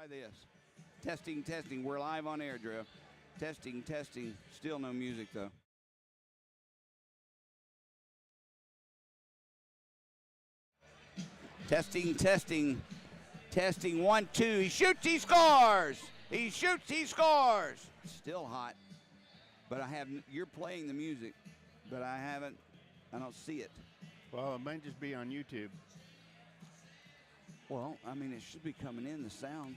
Try this. Testing, testing. We're live on air, Drew. Testing, testing. Still no music, though. Testing, testing. Testing, 1, 2. He shoots, he scores! He shoots, he scores! Still hot. But you're playing the music, but I don't see it. Well, it might just be on YouTube. Well, I mean, it should be coming in, the sound.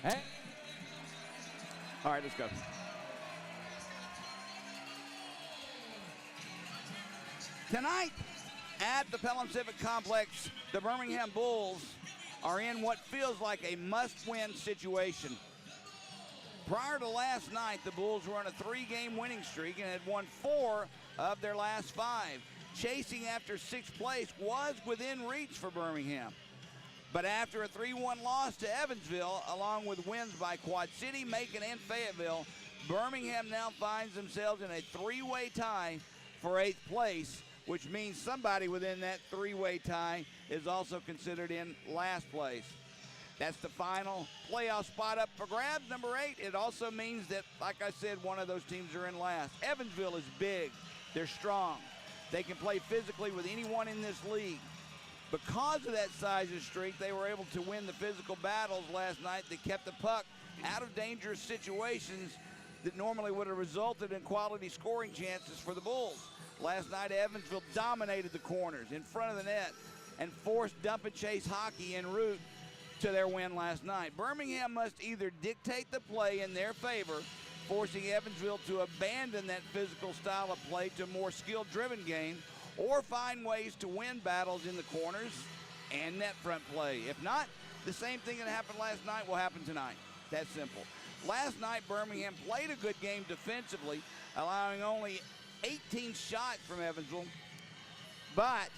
Hey. All right, let's go. Tonight at the Pelham Civic Complex, the Birmingham Bulls are in what feels like a must-win situation. Prior to last night, the Bulls were on a 3-game winning streak and had won 4 of their last 5. Chasing after 6th place was within reach for Birmingham. But after a 3-1 loss to Evansville, along with wins by Quad City, Macon, and Fayetteville, Birmingham now finds themselves in a 3-way tie for 8th place, which means somebody within that 3-way tie is also considered in last place. That's the final playoff spot up for grabs, number 8. It also means that, like I said, one of those teams are in last. Evansville is big. They're strong. They can play physically with anyone in this league. Because of that size and streak, they were able to win the physical battles last night that kept the puck out of dangerous situations that normally would have resulted in quality scoring chances for the Bulls. Last night, Evansville dominated the corners in front of the net and forced dump and chase hockey en route to their win last night. Birmingham must either dictate the play in their favor, forcing Evansville to abandon that physical style of play to a more skill-driven game, or find ways to win battles in the corners and net front play. If not, the same thing that happened last night will happen tonight. That's simple. Last night, Birmingham played a good game defensively, allowing only 18 shots from Evansville, but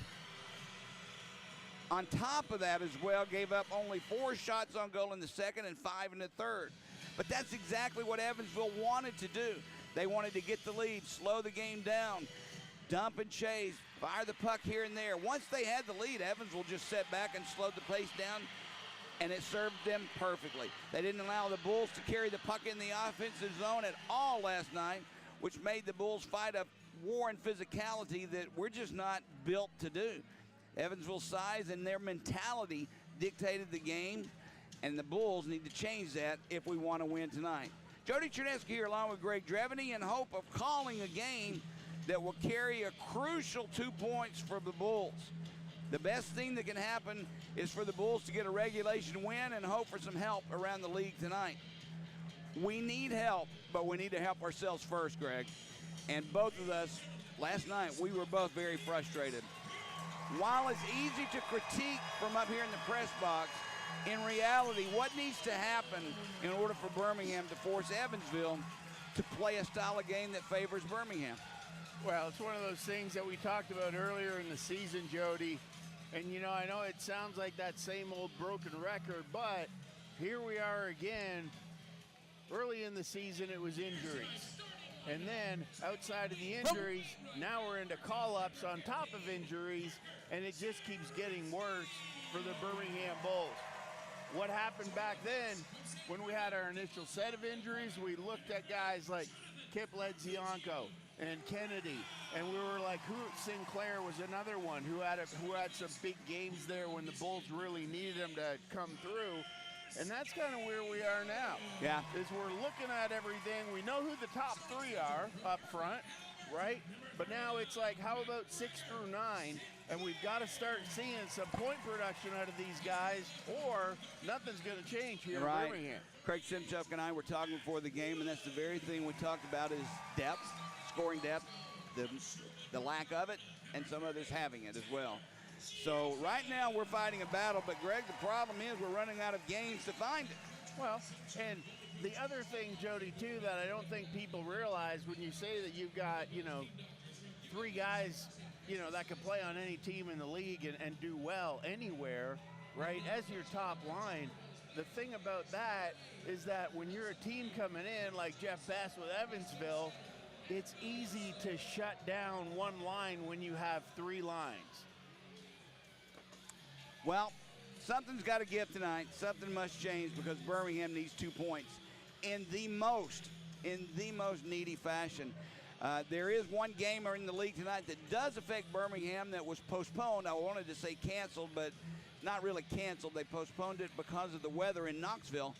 on top of that as well, gave up only 4 shots on goal in the second and 5 in the third. But that's exactly what Evansville wanted to do. They wanted to get the lead, slow the game down, dump and chase, fire the puck here and there. Once they had the lead, Evansville just sat back and slowed the pace down, and it served them perfectly. They didn't allow the Bulls to carry the puck in the offensive zone at all last night, which made the Bulls fight a war and physicality that we're just not built to do. Evansville's size and their mentality dictated the game, and the Bulls need to change that if we want to win tonight. Jody Chernesky here along with Greg Dreveny in hope of calling a game that will carry a crucial 2 points for the Bulls. The best thing that can happen is for the Bulls to get a regulation win and hope for some help around the league tonight. We need help, but we need to help ourselves first, Greg. And both of us, last night, we were both very frustrated. While it's easy to critique from up here in the press box, in reality, what needs to happen in order for Birmingham to force Evansville to play a style of game that favors Birmingham? Well, it's one of those things that we talked about earlier in the season, Jody. And, you know, I know it sounds like that same old broken record, but here we are again. Early in the season, it was injuries. And then outside of the injuries, now we're into call-ups on top of injuries, and it just keeps getting worse for the Birmingham Bulls. What happened back then when we had our initial set of injuries, we looked at guys like Kip Ledzianko and Kennedy, and we were like, Sinclair was another one who had some big games there when the Bulls really needed him to come through. And that's kind of where we are now. Yeah. Is we're looking at everything. We know who the top 3 are up front, right? But now it's like, how about 6 through 9? And we've got to start seeing some point production out of these guys, or nothing's going to change here in Birmingham. Craig Simchuk and I were talking before the game, and that's the very thing we talked about is depth, scoring depth, the lack of it, and some others having it as well. So right now we're fighting a battle, but Greg, the problem is we're running out of games to find it. Well, and the other thing, Jody, too, that I don't think people realize when you say that you've got, 3 guys, that can play on any team in the league and do well anywhere, right, as your top line, the thing about that is that when you're a team coming in like Jeff Bass with Evansville, it's easy to shut down one line when you have 3 lines. Well, something's got to give tonight. Something must change because Birmingham needs 2 points in the most needy fashion. There is one game in the league tonight that does affect Birmingham that was postponed. I wanted to say canceled, but not really canceled. They postponed it because of the weather in Knoxville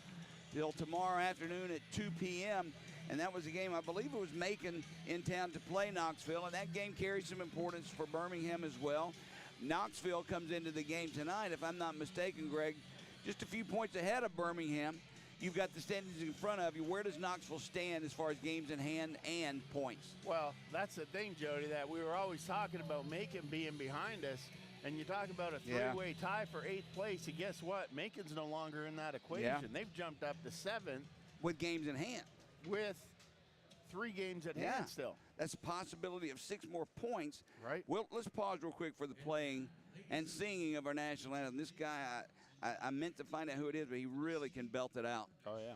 till tomorrow afternoon at 2 p.m. And that was a game, I believe it was Macon in town to play Knoxville, and that game carries some importance for Birmingham as well. Knoxville comes into the game tonight, if I'm not mistaken, Greg, just a few points ahead of Birmingham. You've got the standings in front of you. Where does Knoxville stand as far as games in hand and points? Well, that's the thing, Jody, that we were always talking about Macon being behind us, and you talk about a 3-way tie for 8th place, and guess what? Macon's no longer in that equation. Yeah. They've jumped up to 7th. With games in hand. With 3 games at hand still. That's a possibility of 6 more points. Right. Well, let's pause real quick for the playing and singing of our national anthem. This guy, I meant to find out who it is, but he really can belt it out. Oh, yeah.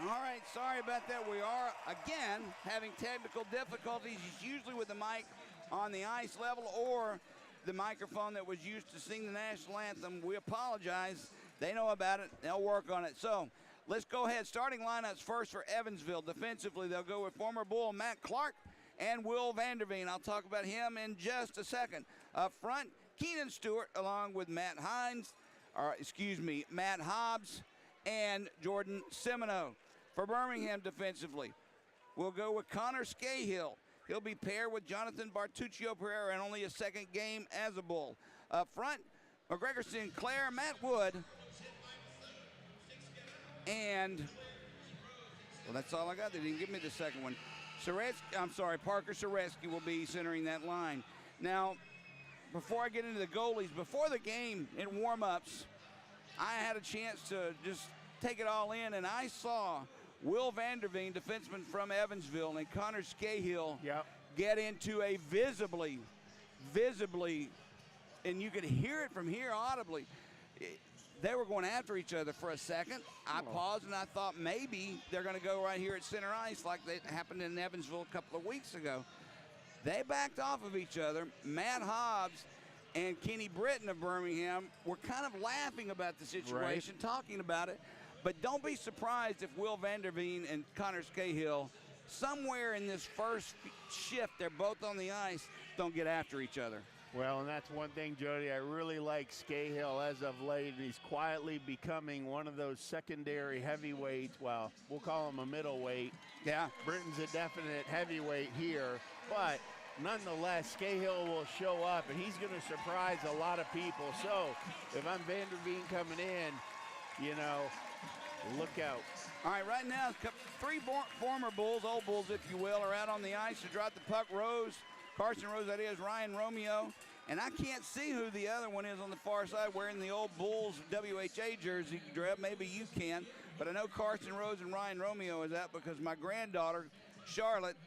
All right, sorry about that. We are, again, having technical difficulties. It's usually with the mic on the ice level or the microphone that was used to sing the national anthem. We apologize. They know about it. They'll work on it. So let's go ahead. Starting lineups first for Evansville. Defensively, they'll go with former Bull Matt Clark and Will Vanderveen. I'll talk about him in just a second. Up front, Keenan Stewart along with Matt Hobbs and Jordan Semino. For Birmingham defensively, we'll go with Connor Scahill. He'll be paired with Jonathan Bartuccio Pereira in only a second game as a Bull. Up front, McGregor Sinclair, Matt Wood, and, well, that's all I got. They didn't give me the second one. Parker Soreski will be centering that line. Now, before I get into the goalies, before the game in warm-ups, I had a chance to just take it all in, and I saw Will Vanderveen, defenseman from Evansville, and Connor Scahill get into a visibly, and you could hear it from here audibly. They were going after each other for a second. I paused and I thought maybe they're going to go right here at center ice like that happened in Evansville a couple of weeks ago. They backed off of each other. Matt Hobbs and Kenny Britton of Birmingham were kind of laughing about the situation, talking about it. But don't be surprised if Will Vanderveen and Connor Scahill, somewhere in this first shift, they're both on the ice, don't get after each other. Well, and that's one thing, Jody, I really like Scahill as of late. He's quietly becoming one of those secondary heavyweights. Well, we'll call him a middleweight. Yeah. Britton's a definite heavyweight here, but nonetheless, Scahill will show up, and he's going to surprise a lot of people. So if I'm Vanderveen coming in, you know, look out. All right, right now, three former Bulls, old Bulls, if you will, are out on the ice to drop the puck. Carson Rose, that is Ryan Romeo. And I can't see who the other one is on the far side wearing the old Bulls WHA jersey, Drev. Maybe you can. But I know Carson Rose and Ryan Romeo is out because my granddaughter, Charlotte,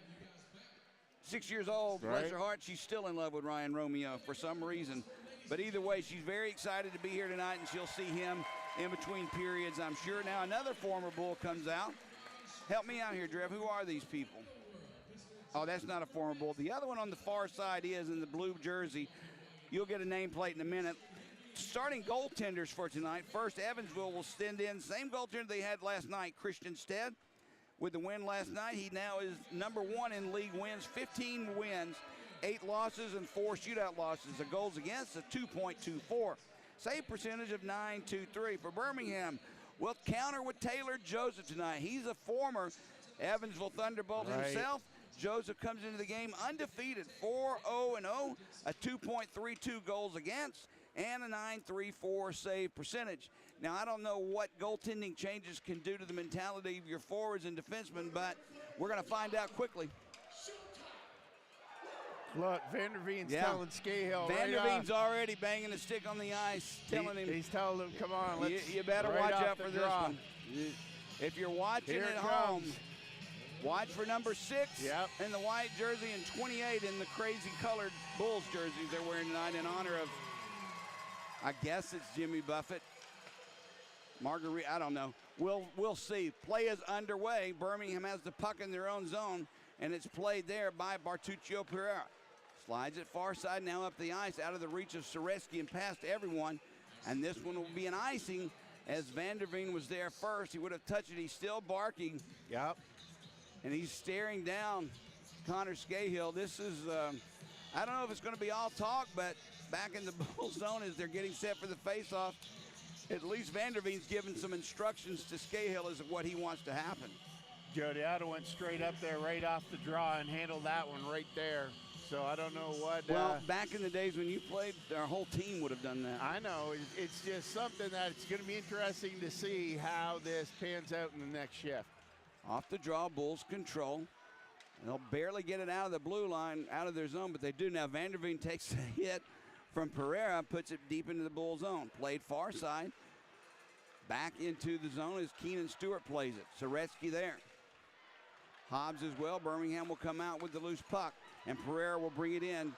6 years old, bless her heart, she's still in love with Ryan Romeo for some reason. But either way, she's very excited to be here tonight, and she'll see him in between periods, I'm sure. Now another former Bull comes out. Help me out here, Drev. Who are these people? Oh, that's not a former Bull. The other one on the far side is in the blue jersey. You'll get a nameplate in a minute. Starting goaltenders for tonight. First, Evansville will send in same goaltender they had last night, Christian Stead. With the win last night, he now is number 1 in league wins, 15 wins, 8 losses and 4 shootout losses. The goals against a 2.24. Save percentage of .923. For Birmingham, we'll counter with Taylor Joseph tonight. He's a former Evansville Thunderbolt himself. Joseph comes into the game undefeated, 4-0-0, a 2.32 goals against, and a .934 save percentage. Now, I don't know what goaltending changes can do to the mentality of your forwards and defensemen, but we're going to find out quickly. Look, Vanderveen's telling Scahill Vanderveen's already banging the stick on the ice, telling him. He's telling him, come on, let's you better watch out for this one. If you're watching at home, watch for number 6 in the white jersey and 28 in the crazy colored Bulls jerseys they're wearing tonight in honor of, I guess it's Jimmy Buffett. Marguerite, I don't know. We'll see. Play is underway. Birmingham has the puck in their own zone, and it's played there by Bartuccio Pereira. Slides it far side, now up the ice, out of the reach of Soreski and past everyone. And this one will be an icing as Vanderveen was there first. He would have touched it. He's still barking. Yep. And he's staring down Connor Scahill. This is, I don't know if it's going to be all talk, but back in the Bull zone as they're getting set for the faceoff, at least Vanderveen's giving some instructions to Scahill as to what he wants to happen. Jody, I'd have went straight up there right off the draw and handled that one right there. So I don't know what. Well, back in the days when you played, our whole team would have done that. I know. It's just something that it's going to be interesting to see how this pans out in the next shift. Off the draw, Bulls control. They'll barely get it out of the blue line, out of their zone, but they do. Now Vanderveen takes a hit from Pereira, puts it deep into the Bull zone. Played far side. Back into the zone as Keenan Stewart plays it. Soreski there. Hobbs as well. Birmingham will come out with the loose puck, and Pereira will bring it in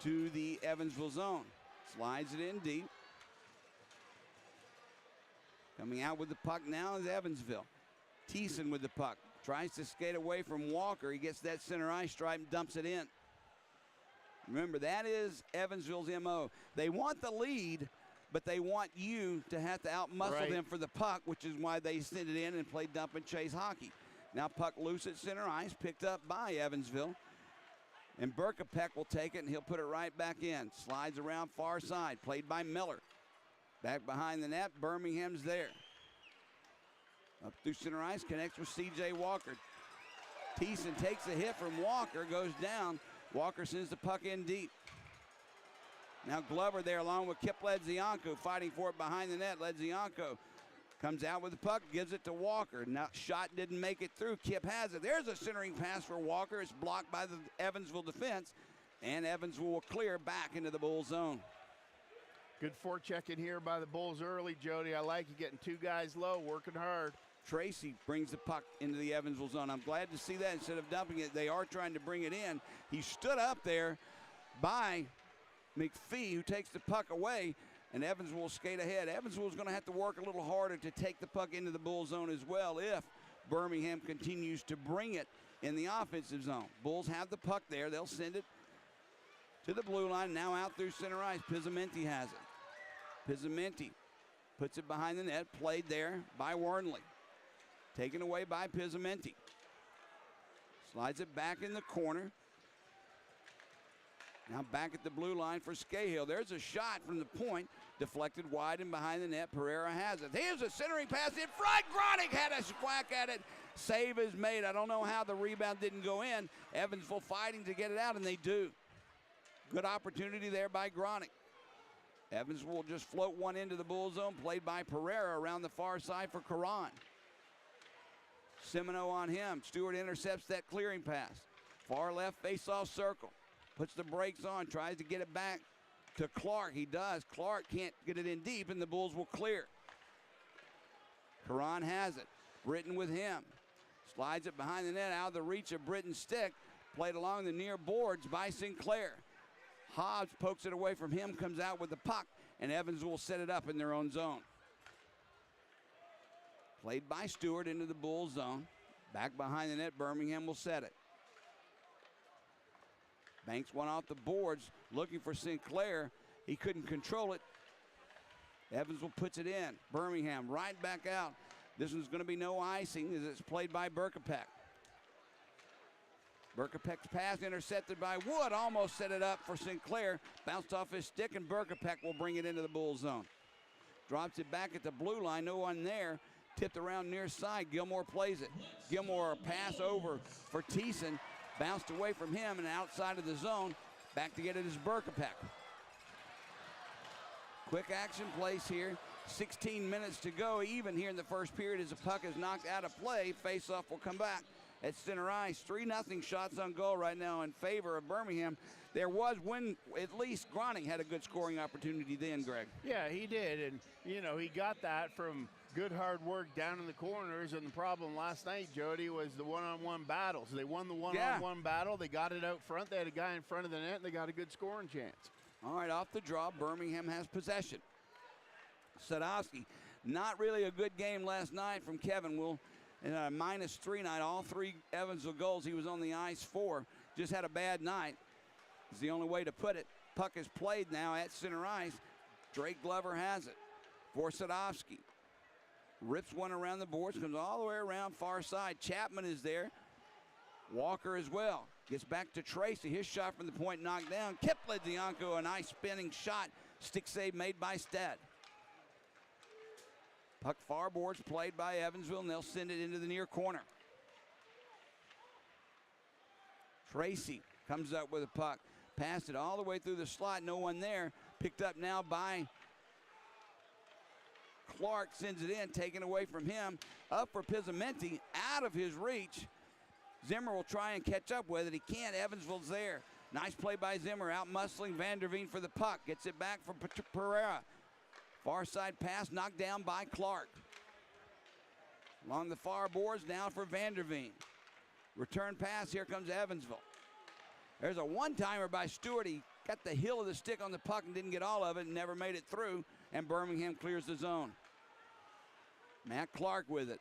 to the Evansville zone. Slides it in deep. Coming out with the puck now is Evansville. Thiessen with the puck. Tries to skate away from Walker. He gets that center ice stripe and dumps it in. Remember, that is Evansville's MO. They want the lead, but they want you to have to out-muscle them for the puck, which is why they send it in and play dump and chase hockey. Now puck loose at center ice, picked up by Evansville. And Berkapek will take it, and he'll put it right back in. Slides around far side, played by Miller. Back behind the net, Birmingham's there. Up through center ice, connects with C.J. Walker. Thiessen takes a hit from Walker, goes down. Walker sends the puck in deep. Now Glover there along with Kip Ledzianko fighting for it behind the net. Ledzianko comes out with the puck, gives it to Walker. Now shot didn't make it through. Kip has it. There's a centering pass for Walker. It's blocked by the Evansville defense, and Evansville will clear back into the Bull zone. Good forecheck in here by the Bulls early, Jody. I like you getting 2 guys low, working hard. Tracy brings the puck into the Evansville zone. I'm glad to see that. Instead of dumping it, they are trying to bring it in. He stood up there by McPhee, who takes the puck away, and Evansville will skate ahead. Evansville is going to have to work a little harder to take the puck into the Bull zone as well if Birmingham continues to bring it in the offensive zone. Bulls have the puck there. They'll send it to the blue line. Now out through center ice. Pizzamenti has it. Pizzamenti puts it behind the net. Played there by Wernley. Taken away by Pizzamenti. Slides it back in the corner. Now back at the blue line for Scahill. There's a shot from the point, deflected wide and behind the net. Pereira has it. Here's a centering pass in front. Gronick had a whack at it. Save is made. I don't know how the rebound didn't go in. Evansville fighting to get it out, and they do. Good opportunity there by Gronick. Evansville will just float one into the bull zone, played by Pereira around the far side for Caron. Semino on him. Stewart intercepts that clearing pass. Far left face-off circle. Puts the brakes on, tries to get it back to Clark. He does. Clark can't get it in deep, and the Bulls will clear. Caron has it. Britton with him. Slides it behind the net, out of the reach of Britton's stick. Played along the near boards by Sinclair. Hobbs pokes it away from him, comes out with the puck, and Evans will set it up in their own zone. Played by Stewart into the Bull zone. Back behind the net, Birmingham will set it. Banks one off the boards, looking for Sinclair. He couldn't control it. Evansville puts it in. Birmingham right back out. This one's going to be no icing as it's played by Berkopek. Berkopek's pass intercepted by Wood. Almost set it up for Sinclair. Bounced off his stick, and Berkopek will bring it into the Bull zone. Drops it back at the blue line. No one there. Tipped around near side. Gilmore plays it. Gilmore a pass over for Thiessen. Bounced away from him and outside of the zone. Back to get it is Berkopek. Quick action plays here. 16 minutes to go, even here in the first period as the puck is knocked out of play. Face-off will come back at center ice. 3-0 shots on goal right now in favor of Birmingham. There was when at least Gronick had a good scoring opportunity then, Greg. Yeah, he did, and he got that from good hard work down in the corners, and the problem last night, Jody, was the one-on-one battles. They won the one-on-one battle. They got it out front. They had a guy in front of the net, and they got a good scoring chance. All right, off the draw, Birmingham has possession. Sadowski, not really a good game last night from Kevin. In a -3 night, all 3 Evansville goals he was on the ice for. Just had a bad night is the only way to put it. Puck is played now at center ice. Drake Glover has it for Sadowski. Rips one around the boards, comes all the way around far side. Chapman is there. Walker as well. Gets back to Tracy. His shot from the point knocked down. Kipledzianko, a nice spinning shot. Stick save made by Stead. Puck far boards played by Evansville, and they'll send it into the near corner. Tracy comes up with a puck. Passed it all the way through the slot. No one there. Picked up now by Clark. Sends it in, taken away from him. Up for Pizzamenti, out of his reach. Zimmer will try and catch up with it. He can't. Evansville's there. Nice play by Zimmer, out muscling Vanderveen for the puck. Gets it back from Pereira. Far side pass knocked down by Clark. Along the far boards now for Vanderveen. Return pass, here comes Evansville. There's a one-timer by Stewart. He got the heel of the stick on the puck and didn't get all of it and never made it through, and Birmingham clears the zone. Matt Clark with it.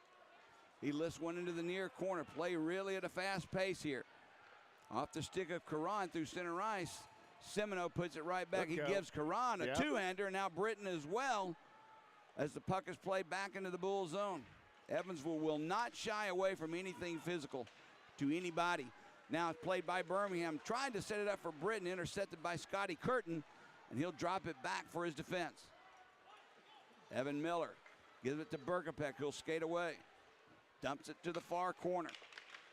He lifts one into the near corner. Play really at a fast pace here. Off the stick of Caron through center ice. Semino puts it right back. He gives Caron a two-hander. Now Britton as well as the puck is played back into the Bull zone. Evansville will not shy away from anything physical to anybody. Now it's played by Birmingham. Tried to set it up for Britton. Intercepted by Scotty Curtin. And he'll drop it back for his defense. Evan Miller gives it to Berkopek. He'll skate away. Dumps it to the far corner.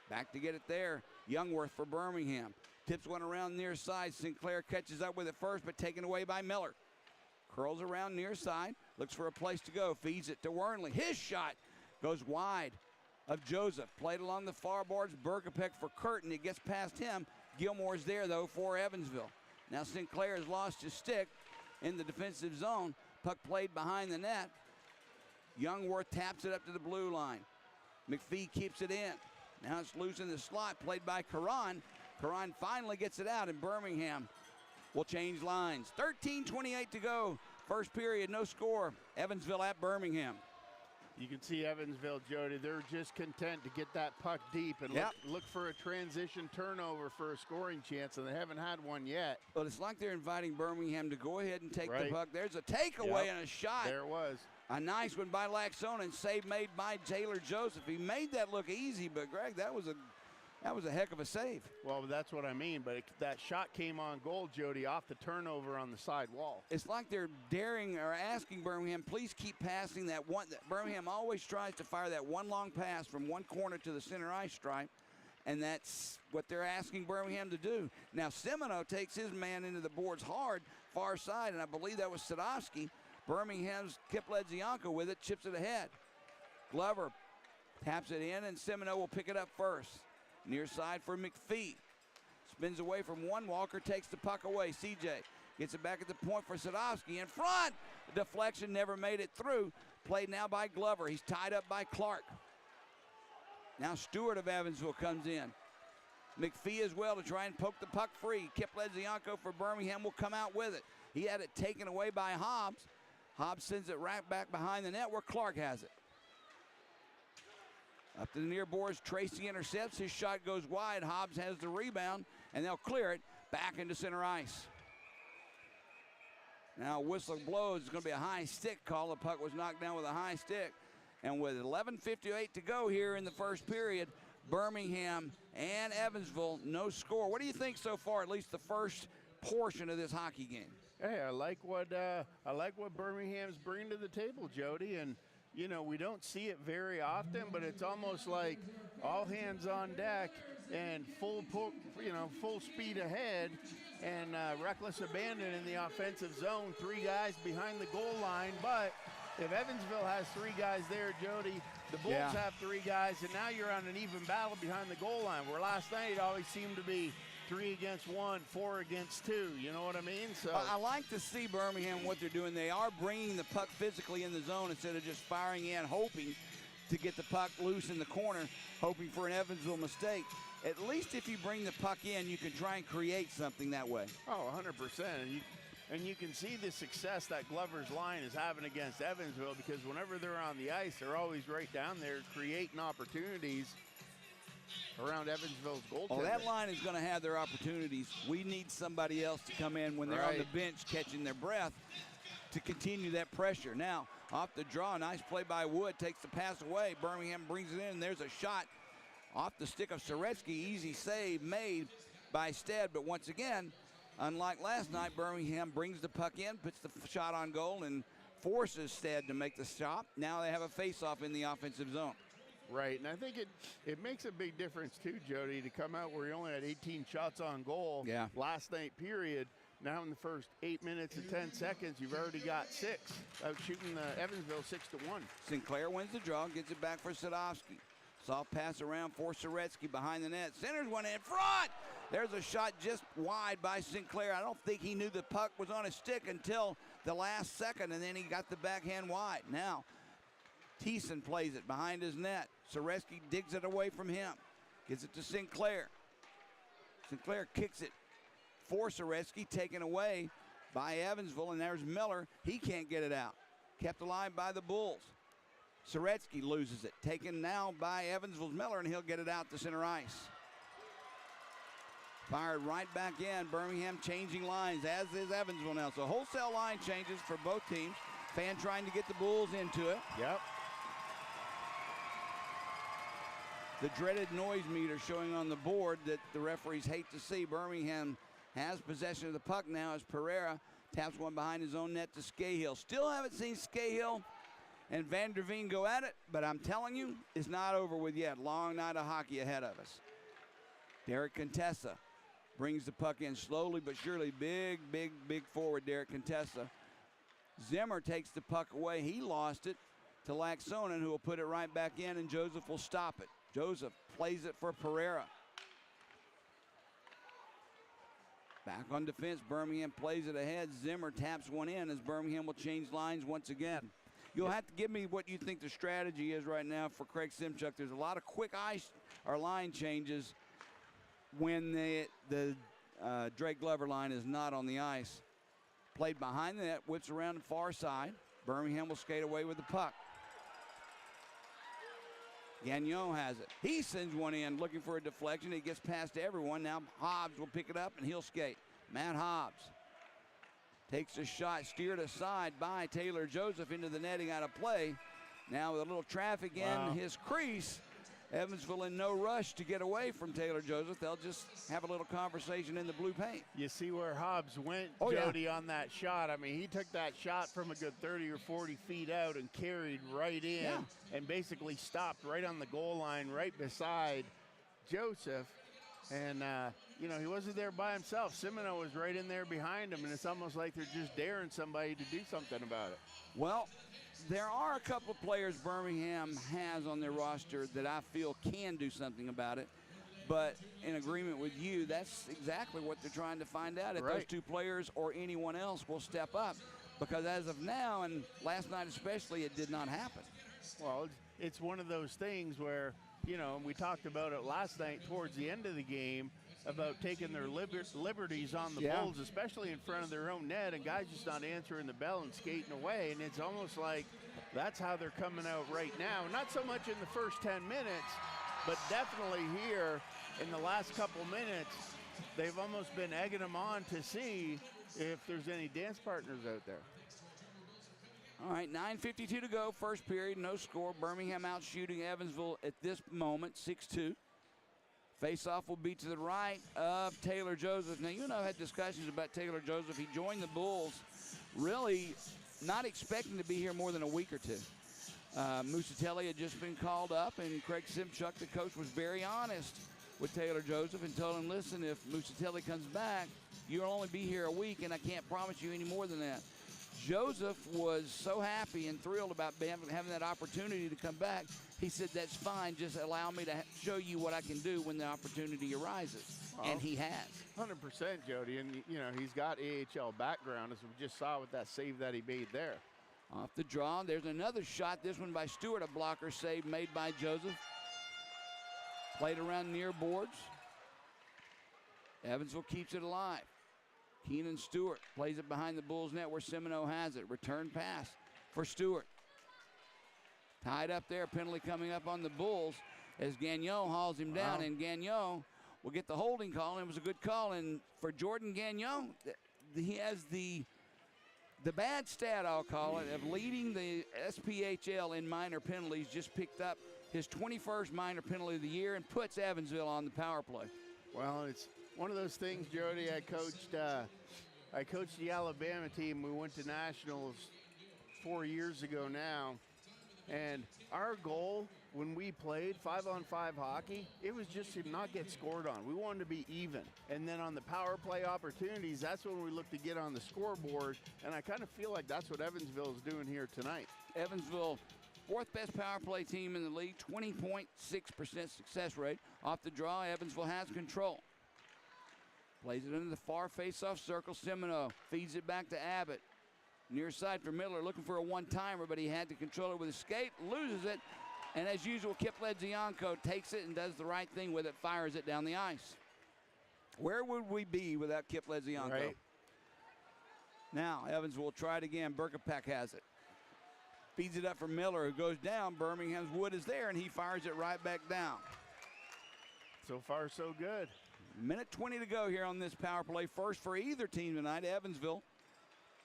Back to get it there. Youngworth for Birmingham. Tips one around near side. Sinclair catches up with it first, but taken away by Miller. Curls around near side. Looks for a place to go. Feeds it to Wernley. His shot goes wide of Joseph. Played along the far boards. Berkopek for Curtin. It gets past him. Gilmore's there, though, for Evansville. Now Sinclair has lost his stick in the defensive zone. Puck played behind the net. Youngworth taps it up to the blue line. McPhee keeps it in. Now it's loose in the slot, played by Caron. Caron finally gets it out, and Birmingham will change lines. 13:28 to go. First period, no score. Evansville at Birmingham. You can see Evansville, Jody, they're just content to get that puck deep and look for a transition turnover for a scoring chance, and they haven't had one yet. But it's like they're inviting Birmingham to go ahead and take the puck. There's a takeaway and a shot. There it was. A nice one by Laxon, and save made by Taylor Joseph. He made that look easy, but Greg, that was That was a heck of a save. Well, that's what I mean, but that shot came on goal, Jody, off the turnover on the side wall. It's like they're daring or asking Birmingham, please keep passing that one. Birmingham always tries to fire that one long pass from one corner to the center ice stripe, and that's what they're asking Birmingham to do. Now, Semino takes his man into the boards hard, far side, and I believe that was Sadowski. Birmingham's Kipledzianko with it, chips it ahead. Glover taps it in, and Semino will pick it up first. Near side for McPhee. Spins away from one. Walker takes the puck away. CJ gets it back at the point for Sadowski. In front. Deflection never made it through. Played now by Glover. He's tied up by Clark. Now Stewart of Evansville comes in. McPhee as well to try and poke the puck free. Kipledzianko for Birmingham will come out with it. He had it taken away by Hobbs. Hobbs sends it right back behind the net where Clark has it. Up to the near boards, Tracy intercepts. His shot goes wide. Hobbs has the rebound, and they'll clear it back into center ice. Now whistle blows. It's going to be a high stick call. The puck was knocked down with a high stick. And with 11:58 to go here in the first period, Birmingham and Evansville, no score. What do you think so far, at least the first portion of this hockey game? Hey, I like what Birmingham's bringing to the table, Jody, and you know, we don't see it very often, but it's almost like all hands on deck and full speed ahead and reckless abandon in the offensive zone. 3 guys behind the goal line, but if Evansville has 3 guys there, Jody, the Bulls have 3 guys, and now you're on an even battle behind the goal line, where last night it always seemed to be 3 against 1, 4 against 2. You know what I mean? So I like to see Birmingham, what they're doing. They are bringing the puck physically in the zone instead of just firing in, hoping to get the puck loose in the corner, hoping for an Evansville mistake. At least if you bring the puck in, you can try and create something that way. Oh, 100%. And you can see the success that Glover's line is having against Evansville, because whenever they're on the ice, they're always right down there creating opportunities around Evansville's goaltender. Oh, that line is going to have their opportunities. We need somebody else to come in when they're on the bench catching their breath to continue that pressure. Now, off the draw, nice play by Wood, takes the pass away. Birmingham brings it in. There's a shot off the stick of Soretsky. Easy save made by Stead, but once again, unlike last night, Birmingham brings the puck in, puts the shot on goal, and forces Stead to make the stop. Now they have a face-off in the offensive zone. Right, and I think it makes a big difference too, Jody, to come out where you only had 18 shots on goal last night, period. Now in the first 8 minutes and 10 seconds, you've already got 6, out shooting Evansville 6-1. Sinclair wins the draw, gets it back for Sadowski. Soft pass around for Soretsky behind the net. Centers one in front. There's a shot just wide by Sinclair. I don't think he knew the puck was on his stick until the last second, and then he got the backhand wide. Now, Thiessen plays it behind his net. Soretsky digs it away from him. Gives it to Sinclair. Sinclair kicks it for Soretsky, taken away by Evansville, and there's Miller. He can't get it out. Kept alive by the Bulls. Soretsky loses it. Taken now by Evansville's Miller, and he'll get it out to center ice. Fired right back in. Birmingham changing lines, as is Evansville now. So wholesale line changes for both teams. Fan trying to get the Bulls into it. Yep. The dreaded noise meter showing on the board that the referees hate to see. Birmingham has possession of the puck now as Pereira taps one behind his own net to Scahill. Still haven't seen Scahill and Van der Veen go at it, but I'm telling you, it's not over with yet. Long night of hockey ahead of us. Derek Contessa brings the puck in slowly but surely. Big forward, Derek Contessa. Zimmer takes the puck away. He lost it to Laxonen, who will put it right back in, and Joseph will stop it. Joseph plays it for Pereira. Back on defense, Birmingham plays it ahead. Zimmer taps one in as Birmingham will change lines once again. You'll have to give me what you think the strategy is right now for Craig Simchuk. There's a lot of quick ice or line changes when the Drake Glover line is not on the ice. Played behind the net, whips around the far side. Birmingham will skate away with the puck. Gagnon has it. He sends one in looking for a deflection. He gets past everyone. Now Hobbs will pick it up and he'll skate. Matt Hobbs takes a shot, steered aside by Taylor Joseph into the netting out of play. Now with a little traffic in his crease, Evansville in no rush to get away from Taylor Joseph. They'll just have a little conversation in the blue paint. You see where Hobbs went, Jody, on that shot. I mean, he took that shot from a good 30 or 40 feet out and carried right in and basically stopped right on the goal line, right beside Joseph. And, you know, he wasn't there by himself. Semino was right in there behind him, and it's almost like they're just daring somebody to do something about it. Well, there are a couple of players Birmingham has on their roster that I feel can do something about it. But in agreement with you, that's exactly what they're trying to find out, if those two players or anyone else will step up. Because as of now, and last night especially, it did not happen. Well, it's one of those things where, you know, we talked about it last night towards the end of the game about taking their liberties on the Bulls, especially in front of their own net, and guys just not answering the bell and skating away. And it's almost like that's how they're coming out right now. Not so much in the first 10 minutes, but definitely here in the last couple minutes, they've almost been egging them on to see if there's any dance partners out there. All right, 9:52 to go, first period, no score. Birmingham out shooting Evansville at this moment, 6-2. Face-off will be to the right of Taylor Joseph. Now, you and I have had discussions about Taylor Joseph. He joined the Bulls really not expecting to be here more than a week or two. Musatelli had just been called up, and Craig Simchuk, the coach, was very honest with Taylor Joseph and told him, listen, if Musatelli comes back, you'll only be here a week, and I can't promise you any more than that. Joseph was so happy and thrilled about having that opportunity to come back. He said, that's fine. Just allow me to show you what I can do when the opportunity arises. And he has. 100%, Jody. And, you know, he's got AHL background, as we just saw with that save that he made there. Off the draw, there's another shot. This one by Stewart, a blocker save made by Joseph. Played around near boards. Evansville keeps it alive. Keenan Stewart plays it behind the Bulls net where Semino has it. Return pass for Stewart. Tied up there, penalty coming up on the Bulls as Gagnon hauls him down, and Gagnon will get the holding call, and it was a good call. And for Jordan Gagnon, he has the bad stat, I'll call it, of leading the SPHL in minor penalties. Just picked up his 21st minor penalty of the year and puts Evansville on the power play. Well, it's one of those things, Jody. I coached the Alabama team. We went to nationals 4 years ago now, and our goal when we played 5-on-5 hockey, it was just to not get scored on. We wanted to be even, and then on the power play opportunities, that's when we look to get on the scoreboard. And I kind of feel like that's what Evansville is doing here tonight. Evansville, fourth best power play team in the league, 20.6% success rate. Off the draw, Evansville has control. Plays it into the far face-off circle. Semino feeds it back to Abbott. Near side for Miller, looking for a one-timer, but he had to control it with his skate, loses it, and as usual, Kip Ledzianko takes it and does the right thing with it, fires it down the ice. Where would we be without Kip Ledzianko? Right. Now, Evansville will try it again. Berkapak has it. Feeds it up for Miller, who goes down. Birmingham's Wood is there, and he fires it right back down. So far, so good. Minute 20 to go here on this power play. First for either team tonight. Evansville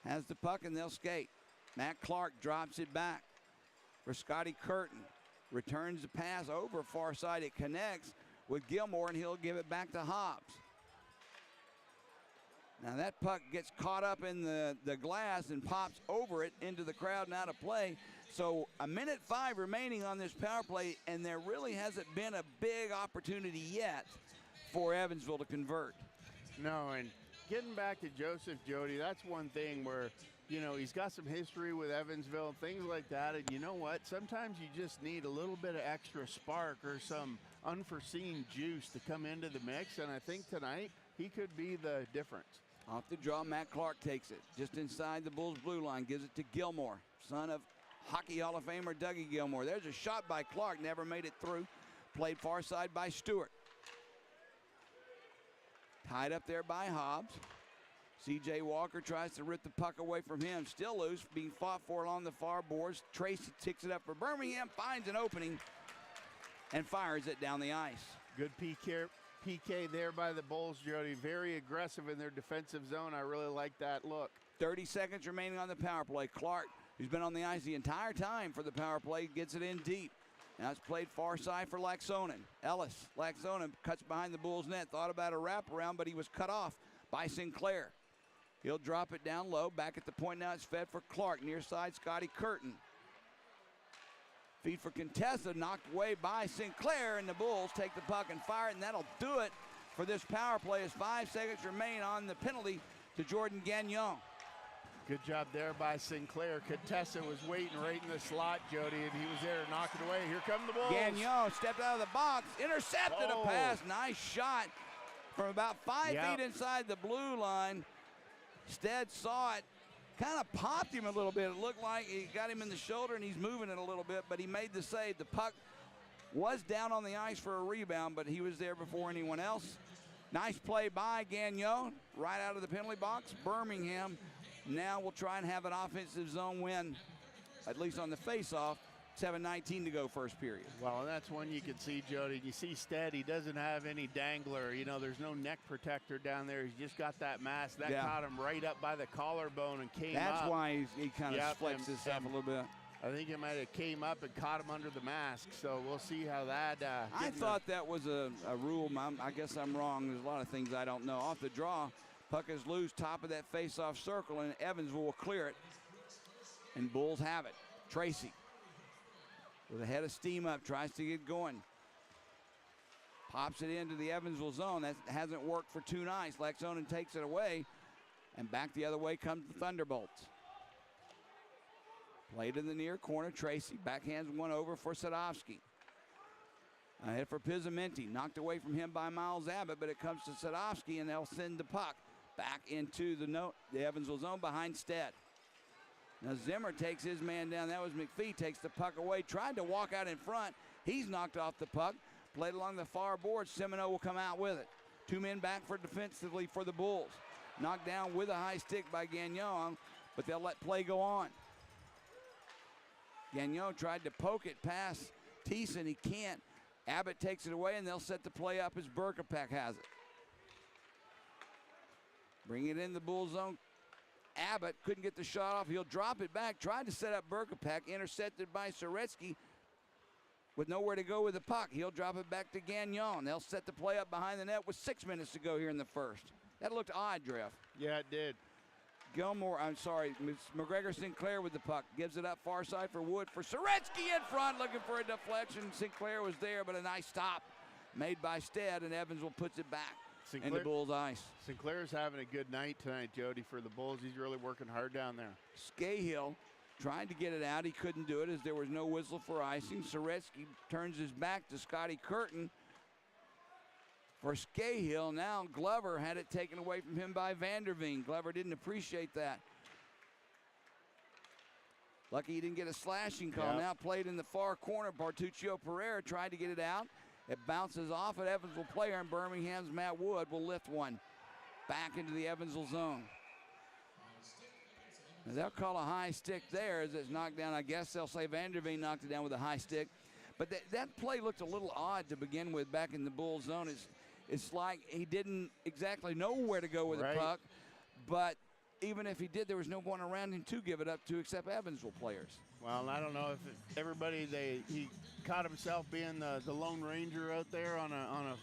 has the puck, and they'll skate. Matt Clark drops it back for Scotty Curtin. Returns the pass over far side. It connects with Gilmore, and he'll give it back to Hobbs. Now that puck gets caught up in the glass and pops over it into the crowd and out of play. So a minute 5 remaining on this power play, and there really hasn't been a big opportunity yet for Evansville to convert. No, and getting back to Joseph, Jody, that's one thing where, you know, he's got some history with Evansville, things like that. And you know what? Sometimes you just need a little bit of extra spark or some unforeseen juice to come into the mix. And I think tonight he could be the difference. Off the draw, Matt Clark takes it just inside the Bulls' blue line, gives it to Gilmore, son of Hockey Hall of Famer Dougie Gilmore. There's a shot by Clark, never made it through. Played far side by Stewart. Tied up there by Hobbs. C.J. Walker tries to rip the puck away from him. Still loose, being fought for along the far boards. Tracy ticks it up for Birmingham, finds an opening, and fires it down the ice. Good PK there by the Bulls, Jody. Very aggressive in their defensive zone. I really like that look. 30 seconds remaining on the power play. Clark, who's been on the ice the entire time for the power play, gets it in deep. Now it's played far side for Laxonen. Laxonen cuts behind the Bulls' net. Thought about a wraparound, but he was cut off by Sinclair. He'll drop it down low. Back at the point now, it's fed for Clark. Near side, Scotty Curtin. Feed for Contessa, knocked away by Sinclair, and the Bulls take the puck and fire it, and that'll do it for this power play as 5 seconds remain on the penalty to Jordan Gagnon. Good job there by Sinclair. Contessa was waiting right in the slot, Jody, and he was there to knock it away. Here come the Bulls. Gagnon stepped out of the box, intercepted a pass. Nice shot from about 5 feet inside the blue line. Stead saw it, kind of popped him a little bit. It looked like he got him in the shoulder, and he's moving it a little bit, but he made the save. The puck was down on the ice for a rebound, but he was there before anyone else. Nice play by Gagnon, right out of the penalty box. Birmingham now will try and have an offensive zone win, at least on the face-off. 7:19 to go first period. Well, and that's one you can see, Jody. You see Stead, he doesn't have any dangler. You know, there's no neck protector down there. He's just got that mask. That caught him right up by the collarbone and came up. That's why he kind of flexed himself a little bit. I think it might have came up and caught him under the mask, so we'll see how that I thought that was a rule. I guess I'm wrong. There's a lot of things I don't know. Off the draw, puck is loose, top of that face-off circle, and Evansville will clear it. And Bulls have it. Tracy with a head of steam up, tries to get going. Pops it into the Evansville zone. That hasn't worked for 2 nights. Laxonen takes it away, and back the other way comes the Thunderbolts. Played in the near corner. Tracy backhands one over for Sadovsky. Ahead for Pizzamenti. Knocked away from him by Miles Abbott, but it comes to Sadovsky, and they'll send the puck back into the Evansville zone behind Stead. Now Zimmer takes his man down. That was McPhee. Takes the puck away. Tried to walk out in front. He's knocked off the puck. Played along the far board. Semino will come out with it. 2 men back for defensively for the Bulls. Knocked down with a high stick by Gagnon, but they'll let play go on. Gagnon tried to poke it past Thiessen. He can't. Abbott takes it away, and they'll set the play up as Berkopek has it. Bring it in the Bull zone. Abbott couldn't get the shot off. He'll drop it back. Tried to set up Berkopek. Intercepted by Soretsky with nowhere to go with the puck. He'll drop it back to Gagnon. They'll set the play up behind the net with 6 minutes to go here in the first. That looked odd, Drift. Yeah, it did. McGregor Sinclair with the puck. Gives it up far side for Wood. For Soretsky in front, looking for a deflection. Sinclair was there, but a nice stop made by Stead, and Evansville puts it back into Bulls ice. Sinclair's having a good night tonight, Jody, for the Bulls. He's really working hard down there. Scahill tried to get it out. He couldn't do it as there was no whistle for icing. Soretsky turns his back to Scotty Curtin for Scahill. Now Glover had it taken away from him by Vanderveen. Glover didn't appreciate that. Lucky he didn't get a slashing call. Now played in the far corner. Bartuccio Pereira tried to get it out. It bounces off an Evansville player, and Birmingham's Matt Wood will lift one back into the Evansville zone. Now they'll call a high stick there as it's knocked down. I guess they'll say Vanderveen knocked it down with a high stick. But that play looked a little odd to begin with back in the Bull zone. It's like he didn't exactly know where to go with the puck. But even if he did, there was no one around him to give it up to except Evansville players. Well, I don't know if he caught himself being the Lone Ranger out there on a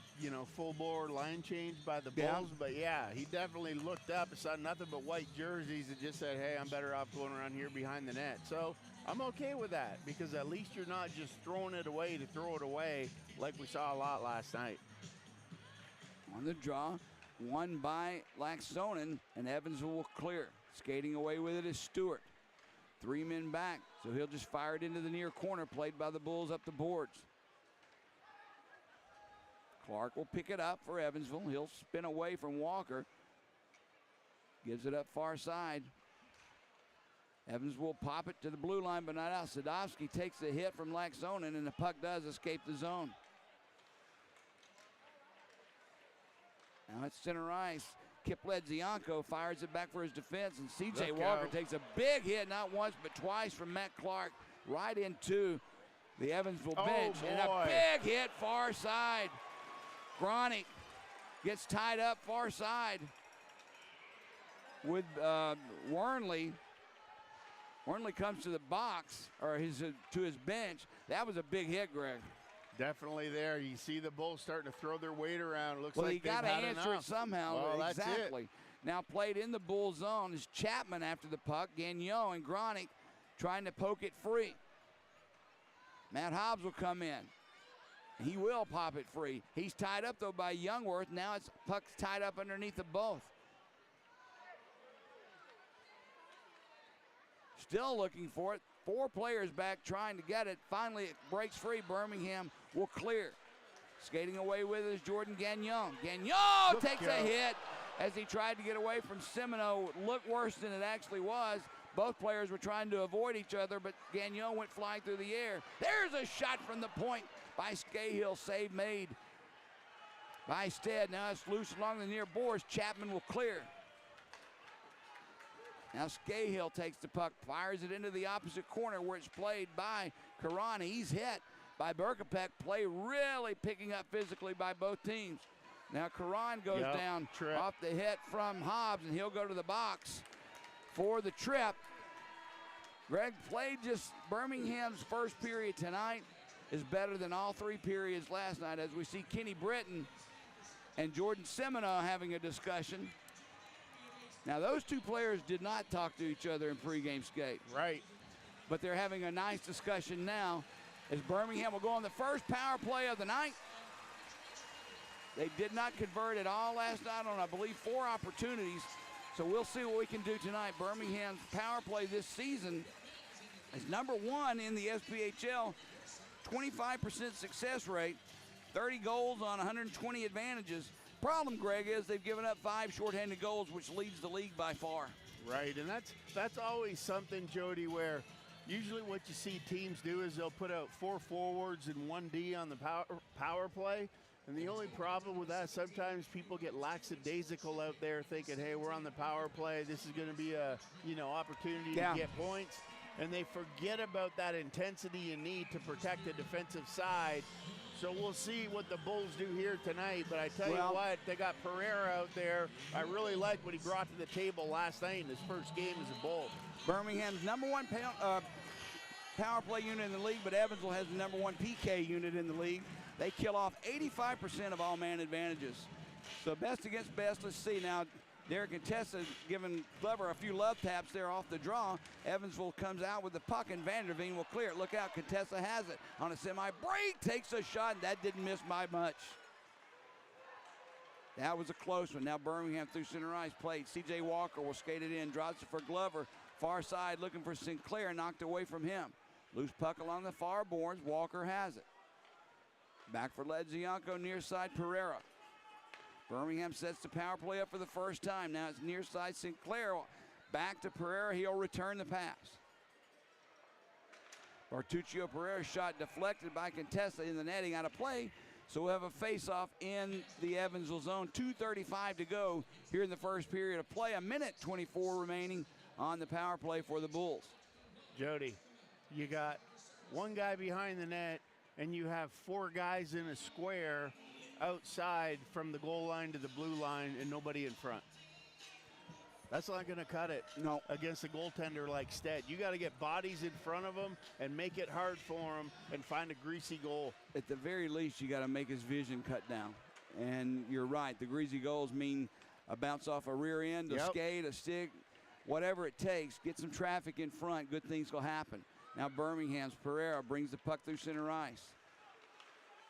full bore line change by the Bulls. But he definitely looked up and saw nothing but white jerseys and just said, hey, I'm better off going around here behind the net. So I'm okay with that because at least you're not just throwing it away to throw it away like we saw a lot last night. On the draw, won by Laxonen, and Evansville will clear. Skating away with it is Stewart. 3 men back, so he'll just fire it into the near corner, played by the Bulls up the boards. Clark will pick it up for Evansville. He'll spin away from Walker. Gives it up far side. Evans will pop it to the blue line, but not out. Sadovsky takes the hit from Laxonen, and the puck does escape the zone. Now it's center ice. Kip Ledzianko fires it back for his defense, and C.J. Walker takes a big hit, not once but twice from Matt Clark, right into the Evansville bench. And a big hit far side. Gronick gets tied up far side with Wernley. Wormley comes to the box, or to his bench. That was a big hit, Greg. Definitely there. You see the Bulls starting to throw their weight around. It looks like you got to answer enough. it somehow. Well, exactly. That's it. Now played in the Bull zone is Chapman after the puck. Gagnon and Gronick trying to poke it free. Matt Hobbs will come in. He will pop it free. He's tied up, though, by Youngworth. Now it's puck's tied up underneath the both. Still looking for it. 4 players back trying to get it. Finally, it breaks free. Birmingham will clear. Skating away with it is Jordan Gagnon. Gagnon takes a hit as he tried to get away from Semino. It looked worse than it actually was. Both players were trying to avoid each other, but Gagnon went flying through the air. There's a shot from the point by Scahill. Save made by Stead. Now it's loose along the near boards. Chapman will clear. Now Scahill takes the puck, fires it into the opposite corner where it's played by Karani. He's hit by Berkopek. Play really picking up physically by both teams. Now Karan goes down off the hit from Hobbs, and he'll go to the box for the trip. Greg, played just Birmingham's first period tonight is better than all 3 periods last night, as we see Kenny Britton and Jordan Semino having a discussion. Now, those 2 players did not talk to each other in pregame skate. Right. But they're having a nice discussion now as Birmingham will go on the first power play of the night. They did not convert at all last night on, I believe, 4 opportunities. So we'll see what we can do tonight. Birmingham's power play this season is #1 in the SPHL. 25% success rate, 30 goals on 120 advantages. Problem, Greg, is they've given up 5 shorthanded goals, which leads the league by far. Right, and that's always something, Jody, where usually what you see teams do is they'll put out 4 forwards and 1 D on the power play. And the only problem with that, sometimes people get lackadaisical out there thinking, hey, we're on the power play. This is going to be a, opportunity to get points. And they forget about that intensity you need to protect the defensive side. So we'll see what the Bulls do here tonight. But I tell you what, they got Pereira out there. I really like what he brought to the table last night in his first game as a Bull. Birmingham's #1 power play unit in the league, but Evansville has the #1 PK unit in the league. They kill off 85% of all man advantages. So best against best. Let's see now. Derek Contessa giving Glover a few love taps there off the draw. Evansville comes out with the puck, and Vanderveen will clear it. Look out, Contessa has it on a semi-break, takes a shot, and that didn't miss by much. That was a close one. Now Birmingham through center ice played. C.J. Walker will skate it in, drops it for Glover. Far side looking for Sinclair, knocked away from him. Loose puck along the far boards. Walker has it. Back for Ledzianko, near side Pereira. Birmingham sets the power play up for the first time. Now it's near side Sinclair. Back to Pereira. He'll return the pass. Bartuccio Pereira shot deflected by Contessa in the netting, out of play. So we'll have a face-off in the Evansville zone. 2:35 to go here in the first period of play. 1:24 remaining on the power play for the Bulls. Jody, you got 1 guy behind the net, and you have 4 guys in a square outside from the goal line to the blue line and nobody in front. That's not going to cut it against a goaltender like Stead. You got to get bodies in front of him and make it hard for him and find a greasy goal. At the very least, you got to make his vision cut down. And you're right. The greasy goals mean a bounce off a rear end, a skate, a stick, whatever it takes. Get some traffic in front. Good things will happen. Now Birmingham's Pereira brings the puck through center ice.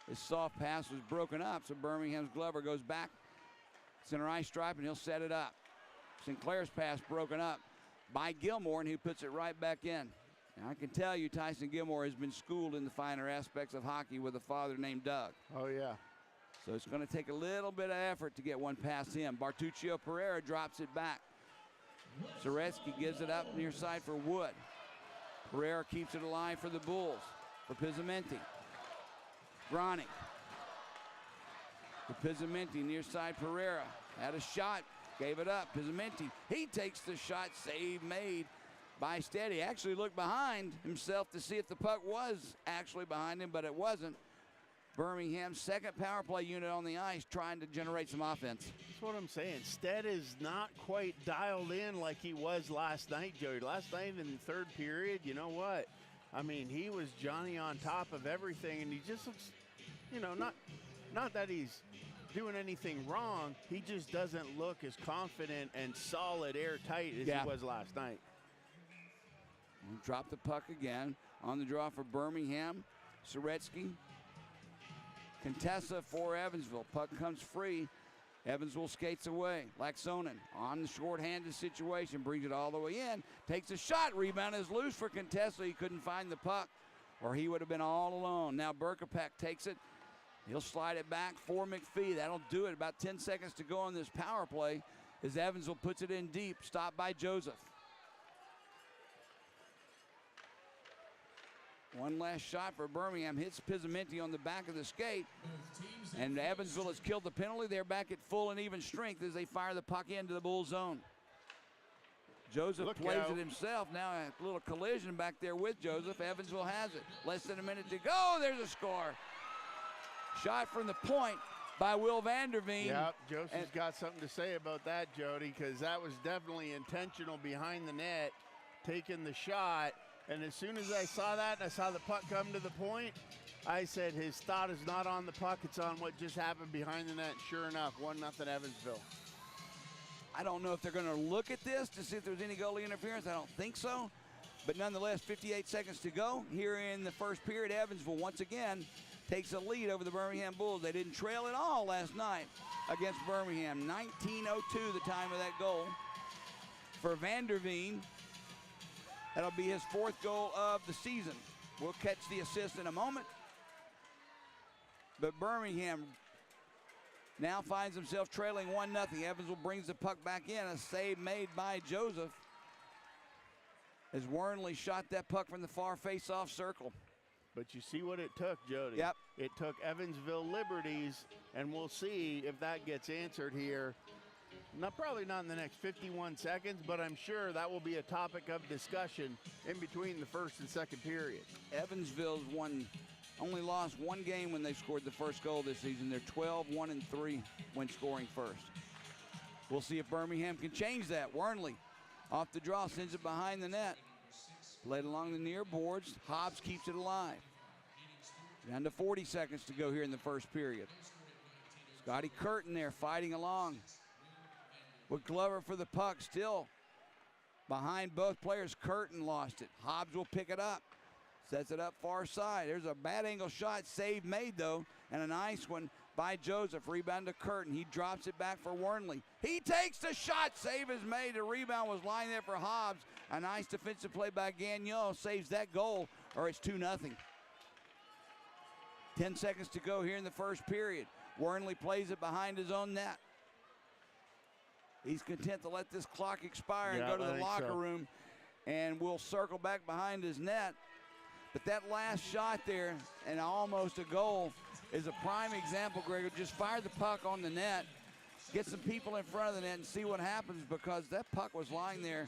His soft pass was broken up, so Birmingham's Glover goes back. Center ice stripe, and he'll set it up. Sinclair's pass broken up by Gilmore, and he puts it right back in. Now, I can tell you Tyson Gilmore has been schooled in the finer aspects of hockey with a father named Doug. Oh, yeah. So it's going to take a little bit of effort to get one past him. Bartuccio Pereira drops it back. Zaretsky gives it up near side for Wood. Pereira keeps it alive for the Bulls, for Pizzamenti. Gronick. For Pizzamenti, near side Pereira. Had a shot, gave it up. Pizzamenti, he takes the shot, save made by Stead. He actually looked behind himself to see if the puck was actually behind him, but it wasn't. Birmingham's second power play unit on the ice, trying to generate some offense. That's what I'm saying. Stead is not quite dialed in like he was last night, Joey. Last night in the third period, you know what? I mean, he was Johnny on top of everything, and he just looks, you know, not that he's doing anything wrong. He just doesn't look as confident and solid, airtight as he was last night. Drop the puck again on the draw for Birmingham. Soretsky. Contessa for Evansville. Puck comes free. Evansville skates away. Laxonen on the short-handed situation. Brings it all the way in. Takes a shot. Rebound is loose for Contessa. He couldn't find the puck, or he would have been all alone. Now Berkopek takes it. He'll slide it back for McPhee. That'll do it. About 10 seconds to go on this power play as Evansville puts it in deep. Stopped by Joseph. One last shot for Birmingham. Hits Pizzamenti on the back of the skate. And Evansville has killed the penalty. They're back at full and even strength as they fire the puck into the Bull zone. Joseph plays it himself. Now a little collision back there with Joseph. Evansville has it. Less than a minute to go. There's a score. Shot from the point by Will Vanderveen. Yep, Joseph's got something to say about that, Jody, because that was definitely intentional behind the net, taking the shot. And as soon as I saw that and I saw the puck come to the point, I said his thought is not on the puck, it's on what just happened behind the net. Sure enough, 1-0 Evansville. I don't know if they're going to look at this to see if there's any goalie interference. I don't think so. But nonetheless, 58 seconds to go here in the first period. Evansville once again takes a lead over the Birmingham Bulls. They didn't trail at all last night against Birmingham. 19:02 the time of that goal for Vanderveen. That'll be his fourth goal of the season. We'll catch the assist in a moment. But Birmingham now finds himself trailing 1-0. Evansville brings the puck back in. A save made by Joseph as Wernley shot that puck from the far face-off circle. But you see what it took, Jody. Yep. It took Evansville liberties, and we'll see if that gets answered here. Probably not in the next 51 seconds, but I'm sure that will be a topic of discussion in between the first and second period. Evansville's only lost one game when they scored the first goal this season. They're 12-1-3 when scoring first. We'll see if Birmingham can change that. Wernley off the draw, sends it behind the net. Played along the near boards. Hobbs keeps it alive. Down to 40 seconds to go here in the first period. Scotty Curtin there fighting along with Glover for the puck. Still behind both players. Curtin lost it. Hobbs will pick it up. Sets it up far side. There's a bad angle shot. Save made though. And a nice one by Joseph. Rebound to Curtin. He drops it back for Wernley. He takes the shot. Save is made. The rebound was lying there for Hobbs. A nice defensive play by Gagnon. Saves that goal, or it's 2-0. 10 seconds to go here in the first period. Wernley plays it behind his own net. He's content to let this clock expire and go to the locker room, and we'll circle back behind his net. But that last shot there, and almost a goal, is a prime example, Gregor. Just fire the puck on the net, get some people in front of the net and see what happens, because that puck was lying there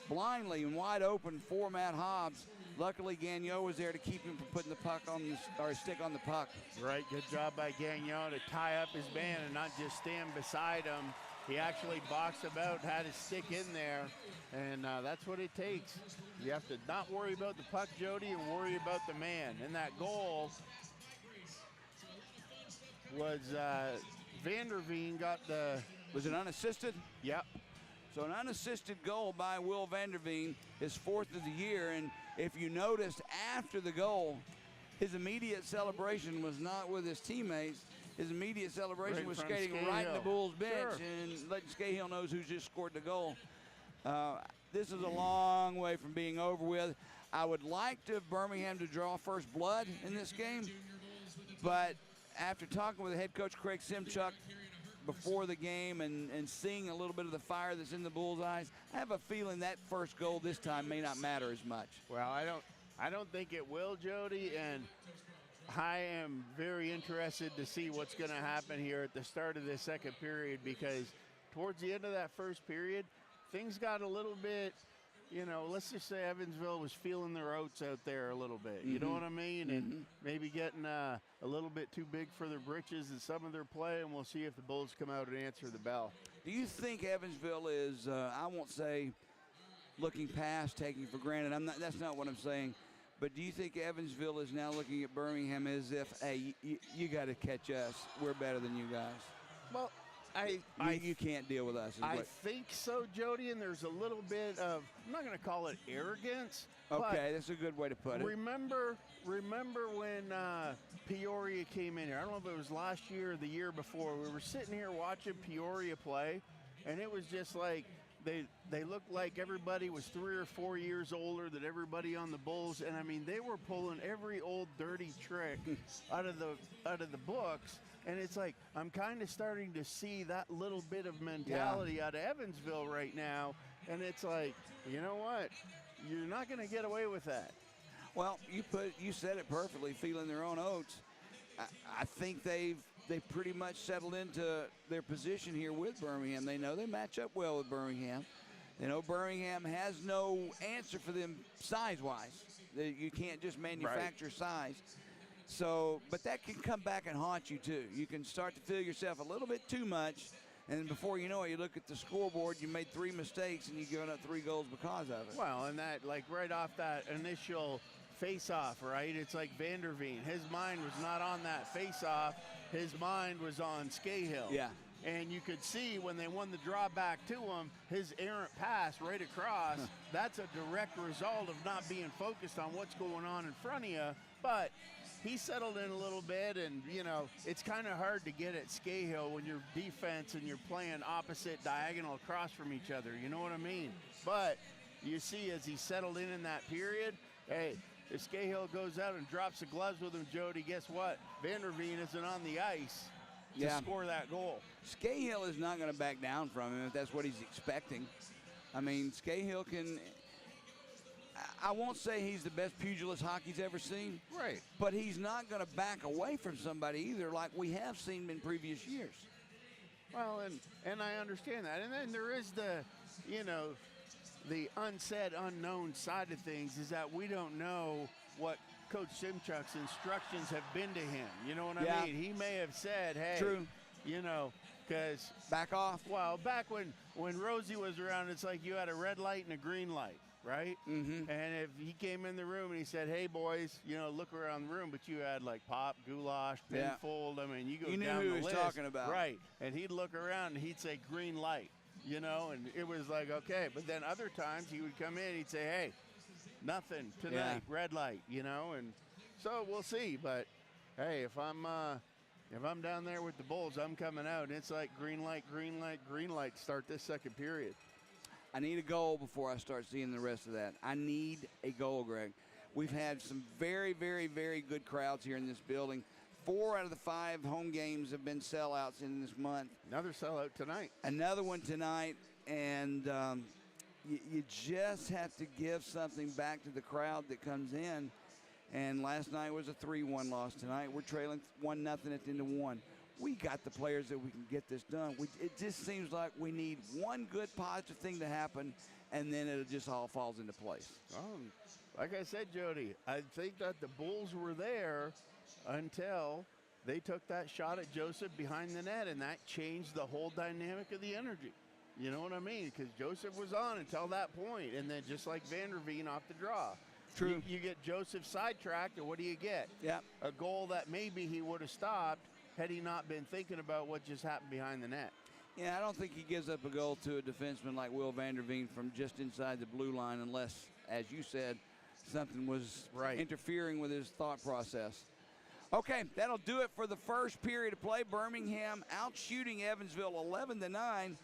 blindly and wide open for Matt Hobbs. Luckily, Gagnon was there to keep him from putting the puck on or stick on the puck. Right, good job by Gagnon to tie up his man and not just stand beside him. He actually boxed about, had his stick in there, and that's what it takes. You have to not worry about the puck, Jody, and worry about the man. And that goal was Vanderveen got the... Was it unassisted? Yep. So an unassisted goal by Will Vanderveen, his fourth of the year. And if you noticed after the goal, his immediate celebration was not with his teammates. His immediate celebration was skating right in the Bulls bench and letting Scahill knows who just scored the goal. This is a long way from being over with. I would like Birmingham to draw first blood in this game, but after talking with head coach Craig Simchuk before the game and seeing a little bit of the fire that's in the Bulls' eyes, I have a feeling that first goal this time may not matter as much. Well, I don't think it will, Jody, and I am very interested to see what's going to happen here at the start of this second period, because towards the end of that first period, things got a little bit you know, let's just say Evansville was feeling their oats out there a little bit. You know what I mean? And maybe getting a little bit too big for their britches in some of their play, and we'll see if the Bulls come out and answer the bell. Do you think Evansville is, I won't say looking past, taking for granted. That's not what I'm saying. But do you think Evansville is now looking at Birmingham as if, hey, you got to catch us. We're better than you guys. Well, you can't deal with us. I think so, Jody, and there's a little bit of, I'm not going to call it arrogance. Okay, that's a good way to put it. Remember when Peoria came in here? I don't know if it was last year or the year before. We were sitting here watching Peoria play, and it was just like they looked like everybody was 3 or 4 years older than everybody on the Bulls, and I mean they were pulling every old dirty trick out of the books. And it's like, I'm kind of starting to see that little bit of mentality out of Evansville right now. And it's like, you know what? You're not going to get away with that. Well, you said it perfectly, feeling their own oats. I think they've pretty much settled into their position here with Birmingham. They know they match up well with Birmingham. They know Birmingham has no answer for them size-wise. You can't just manufacture size. So, but that can come back and haunt you too. You can start to feel yourself a little bit too much, and before you know it, you look at the scoreboard, you made 3 mistakes, and you've given up 3 goals because of it. Well, and that, like right off that initial face-off, right? It's like Vanderveen. His mind was not on that face-off. His mind was on Scahill. Yeah. And you could see when they won the draw back to him, his errant pass right across, that's a direct result of not being focused on what's going on in front of you. But he settled in a little bit, and, you know, it's kind of hard to get at Scahill when you're defense and you're playing opposite diagonal across from each other. You know what I mean? But you see as he settled in that period, hey, if Scahill goes out and drops the gloves with him, Jody, guess what? Vanderveen isn't on the ice to score that goal. Scahill is not going to back down from him if that's what he's expecting. I mean, Scahill can – I won't say he's the best pugilist hockey's ever seen. Right. But he's not going to back away from somebody either like we have seen in previous years. Well, and I understand that. And then there is the, you know, the unsaid, unknown side of things is that we don't know what Coach Simchuk's instructions have been to him. You know what I mean? He may have said, hey, true, you know, because back off. Well, back when Rosie was around, it's like you had a red light and a green light, right? And if he came in the room and he said, hey, boys, you know, look around the room, but you had like pop, goulash, pinfold. I mean, you go down the list. You knew who he was talking about. Right. And he'd look around and he'd say green light, you know, and it was like, okay. But then other times he would come in, he'd say, hey, nothing tonight, red light, you know. And so we'll see. But, hey, if I'm down there with the Bulls, I'm coming out, and it's like green light, green light, green light to start this second period. I need a goal before I start seeing the rest of that. I need a goal, Greg. We've had some very, very, very good crowds here in this building. 4 out of the 5 home games have been sellouts in this month. Another sellout tonight. Another one tonight, and you just have to give something back to the crowd that comes in. And last night was a 3-1 loss. Tonight we're trailing 1-0 at the end of 1. We got the players that we can get this done. It just seems like we need one good positive thing to happen, and then it just all falls into place. Like I said, Jody, I think that the Bulls were there until they took that shot at Joseph behind the net, and that changed the whole dynamic of the energy. You know what I mean? Because Joseph was on until that point, and then just like Vanderveen off the draw. True. You get Joseph sidetracked, and what do you get? Yeah. A goal that maybe he would have stopped had he not been thinking about what just happened behind the net. Yeah, I don't think he gives up a goal to a defenseman like Will Vanderveen from just inside the blue line unless, as you said, something was interfering with his thought process. Okay, that'll do it for the first period of play. Birmingham out shooting Evansville 11-9,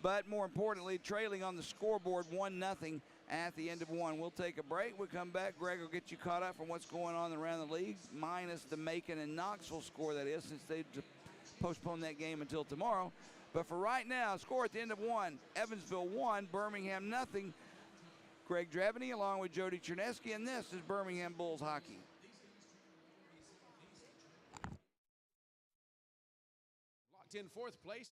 but more importantly, trailing on the scoreboard 1-0 at the end of 1. We'll take a break. We'll come back. Greg will get you caught up from what's going on around the league, minus the Macon and Knoxville score, that is, since they postponed that game until tomorrow. But for right now, score at the end of 1, Evansville 1, Birmingham 0. Greg Dravany along with Jody Cherneski, and this is Birmingham Bulls hockey. Locked in 4th place.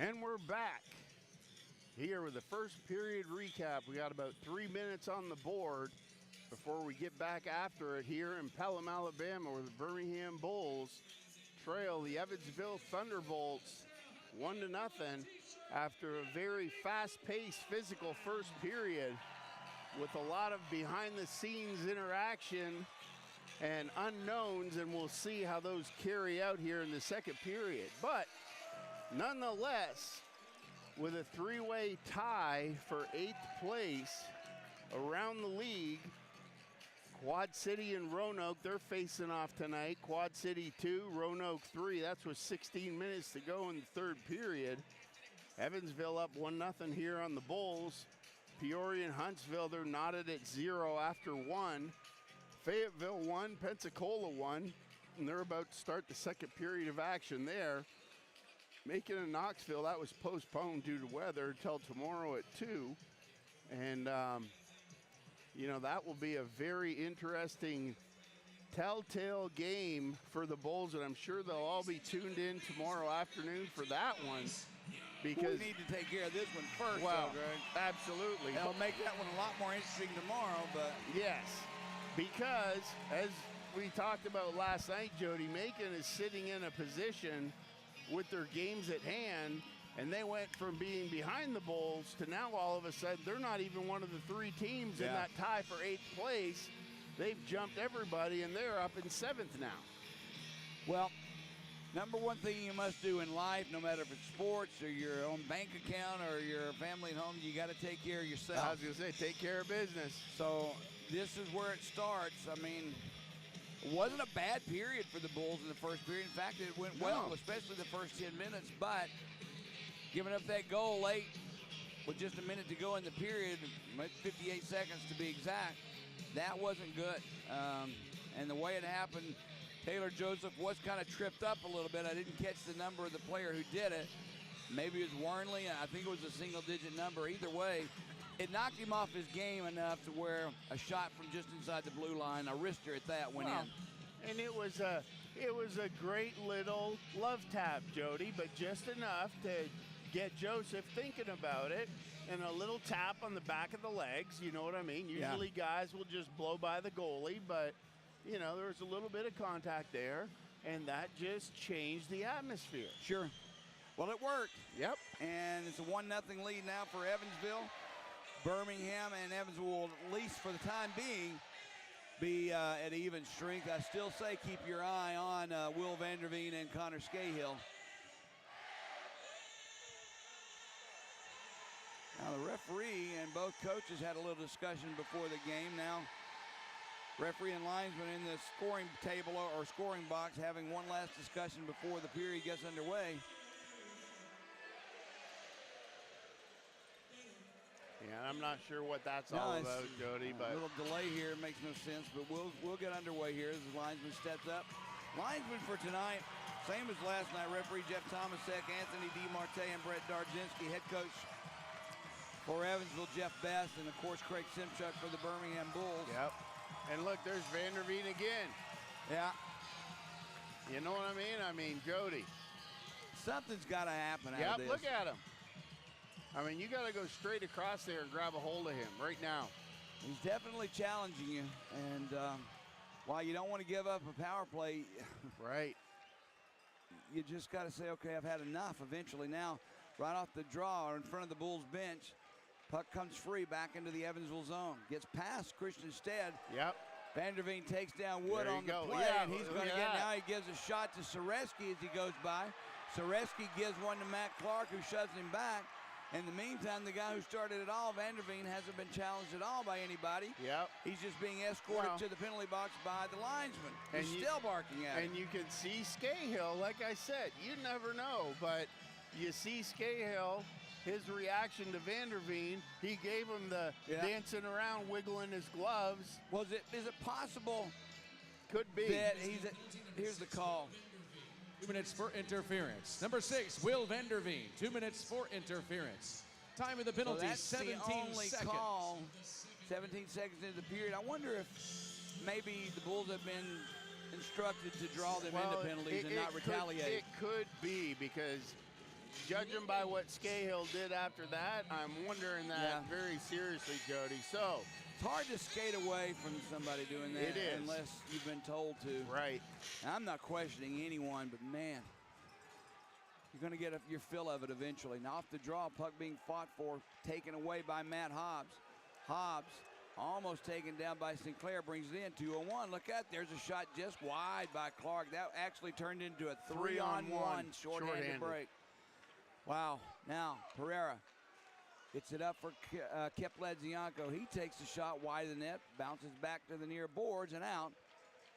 And we're back here with the first period recap. We got about 3 minutes on the board before we get back after it here in Pelham, Alabama, where the Birmingham Bulls trail the Evansville Thunderbolts 1-0 after a very fast-paced, physical first period with a lot of behind-the-scenes interaction and unknowns, and we'll see how those carry out here in the second period. But nonetheless, with a three-way tie for 8th place around the league, Quad City and Roanoke, they're facing off tonight. Quad City 2, Roanoke 3. That's with 16 minutes to go in the third period. Evansville up 1-0 here on the Bulls. Peoria and Huntsville, they're knotted at 0 after 1. Fayetteville 1, Pensacola 1, and they're about to start the second period of action there. Macon and Knoxville, that was postponed due to weather until tomorrow at 2. And, you know, that will be a very interesting telltale game for the Bulls, and I'm sure they'll all be tuned in tomorrow afternoon for that one. Because we need to take care of this one first, well, though, Greg. absolutely. That'll make that one a lot more interesting tomorrow, but yes, because as we talked about last night, Jody, Macon is sitting in a position with their games at hand, and they went from being behind the Bulls to now all of a sudden they're not even one of the 3 teams in that tie for 8th place. They've jumped everybody, and they're up in 7th now. well, number one thing you must do in life, no matter if it's sports or your own bank account or your family at home, you got to take care of yourself. I was going to say, take care of business. So this is where it starts. I mean, it wasn't a bad period for the Bulls in the first period. In fact, it went well, especially the first 10 minutes. But giving up that goal late with just a minute to go in the period, 58 seconds to be exact, that wasn't good. And the way it happened, Taylor Joseph was kind of tripped up a little bit. I didn't catch the number of the player who did it. Maybe it was Warnley. I think it was a single-digit number. Either way, it knocked him off his game enough to where a shot from just inside the blue line, a wrister at that, went in. And it was a great little love tap, Jody, but just enough to get Joseph thinking about it, and a little tap on the back of the legs. You know what I mean? Usually guys will just blow by the goalie, but you know, there was a little bit of contact there, and that just changed the atmosphere. Sure. Well, it worked. Yep. And it's a 1-0 lead now for Evansville. Birmingham and Evansville will, at least for the time being, be at even strength. I still say keep your eye on Will Vanderveen and Connor Scahill. Now the referee and both coaches had a little discussion before the game. Now referee and linesman in the scoring table or scoring box having one last discussion before the period gets underway. Yeah, I'm not sure what that's all about, Jody, but a little delay here makes no sense, but we'll get underway here as the linesman steps up. Linesman for tonight, same as last night, referee Jeff Tomasek, Anthony DiMarte, and Brett Darzinski. Head coach for Evansville, Jeff Best, and of course Craig Simchuk for the Birmingham Bulls. Yep. And look, there's Vanderveen again. Yeah. You know what I mean? I mean, Jody. Something's got to happen out of this. Look at him. I mean, you got to go straight across there and grab a hold of him right now. He's definitely challenging you. And while you don't want to give up a power play, right, you just got to say, okay, I've had enough eventually. Now, right off the draw or in front of the Bulls bench, puck comes free back into the Evansville zone. Gets past Christian Stead. Yep. Vanderveen takes down Wood on the play, and he's going to get, now he gives a shot to Soreski as he goes by. Soreski gives one to Matt Clark, who shoves him back. In the meantime, the guy who started it all, Vanderveen, hasn't been challenged at all by anybody. Yep. He's just being escorted to the penalty box by the linesman. He's still barking at him. And you can see Scahill, like I said, you never know, but you see Scahill, his reaction to Vanderveen, he gave him the dancing around, wiggling his gloves. Is it possible? Could be. That here's the call. 2 minutes for interference. Number 6, Will Vanderveen. 2 minutes for interference. Time of the penalty, so that's 17 the only seconds. Call. 17 seconds into the period. I wonder if maybe the Bulls have been instructed to draw them into penalties and not retaliate. It could be, because judging by what Scahill did after that, I'm wondering that very seriously, Jody. So it's hard to skate away from somebody doing that It is. unless you've been told to. right. And I'm not questioning anyone, but man, you're going to get your fill of it eventually. Now off the draw, puck being fought for, taken away by Matt Hobbs. Hobbs almost taken down by Sinclair, brings it in, 2-on-1. Look out, there's a shot just wide by Clark. That actually turned into a 3-on-1 shorthanded break. Wow, now Pereira gets it up for Kip Ledzianko. He takes the shot wide of the net, bounces back to the near boards and out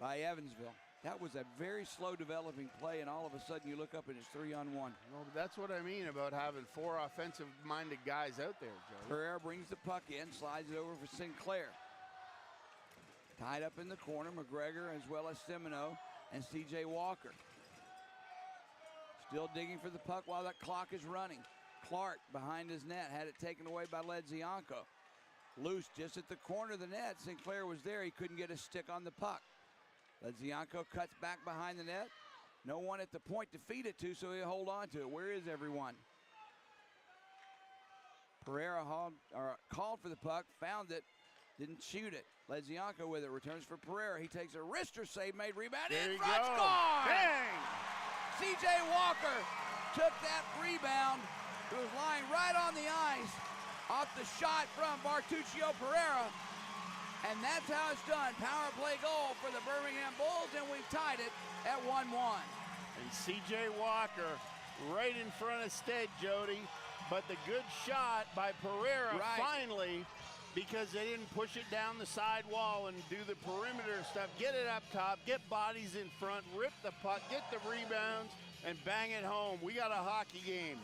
by Evansville. That was a very slow developing play, and all of a sudden you look up and it's 3-on-1. Well, that's what I mean about having 4 offensive-minded guys out there, Jody. Pereira brings the puck in, slides it over for Sinclair. Tied up in the corner, McGregor as well as Semino and C.J. Walker. Still digging for the puck while that clock is running. Clark behind his net, had it taken away by Ledzianko. Loose just at the corner of the net. Sinclair was there, he couldn't get a stick on the puck. Ledzianko cuts back behind the net. No one at the point to feed it to, so he'll hold on to it. Where is everyone? Pereira called for the puck, found it, didn't shoot it. Ledzianko with it, returns for Pereira. He takes a wrister save, made rebound, There in you front, go. score! Bang! C.J. Walker took that rebound. It was lying right on the ice off the shot from Bartuccio Pereira. And that's how it's done. Power play goal for the Birmingham Bulls, and we've tied it at 1-1. And C.J. Walker right in front of Stead, Jody. But the good shot by Pereira finally, because they didn't push it down the side wall and do the perimeter stuff. Get it up top, get bodies in front, rip the puck, get the rebounds, and bang it home. We got a hockey game.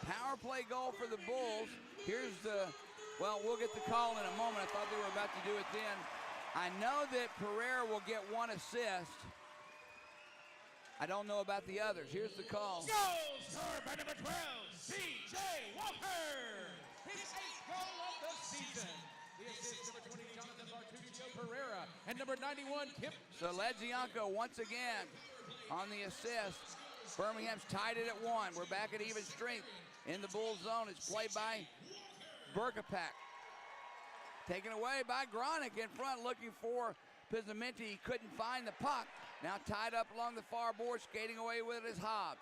Power play goal for the Bulls. Here's the, well, we'll get the call in a moment. I thought they were about to do it then. I know that Pereira will get 1 assist. I don't know about the others. Here's the call. Goal scored by number 12, C.J. Walker. His 8th goal of the season. The assist, number 20, Jonathan Bartuccio Pereira, and number 91, Kip. So Ledzianko once again on the assist. Birmingham's tied it at 1. We're back at even strength in the Bulls zone. It's played by Berkapak. Taken away by Gronick in front, looking for Pizzaminti. He couldn't find the puck. Now tied up along the far board, skating away with it is Hobbs.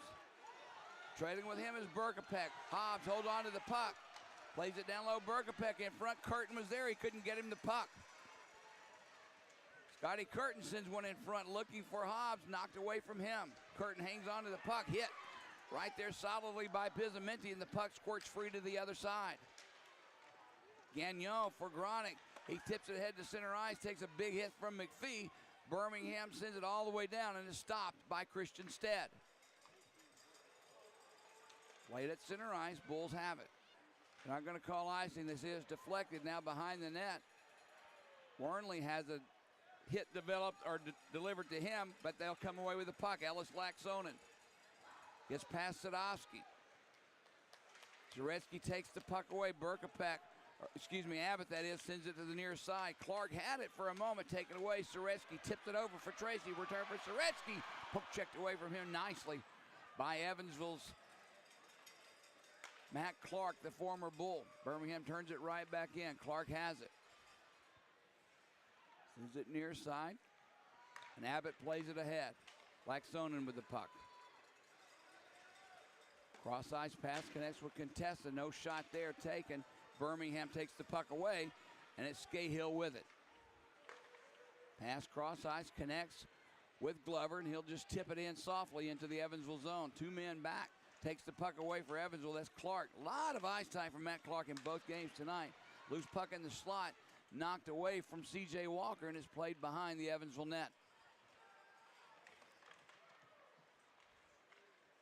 Trading with him is Berkapak. Hobbs holds on to the puck. Plays it down low, Berkapak in front. Curtin was there, he couldn't get him the puck. Scotty Curtin sends one in front, looking for Hobbs, knocked away from him. Curtin hangs on to the puck, hit right there solidly by Pizzaminti, and the puck squirts free to the other side. Gagnon for Gronick. He tips it ahead to center ice, takes a big hit from McPhee. Birmingham sends it all the way down and is stopped by Christian Stead. Played at center ice, Bulls have it. They're not going to call icing. This is deflected now behind the net. Wernley has a hit developed or delivered to him, but they'll come away with the puck. Ellis Laxonen gets past Sadowski. Zaretsky takes the puck away. Abbott, that is, sends it to the near side. Clark had it for a moment, taken away. Zaretsky tipped it over for Tracy. Return for Zaretsky. Poke checked away from him nicely by Evansville's Matt Clark, the former Bull. Birmingham turns it right back in. Clark has it. Sends it near side. And Abbott plays it ahead. Laxonen with the puck. Cross ice pass connects with Contessa. No shot there taken. Birmingham takes the puck away, and it's Scahill with it. Pass cross ice connects with Glover, and he'll just tip it in softly into the Evansville zone. 2 men back. Takes the puck away for Evansville. That's Clark. A lot of ice time from Matt Clark in both games tonight. Loose puck in the slot. Knocked away from C.J. Walker and is played behind the Evansville net.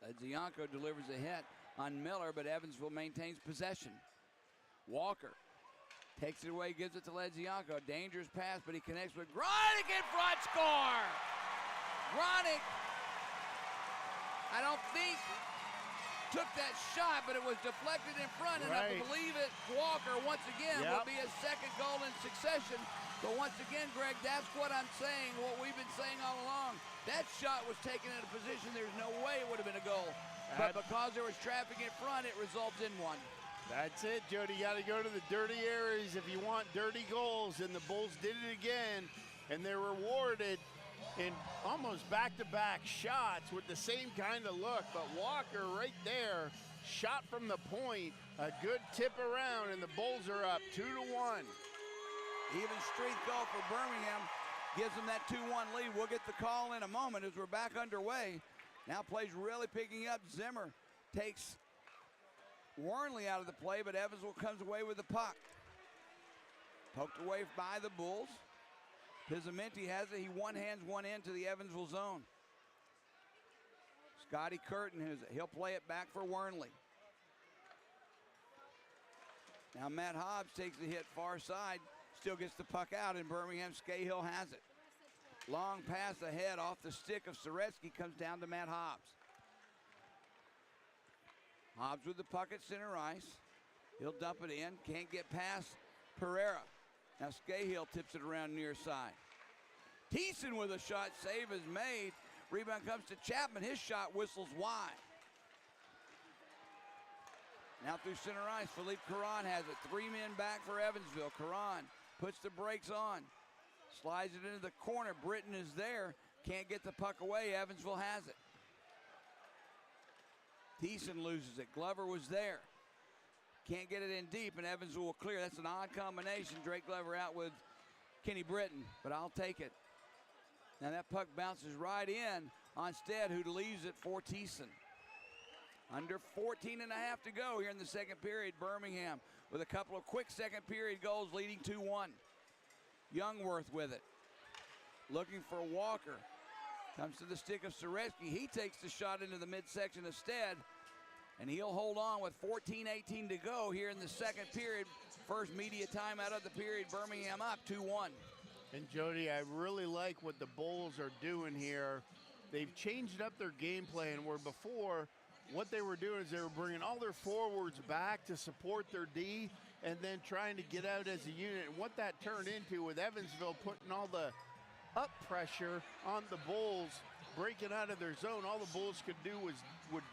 Ledzianko delivers a hit on Miller, but Evansville maintains possession. Walker takes it away, gives it to Ledzianko. Dangerous pass, but he connects with Gronick in front, score! Gronick, I don't think took that shot, but it was deflected in front, and I believe it, Walker once again will be his 2nd goal in succession. But once again, Greg, that's what I'm saying, what we've been saying all along. That shot was taken in a position there's no way it would have been a goal. but because there was traffic in front, it results in one. That's it, Jody. You got to go to the dirty areas if you want dirty goals, and the Bulls did it again, and they're rewarded in almost back-to-back shots with the same kind of look. But Walker right there, shot from the point, a good tip around, and the Bulls are up 2-1. Even strength goal for Birmingham gives them that 2-1 lead. We'll get the call in a moment as we're back underway. Now play's really picking up. Zimmer takes Warnley out of the play, but Evansville comes away with the puck. Poked away by the Bulls. Pizzamenti has it. He one-hands one into the Evansville zone. Scotty Curtin, he'll play it back for Warnley. Now Matt Hobbs takes the hit far side. Still gets the puck out, and Birmingham Scahill has it. Long pass ahead off the stick of Soretsky, comes down to Matt Hobbs. Hobbs with the puck at center ice. He'll dump it in, can't get past Pereira. Now Scahill tips it around near side. Thiessen with a shot, save is made. Rebound comes to Chapman, his shot whistles wide. Now through center ice, Philippe Caron has it. 3 men back for Evansville. Caron puts the brakes on. Slides it into the corner. Britton is there. Can't get the puck away. Evansville has it. Thiessen loses it. Glover was there. Can't get it in deep, and Evansville will clear. That's an odd combination. Drake Glover out with Kenny Britton, but I'll take it. Now that puck bounces right in on Stead, who leaves it for Thiessen. Under 14 and a half to go here in the second period. Birmingham with a couple of quick second period goals leading 2-1. Youngworth with it. Looking for Walker. Comes to the stick of Soretsky. He takes the shot into the midsection of Stead, and he'll hold on with 14-18 to go here in the second period. First media timeout of the period. Birmingham up 2-1. And Jody, I really like what the Bulls are doing here. They've changed up their game plan, where before what they were doing is they were bringing all their forwards back to support their D and then trying to get out as a unit. And what that turned into with Evansville putting all the up pressure on the Bulls, breaking out of their zone, all the Bulls could do would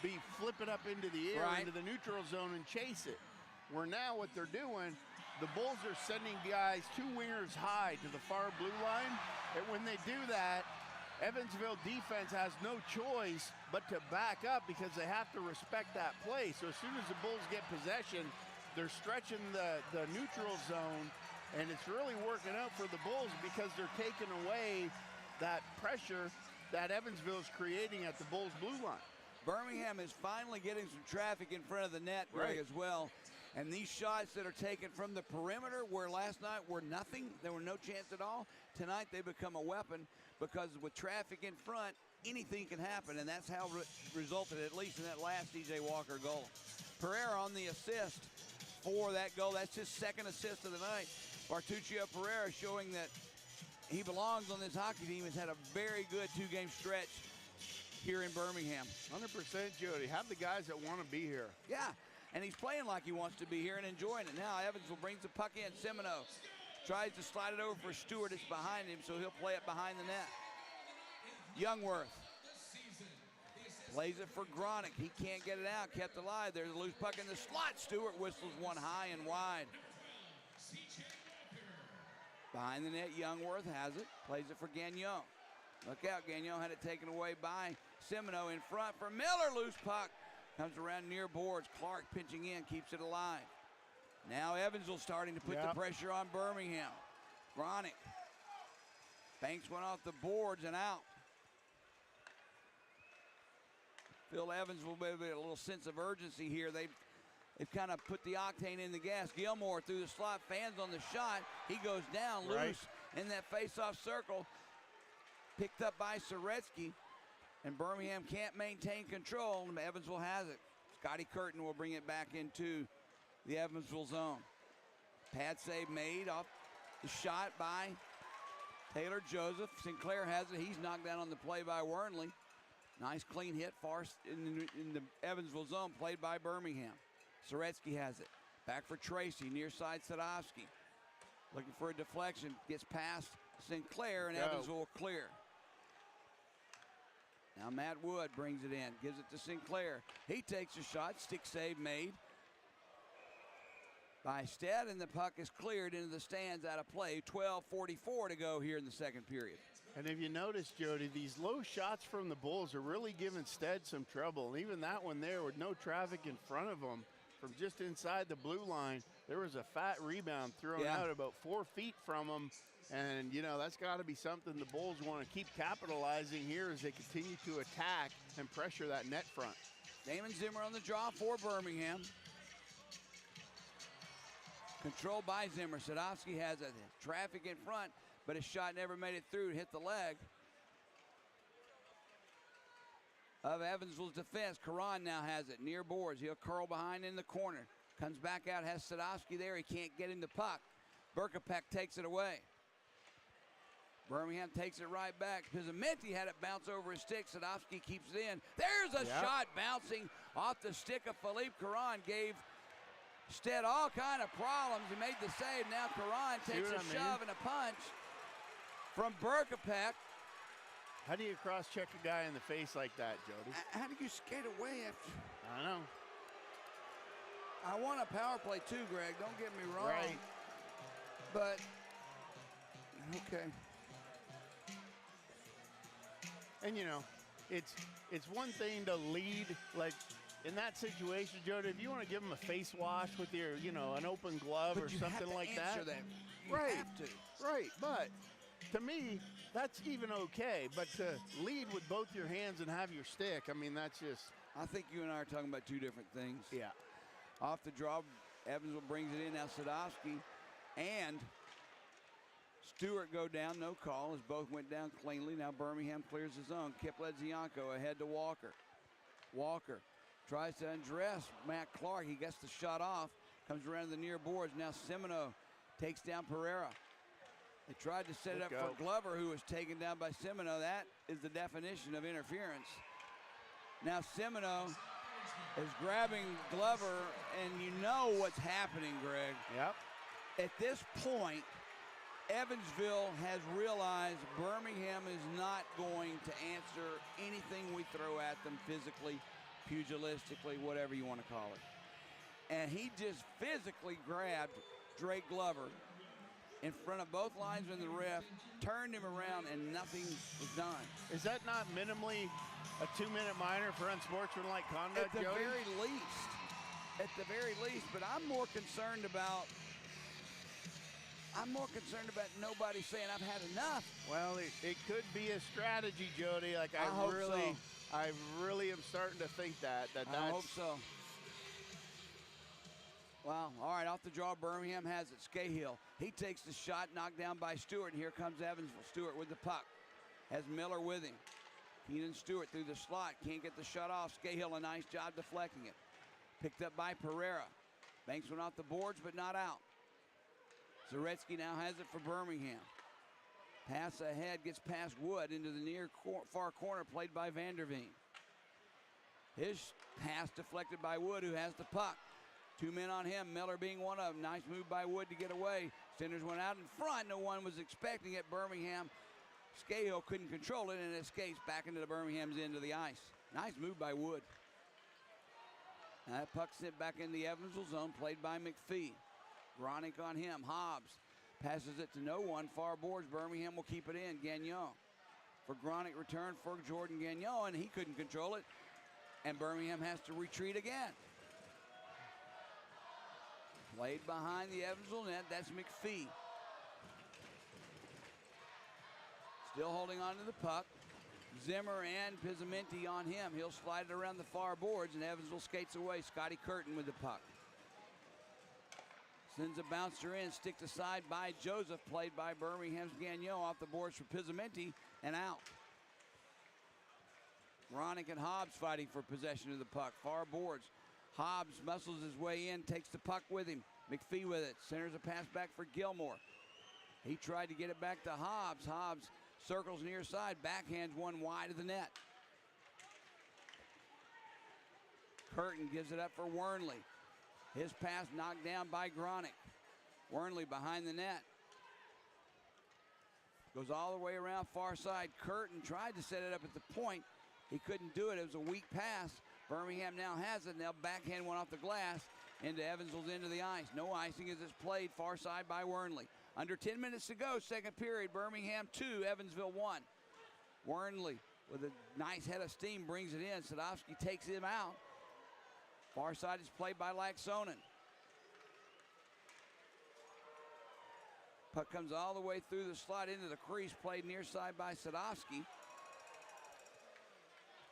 be flip it up into the air, into the neutral zone and chase it. Where now what they're doing, the Bulls are sending guys 2 wingers high to the far blue line. And when they do that, Evansville defense has no choice but to back up because they have to respect that play. So as soon as the Bulls get possession, they're stretching the neutral zone, and it's really working out for the Bulls because they're taking away that pressure that Evansville is creating at the Bulls' blue line. Birmingham is finally getting some traffic in front of the net, Greg, as well. And these shots that are taken from the perimeter, where last night were nothing, there were no chance at all, tonight they become a weapon because with traffic in front, anything can happen, and that's how resulted, at least in that last DJ Walker goal. Pereira on the assist for that goal. That's his second assist of the night. Bartuccio Pereira showing that he belongs on this hockey team. Has had a very good 2-game stretch here in Birmingham. 100%, Jody. Have the guys that want to be here. Yeah, and he's playing like he wants to be here and enjoying it. Now Evansville brings the puck in. Semino tries to slide it over for Stewart. It's behind him, so he'll play it behind the net. Youngworth plays it for Gronick. He can't get it out. Kept alive. There's a loose puck in the slot. Stewart whistles one high and wide. Behind the net, Youngworth has it. Plays it for Gagnon. Look out, Gagnon had it taken away by Semino. In front for Miller. Loose puck. Comes around near boards. Clark pinching in, keeps it alive. Now Evansville starting to put the pressure on Birmingham. Gronick banks one off the boards and out. Phil Evansville with a little sense of urgency here. They've kind of put the octane in the gas. Gilmore through the slot, fans on the shot. He goes down loose in that face-off circle. Picked up by Soretsky. And Birmingham can't maintain control. Evansville has it. Scotty Curtin will bring it back into the Evansville zone. Pad save made off the shot by Taylor Joseph. Sinclair has it. He's knocked down on the play by Wernley. Nice clean hit far in the Evansville zone played by Birmingham. Soretsky has it. Back for Tracy, near side Sadowski. Looking for a deflection. Gets past Sinclair, and Evansville will clear. Now Matt Wood brings it in, gives it to Sinclair. He takes a shot, stick save made by Stead, and the puck is cleared into the stands out of play. 12:44 to go here in the second period. And if you notice, Jody, these low shots from the Bulls are really giving Stead some trouble. And even that one there with no traffic in front of them, from just inside the blue line, there was a fat rebound thrown out about 4 feet from him. And, you know, that's got to be something the Bulls want to keep capitalizing here as they continue to attack and pressure that net front. Damon Zimmer on the draw for Birmingham. Controlled by Zimmer. Sadowski has a traffic in front, but his shot never made it through. Hit the leg of Evansville's defense. Karan now has it near boards. He'll curl behind in the corner. Comes back out, has Sadowski there. He can't get him the puck. Berkopek takes it away. Birmingham takes it right back. Pizzamenti had it bounce over his stick. Sadowski keeps it in. There's a shot bouncing off the stick of Philippe Caron. Gave Stead all kind of problems. He made the save. Now Caron takes a shove and a punch from Berkopek. How do you cross-check a guy in the face like that, Jody? How do you skate away after? I don't know. I want a power play too, Greg. Don't get me wrong. Right. But, okay. And, you know, it's one thing to lead, like, in that situation, Jody, if you want to give him a face wash with your, you know, an open glove or something like that. You have to. Right, but to me, that's even okay. But to lead with both your hands and have your stick, I mean, that's just. I think you and I are talking about two different things. Yeah. Off the draw, Evansville brings it in. Now Sadowski and Stewart go down, no call, as both went down cleanly. Now Birmingham clears his own. Kip Ledzianko ahead to Walker. Walker tries to undress Matt Clark. He gets the shot off, comes around the near boards. Now Semino takes down Pereira. They tried to set it up for Glover, who was taken down by Semino. That is the definition of interference. Now Semino is grabbing Glover, and you know what's happening, Greg. Yep. At this point, Evansville has realized Birmingham is not going to answer anything we throw at them physically, pugilistically, whatever you want to call it. And he just physically grabbed Drake Glover in front of both linesmen and the ref, turned him around, and nothing was done. Is that not minimally a 2-minute minor for unsportsmanlike conduct, At the Jody? very least. At the very least, but I'm more concerned about nobody saying I've had enough. Well, it could be a strategy, Jody. Like I really am starting to think that's. I hope so. Wow. All right, off the draw, Birmingham has it. Scahill. He takes the shot, knocked down by Stewart, and here comes Evansville. Stewart with the puck. Has Miller with him. Keenan Stewart through the slot. Can't get the shot off. Scahill, a nice job deflecting it. Picked up by Pereira. Banks went off the boards, but not out. Zaretsky now has it for Birmingham. Pass ahead, gets past Wood into the near far corner, played by Vanderveen. His pass deflected by Wood, who has the puck. 2 men on him, Miller being one of them. Nice move by Wood to get away. Centers went out in front. No one was expecting it. Birmingham, Scahill couldn't control it, and it escapes back into the Birmingham's end of the ice. Nice move by Wood. Now that puck sent back in the Evansville zone, played by McPhee. Gronick on him. Hobbs passes it to no one. Far boards. Birmingham will keep it in. Gagnon for Gronick, return for Jordan Gagnon, and he couldn't control it. And Birmingham has to retreat again. Played behind the Evansville net. That's McPhee. Still holding on to the puck. Zimmer and Pizzamenti on him. He'll slide it around the far boards, and Evansville skates away. Scotty Curtin with the puck. Sends a bouncer in, sticked aside by Joseph, played by Birmingham's Gagnon, off the boards for Pizzamenti, and out. Ronick and Hobbs fighting for possession of the puck. Far boards. Hobbs muscles his way in, takes the puck with him. McPhee with it. Centers a pass back for Gilmore. He tried to get it back to Hobbs. Hobbs circles near side, backhands one wide of the net. Curtin gives it up for Wernley. His pass knocked down by Gronick. Wernley behind the net. Goes all the way around far side. Curtin tried to set it up at the point. He couldn't do it. It was a weak pass. Birmingham now has it. And they'll backhand one off the glass into Evansville's end of the ice. No icing as it's played far side by Wernley. Under 10 minutes to go, second period. Birmingham 2, Evansville 1. Wernley with a nice head of steam brings it in. Sadowski takes him out. Far side is played by Laxonen. Puck comes all the way through the slot into the crease, played near side by Sadowski.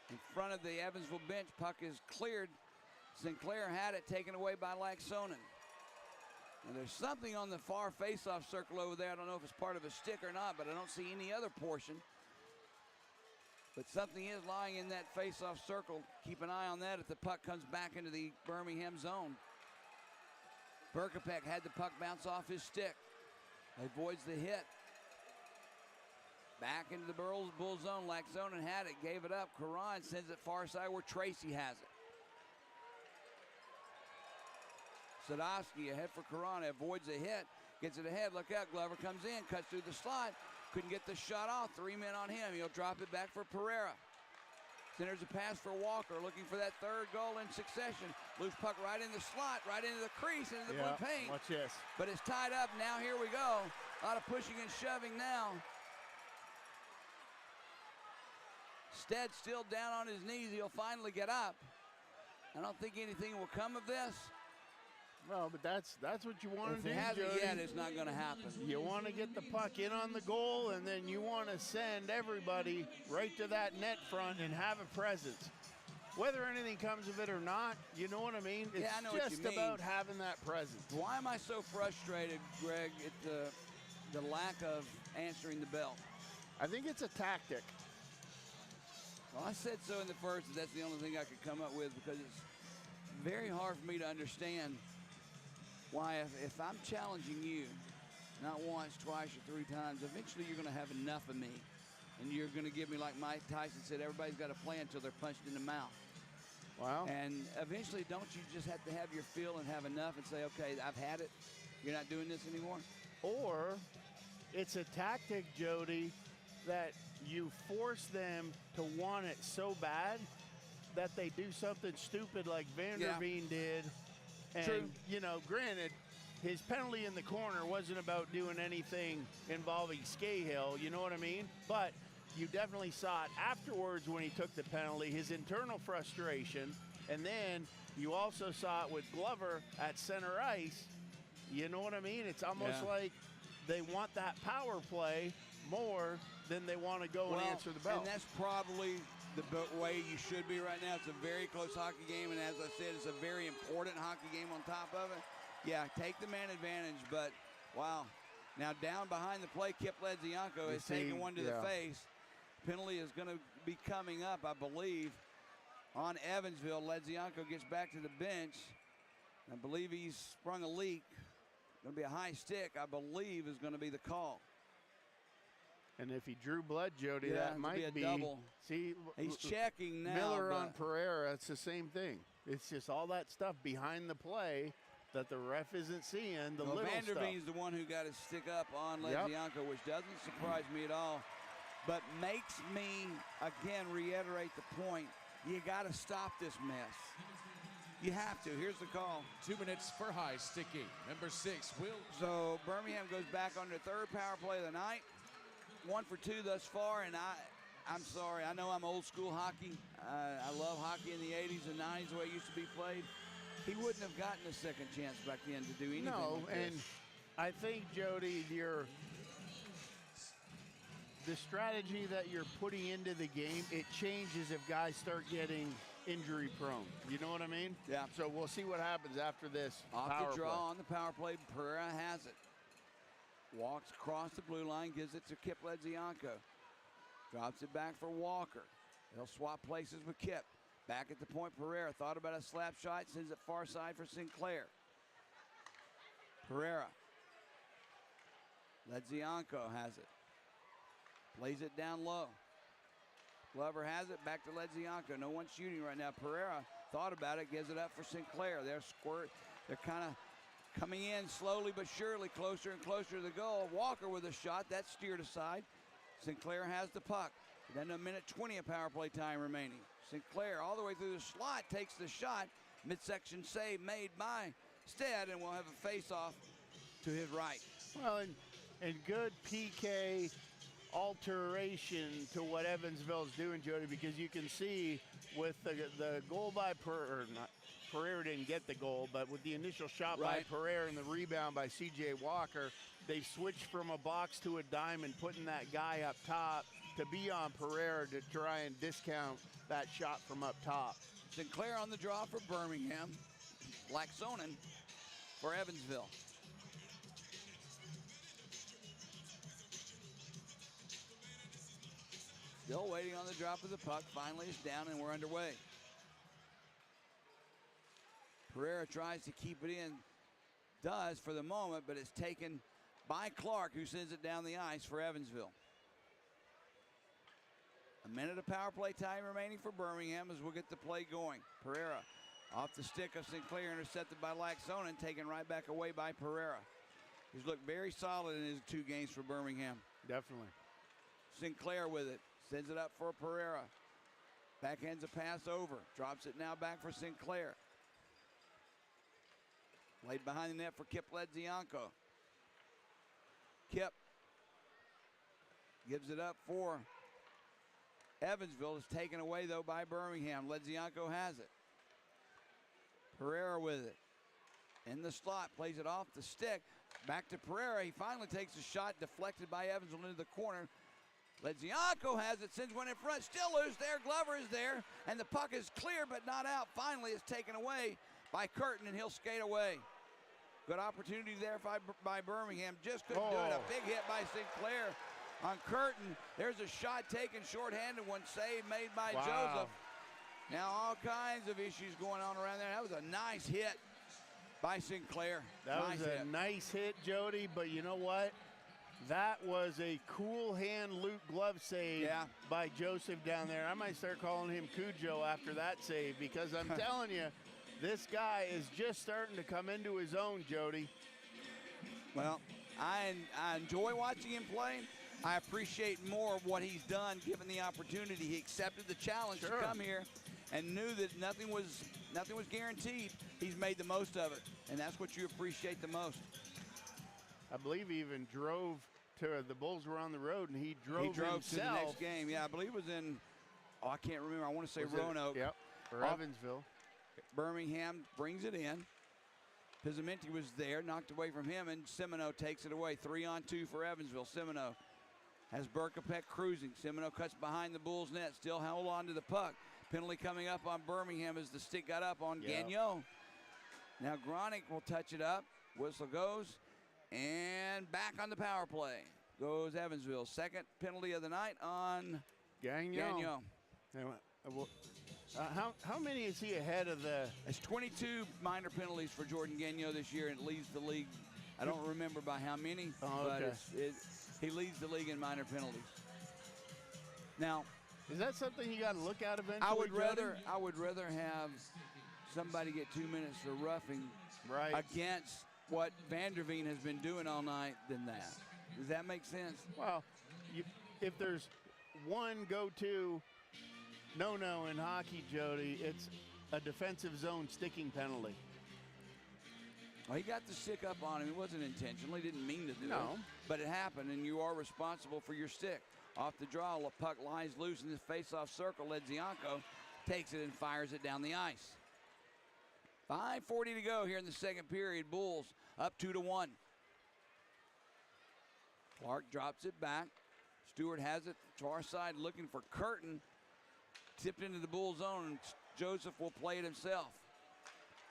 In front of the Evansville bench, puck is cleared. Sinclair had it, taken away by Laxonen. And there's something on the far face-off circle over there. I don't know if it's part of a stick or not, but I don't see any other portion. But something is lying in that face-off circle. Keep an eye on that if the puck comes back into the Birmingham zone. Berkopek had the puck bounce off his stick. Avoids the hit. Back into the Bull zone. Laxonen had it, gave it up. Karan sends it far side where Tracy has it. Sadowski ahead for Karan, avoids a hit, gets it ahead. Look out, Glover comes in, cuts through the slot. Couldn't get the shot off. 3 men on him. He'll drop it back for Pereira. Centers a pass for Walker, looking for that third goal in succession. Loose puck right in the slot, right into the crease, into the blue paint. Watch this. But it's tied up. Now here we go. A lot of pushing and shoving now. Stead still down on his knees. He'll finally get up. I don't think anything will come of this. Well, but that's what you want to do, If it hasn't Jody. yet, it's not going to happen. You want to get the puck in on the goal, and then you want to send everybody right to that net front and have a presence. Whether anything comes of it or not, you know what I mean? It's I know what you just mean. about having that presence. Why am I so frustrated, Greg, at the lack of answering the bell? I think it's a tactic. Well, I said so in the first, and that's the only thing I could come up with, because it's very hard for me to understand why, if I'm challenging you, not once, twice, or 3 times, eventually you're going to have enough of me. And you're going to give me, like Mike Tyson said, everybody's got a plan until they're punched in the mouth. Wow. And eventually, don't you just have to have your feel and have enough and say, okay, I've had it. You're not doing this anymore? Or it's a tactic, Jody, that you force them to want it so bad that they do something stupid like Vanderveen did. And, True. you know, granted, his penalty in the corner wasn't about doing anything involving Scahill, you know what I mean? But you definitely saw it afterwards when he took the penalty, his internal frustration. And then you also saw it with Glover at center ice. You know what I mean? It's almost like they want that power play more than they want to go and answer the bell. And that's probably the way you should be right now. It's a very close hockey game, and as I said, it's a very important hockey game on top of it. Yeah, take the man advantage, but wow. Now down behind the play, Kip Ledzianko is taking one to the face. Penalty is going to be coming up, I believe, on Evansville. Ledzianko gets back to the bench. I believe he's sprung a leak. Going to be a high stick, I believe, is going to be the call. And if he drew blood, Jody, that might be a double. See, he's checking now. Miller on Pereira, it's the same thing. It's just all that stuff behind the play that the ref isn't seeing, the little stuff. Vanderveen's the one who got his stick up on Ledzianko, which doesn't surprise me at all, but makes me, again, reiterate the point. You got to stop this mess. You have to. Here's the call. 2 minutes for high sticky. Number 6, Will. So Birmingham goes back on their third power play of the night. 1 for 2 thus far, and I'm sorry. I know I'm old school hockey. I love hockey in the 80s and 90s, the way it used to be played. He wouldn't have gotten a second chance back then to do anything. No, like and this. I think, Jody, the strategy that you're putting into the game, it changes if guys start getting injury prone. You know what I mean? Yeah. So we'll see what happens after this. Off the draw on the power play, Pereira has it. Walks across the blue line, gives it to Kip Ledzianko. Drops it back for Walker. They'll swap places with Kip. Back at the point, Pereira thought about a slap shot, sends it far side for Sinclair. Pereira. Ledzianko has it. Plays it down low. Glover has it, back to Ledzianko. No one shooting right now. Pereira thought about it, gives it up for Sinclair. They're kind of coming in slowly but surely, closer and closer to the goal. Walker with a shot, that's steered aside. Sinclair has the puck. Then a minute 20 of power play time remaining. Sinclair all the way through the slot, takes the shot. Midsection save made by Stead, and we'll have a face-off to his right. Well, and good PK alteration to what Evansville's doing, Jody, because you can see with the goal by Pereira didn't get the goal, but with the initial shot by Pereira and the rebound by C.J. Walker, they've switched from a box to a diamond, putting that guy up top to be on Pereira to try and discount that shot from up top. Sinclair on the draw for Birmingham. Laxonen for Evansville. Still waiting on the drop of the puck. Finally, it's down and we're underway. Pereira tries to keep it in. Does for the moment, but it's taken by Clark, who sends it down the ice for Evansville. A minute of power play time remaining for Birmingham as we'll get the play going. Pereira off the stick of Sinclair, intercepted by Laxonen, taken right back away by Pereira. He's looked very solid in his 2 games for Birmingham. Definitely. Sinclair with it. Sends it up for Pereira. Backhands a pass over. Drops it now back for Sinclair. Laid behind the net for Kip Ledzianko. Kip gives it up for Evansville. Is taken away, though, by Birmingham. Ledzianko has it. Pereira with it. In the slot, plays it off the stick. Back to Pereira. He finally takes a shot, deflected by Evansville into the corner. Ledzianko has it, sends one in front, still loose there. Glover is there, and the puck is clear but not out. Finally, it's taken away by Curtin, and he'll skate away. Good opportunity there by Birmingham. Just couldn't do it. A big hit by Sinclair on Curtin. There's a shot taken shorthanded, one save made by Joseph. Now all kinds of issues going on around there. That was a nice hit by Sinclair. That was a nice hit, Jody, but you know what? That was a cool hand Luke glove save by Joseph down there. I might start calling him Cujo after that save, because I'm telling you, this guy is just starting to come into his own, Jody. Well, I enjoy watching him play. I appreciate more of what he's done given the opportunity. He accepted the challenge to come here and knew that nothing was guaranteed. He's made the most of it, and that's what you appreciate the most. I believe he even drove to the Bulls were on the road, and he drove himself to the next game. Yeah, I believe it was in, I can't remember. I want to say Roanoke. Yep, or Evansville. Birmingham brings it in. Pizzaminti was there, knocked away from him, and Semino takes it away. 3-on-2 for Evansville. Semino has Berkopek cruising. Semino cuts behind the Bulls' net, still hold on to the puck. Penalty coming up on Birmingham as the stick got up on Gagnon. Now Gronick will touch it up. Whistle goes. And back on the power play goes Evansville. Second penalty of the night on Gagnon. How many is he ahead of the? It's 22 minor penalties for Jordan Gagnon this year, and it leads the league. I don't remember by how many, but he leads the league in minor penalties. Now, is that something you got to look at eventually? I would rather have somebody get 2 minutes for roughing against what Vanderveen has been doing all night than that. Does that make sense? Well, if there's one go-to no-no in hockey, Jody, it's a defensive zone sticking penalty. Well, he got the stick up on him. It wasn't intentional. He didn't mean to do it. But it happened, and you are responsible for your stick. Off the draw, the puck lies loose in this face-off circle. Ledzianko takes it and fires it down the ice. 5:40 to go here in the second period. Bulls up 2-1. Clark drops it back. Stewart has it far side looking for Curtin. Tipped into the Bull zone, and Joseph will play it himself.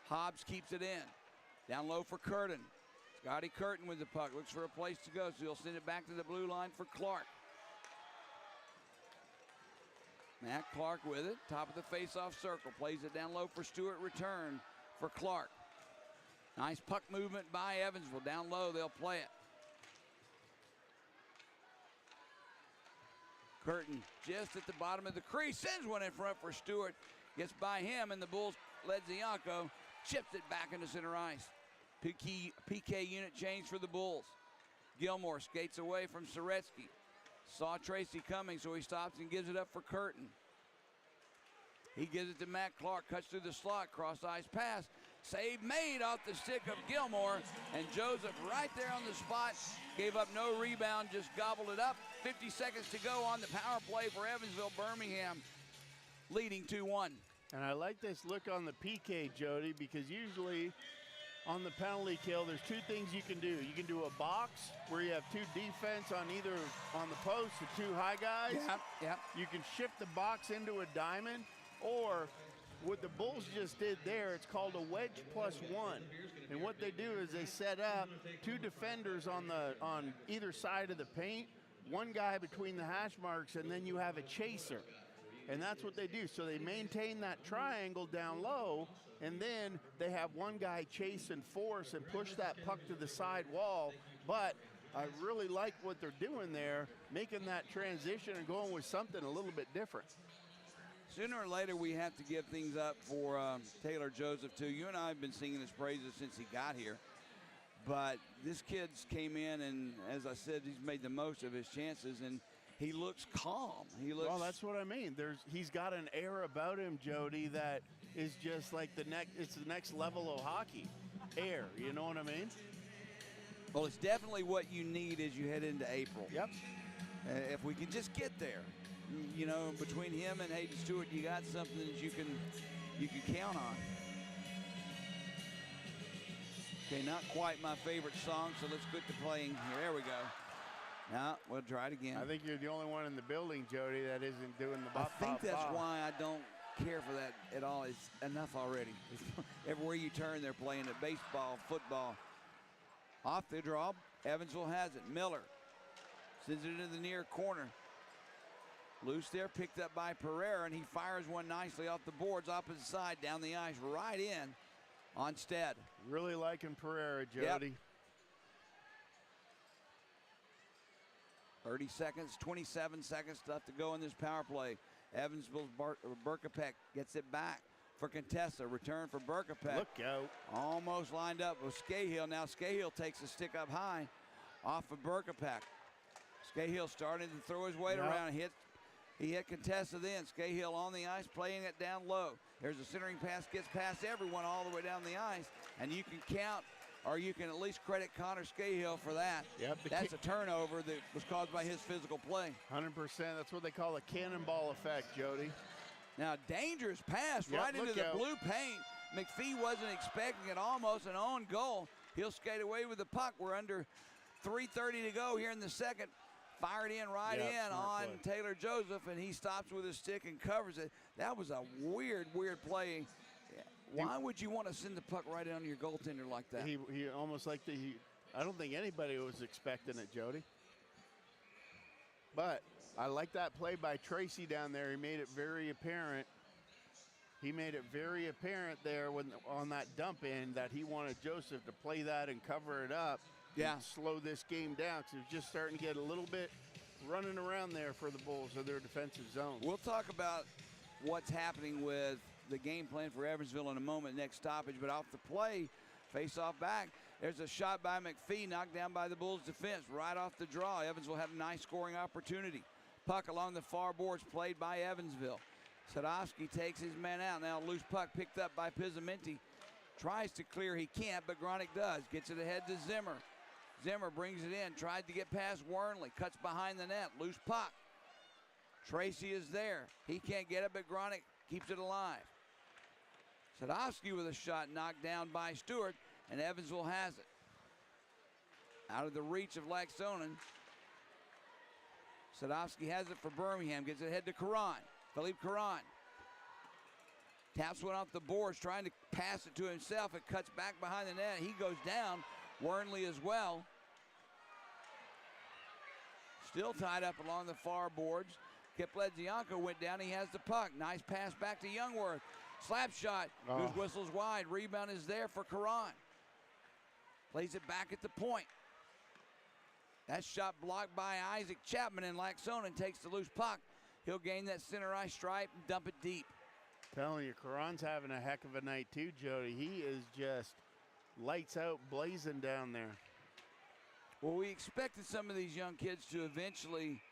Hobbs keeps it in. Down low for Curtin. Scotty Curtin with the puck. Looks for a place to go, so he'll send it back to the blue line for Clark. Matt Clark with it. Top of the face-off circle. Plays it down low for Stewart. Return for Clark. Nice puck movement by Evansville. Down low, they'll play it. Curtin just at the bottom of the crease. Sends one in front for Stewart. Gets by him, and the Bulls, Ledzianko, chips it back into center ice. PK unit change for the Bulls. Gilmore skates away from Soretsky. Saw Tracy coming, so he stops and gives it up for Curtin. He gives it to Matt Clark, cuts through the slot, cross-ice pass. Save made off the stick of Gilmore, and Joseph right there on the spot. Gave up no rebound, just gobbled it up. 50 seconds to go on the power play for Evansville. Birmingham leading 2-1. And I like this look on the PK, Jody, because usually on the penalty kill, there's two things you can do. You can do a box where you have two defense on either on the post, the two high guys. Yep. You can shift the box into a diamond, or what the Bulls just did there, it's called a wedge +1. And what they do is they set up two defenders on either side of the paint, one guy between the hash marks, and then you have a chaser. And that's what they do. So they maintain that triangle down low, and then they have one guy chase and force and push that puck to the side wall. But I really like what they're doing there, making that transition and going with something a little bit different. Sooner or later, we have to give things up for Taylor Joseph, too. You and I have been singing his praises since he got here. But this kid's came in, and as I said, he's made the most of his chances, and he looks calm. Well, that's what I mean. He's got an air about him, Jody, that is just like it's the next level of hockey. Air, you know what I mean? Well, it's definitely what you need as you head into April. Yep. If we can just get there. You know, between him and Hayden Stewart, you got something that you can count on. Okay, not quite my favorite song, so let's get to playing here. There we go. Now, we'll try it again. I think you're the only one in the building, Jody, that isn't doing the bop, I think bop, that's bop. why I don't care for that at all. It's enough already. Everywhere you turn, they're playing it. Baseball, football. Off the draw, Evansville has it. Miller sends it into the near corner. Loose there, picked up by Pereira, and he fires one nicely off the boards, opposite side, down the ice, right in on Stead. Really liking Pereira, Jody. Yep. 30 seconds, 27 seconds left to go in this power play. Evansville's Berkapek gets it back for Contessa. Return for Berkapek. Look out. Almost lined up with Scahill. Now Scahill takes a stick up high off of Berkapek. Scahill starting to throw his weight around. He hit Contessa then. Scahill on the ice, playing it down low. There's a centering pass, gets past everyone all the way down the ice. And you can count, or you can at least credit Connor Scahill for that. Yep, that's a turnover that was caused by his physical play. 100%. That's what they call a cannonball effect, Jody. Now, dangerous pass right into the blue paint. McPhee wasn't expecting it, almost an own goal. He'll skate away with the puck. We're under 3:30 to go here in the second. Fired in right in on Taylor Joseph, and he stops with his stick and covers it. That was a weird play. Why would you want to send the puck right on your goaltender like that? He almost like I don't think anybody was expecting it, Jody. But I like that play by Tracy down there. He made it very apparent. He made it very apparent there on that dump in that he wanted Joseph to play that and cover it up. Yeah. Slow this game down because it's just starting to get a little bit running around there for the Bulls of their defensive zone. We'll talk about what's happening with the game plan for Evansville in a moment, next stoppage. But off the play, face off back, there's a shot by McPhee, knocked down by the Bulls defense right off the draw. Evansville had a nice scoring opportunity. Puck along the far boards played by Evansville. Sadowski takes his man out. Now loose puck picked up by Pizzamenti. Tries to clear, he can't, but Gronick does. Gets it ahead to Zimmer. Zimmer brings it in, tried to get past Wernley, cuts behind the net, loose puck. Tracy is there. He can't get it, but Gronick keeps it alive. Sadowski with a shot knocked down by Stewart, and Evansville has it. Out of the reach of Laxonen. Sadowski has it for Birmingham, gets it ahead to Karan. Philippe Karan. Taps one off the boards, trying to pass it to himself. It cuts back behind the net. He goes down. Wernley as well. Still tied up along the far boards. Kipledzianko went down. He has the puck. Nice pass back to Youngworth. Slap shot. Whose whistles wide. Rebound is there for Karan. Plays it back at the point. That shot blocked by Isaac Chapman, and Laxonen takes the loose puck. He'll gain that center ice stripe and dump it deep. Telling you, Karan's having a heck of a night too, Jody. He is just lights out blazing down there. Well, we expected some of these young kids to eventually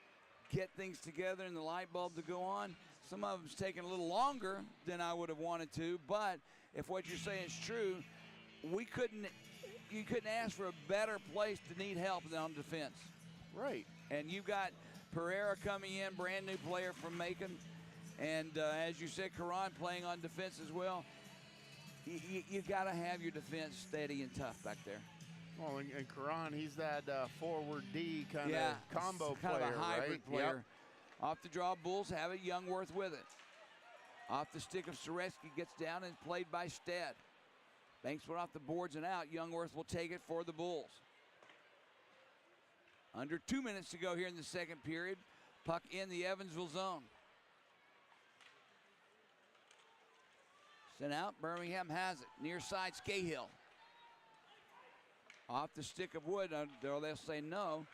get things together and the light bulb to go on. Some of them's taking a little longer than I would have wanted to, but if what you're saying is true, you couldn't ask for a better place to need help than on defense. Right. And you've got Pereira coming in, brand new player from Macon, and as you said, Karan playing on defense as well. You got to have your defense steady and tough back there. Well, and Karan, he's that forward D kind of combo player, kind of a hybrid right? player. Yep. Off the draw, Bulls have it. Youngworth with it. Off the stick of Soreski, gets down and played by Stead. Banks went off the boards and out. Youngworth will take it for the Bulls. Under 2 minutes to go here in the second period. Puck in the Evansville zone. Sent out, Birmingham has it. Near side, Scahill. Off the stick of Wood, they'll say no.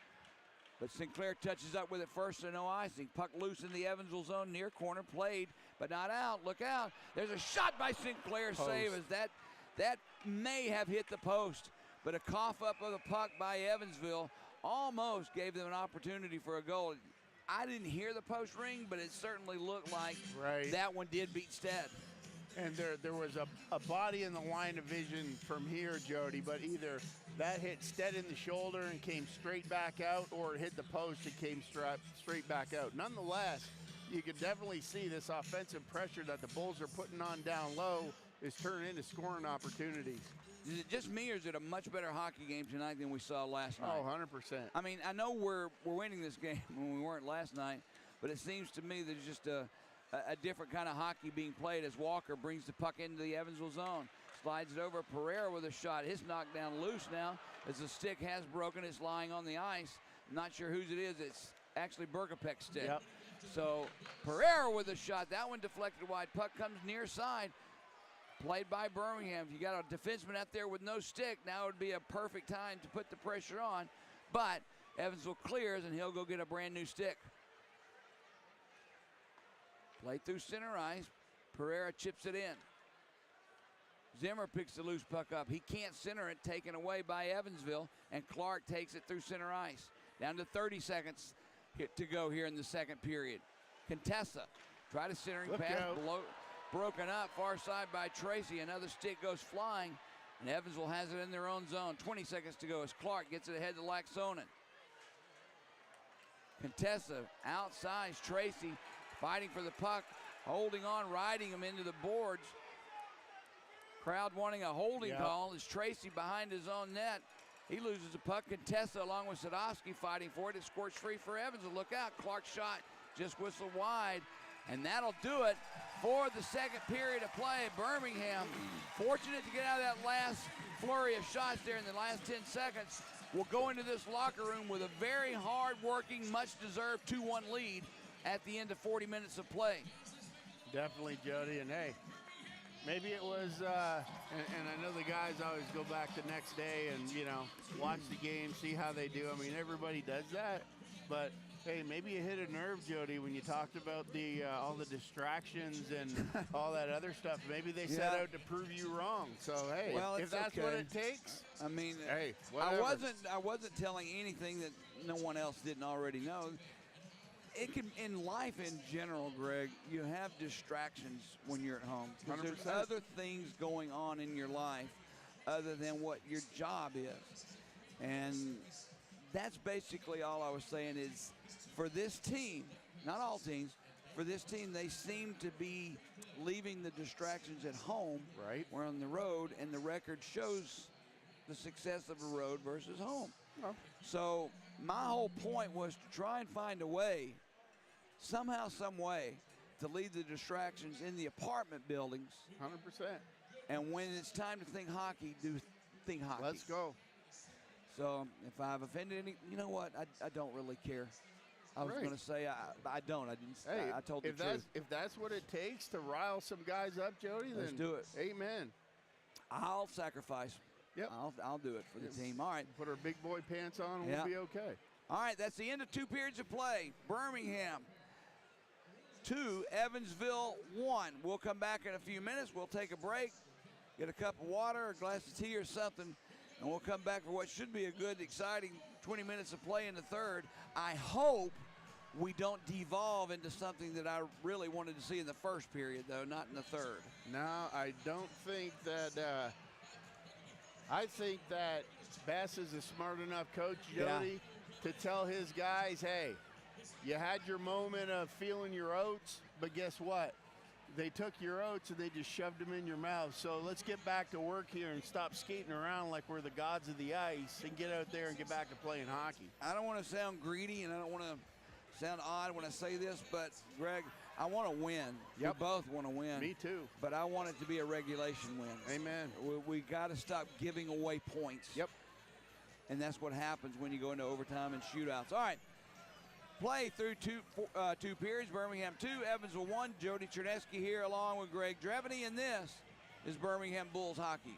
But Sinclair touches up with it first, so no icing. Puck loose in the Evansville zone, near corner, played, but not out. Look out. There's a shot by Sinclair, save as that may have hit the post. But a cough up of the puck by Evansville almost gave them an opportunity for a goal. I didn't hear the post ring, but it certainly looked like that one did beat Stead. And there was a body in the line of vision from here, Jody, but either that hit Stead in the shoulder and came straight back out, or it hit the post and came straight back out. Nonetheless, you could definitely see this offensive pressure that the Bulls are putting on down low is turning into scoring opportunities. Is it just me, or is it a much better hockey game tonight than we saw last night? Oh, 100%. I mean, I know we're winning this game when we weren't last night, but it seems to me there's just a different kind of hockey being played as Walker brings the puck into the Evansville zone. Slides it over. Pereira with a shot. His knocked down loose now as the stick has broken. It's lying on the ice. Not sure whose it is. It's actually Bergapek's stick. Yep. So Pereira with a shot. That one deflected wide. Puck comes near side. Played by Birmingham. If you got a defenseman out there with no stick, now would be a perfect time to put the pressure on. But Evansville clears, and he'll go get a brand new stick. Play through center ice. Pereira chips it in. Zimmer picks the loose puck up. He can't center it, taken away by Evansville, and Clark takes it through center ice. Down to 30 seconds to go here in the second period. Contessa, try to centering pass, broken up, far side by Tracy. Another stick goes flying, and Evansville has it in their own zone. 20 seconds to go as Clark gets it ahead to Laxonen. Contessa outsides Tracy, fighting for the puck, holding on, riding him into the boards. Crowd wanting a holding call as Tracy behind his own net. He loses the puck. Contessa along with Sadowski fighting for it. It squirts free for Evans. Look out, Clark's shot just whistled wide. And that'll do it for the second period of play. Birmingham, fortunate to get out of that last flurry of shots there in the last 10 seconds, will go into this locker room with a very hard-working, much-deserved 2-1 lead at the end of 40 minutes of play. Definitely, Jody, and hey, maybe it was, and I know the guys always go back the next day and, you know, watch the game, see how they do. I mean, everybody does that, but hey, maybe you hit a nerve, Jody, when you talked about the all the distractions and all that other stuff. Maybe they set out to prove you wrong. So hey, well, if that's what it takes, I mean, hey, whatever. I wasn't telling anything that no one else didn't already know. It can, in life in general, Greg, you have distractions when you're at home. 'Cause there's other things going on in your life other than what your job is. And that's basically all I was saying is for this team, not all teams, for this team, they seem to be leaving the distractions at home. Right. We're on the road, and the record shows the success of the road versus home. Oh. So my whole point was to try and find a way, somehow, some way, to leave the distractions in the apartment buildings. 100%. And when it's time to think hockey, think hockey. Let's go. So if I've offended any, you know what? I don't really care. I was going to say I don't. I didn't. Hey, I told the truth. If that's what it takes to rile some guys up, Jody, Let's then do it. Amen. I'll sacrifice. Yep. I'll do it for the team. All right. Put our big boy pants on and we'll be okay. All right. That's the end of 2 periods of play. Birmingham 2, Evansville 1. We'll come back in a few minutes. We'll take a break, get a cup of water, a glass of tea or something, and we'll come back for what should be a good, exciting 20 minutes of play in the third. I hope we don't devolve into something that I really wanted to see in the first period, though, not in the third. No, I don't think that. I think that Bass is a smart enough coach, Jody, to tell his guys, hey, you had your moment of feeling your oats, but guess what? They took your oats and they just shoved them in your mouth. So let's get back to work here and stop skating around like we're the gods of the ice and get out there and get back to playing hockey. I don't want to sound greedy and I don't want to sound odd when I say this, but, Greg, I want to win. Yep. We both want to win. Me too. But I want it to be a regulation win. Amen. We got to stop giving away points. Yep. And that's what happens when you go into overtime and shootouts. All right. Play through two periods. Birmingham 2, Evansville 1. Jody Chernesky here along with Greg Drevany, and this is Birmingham Bulls hockey.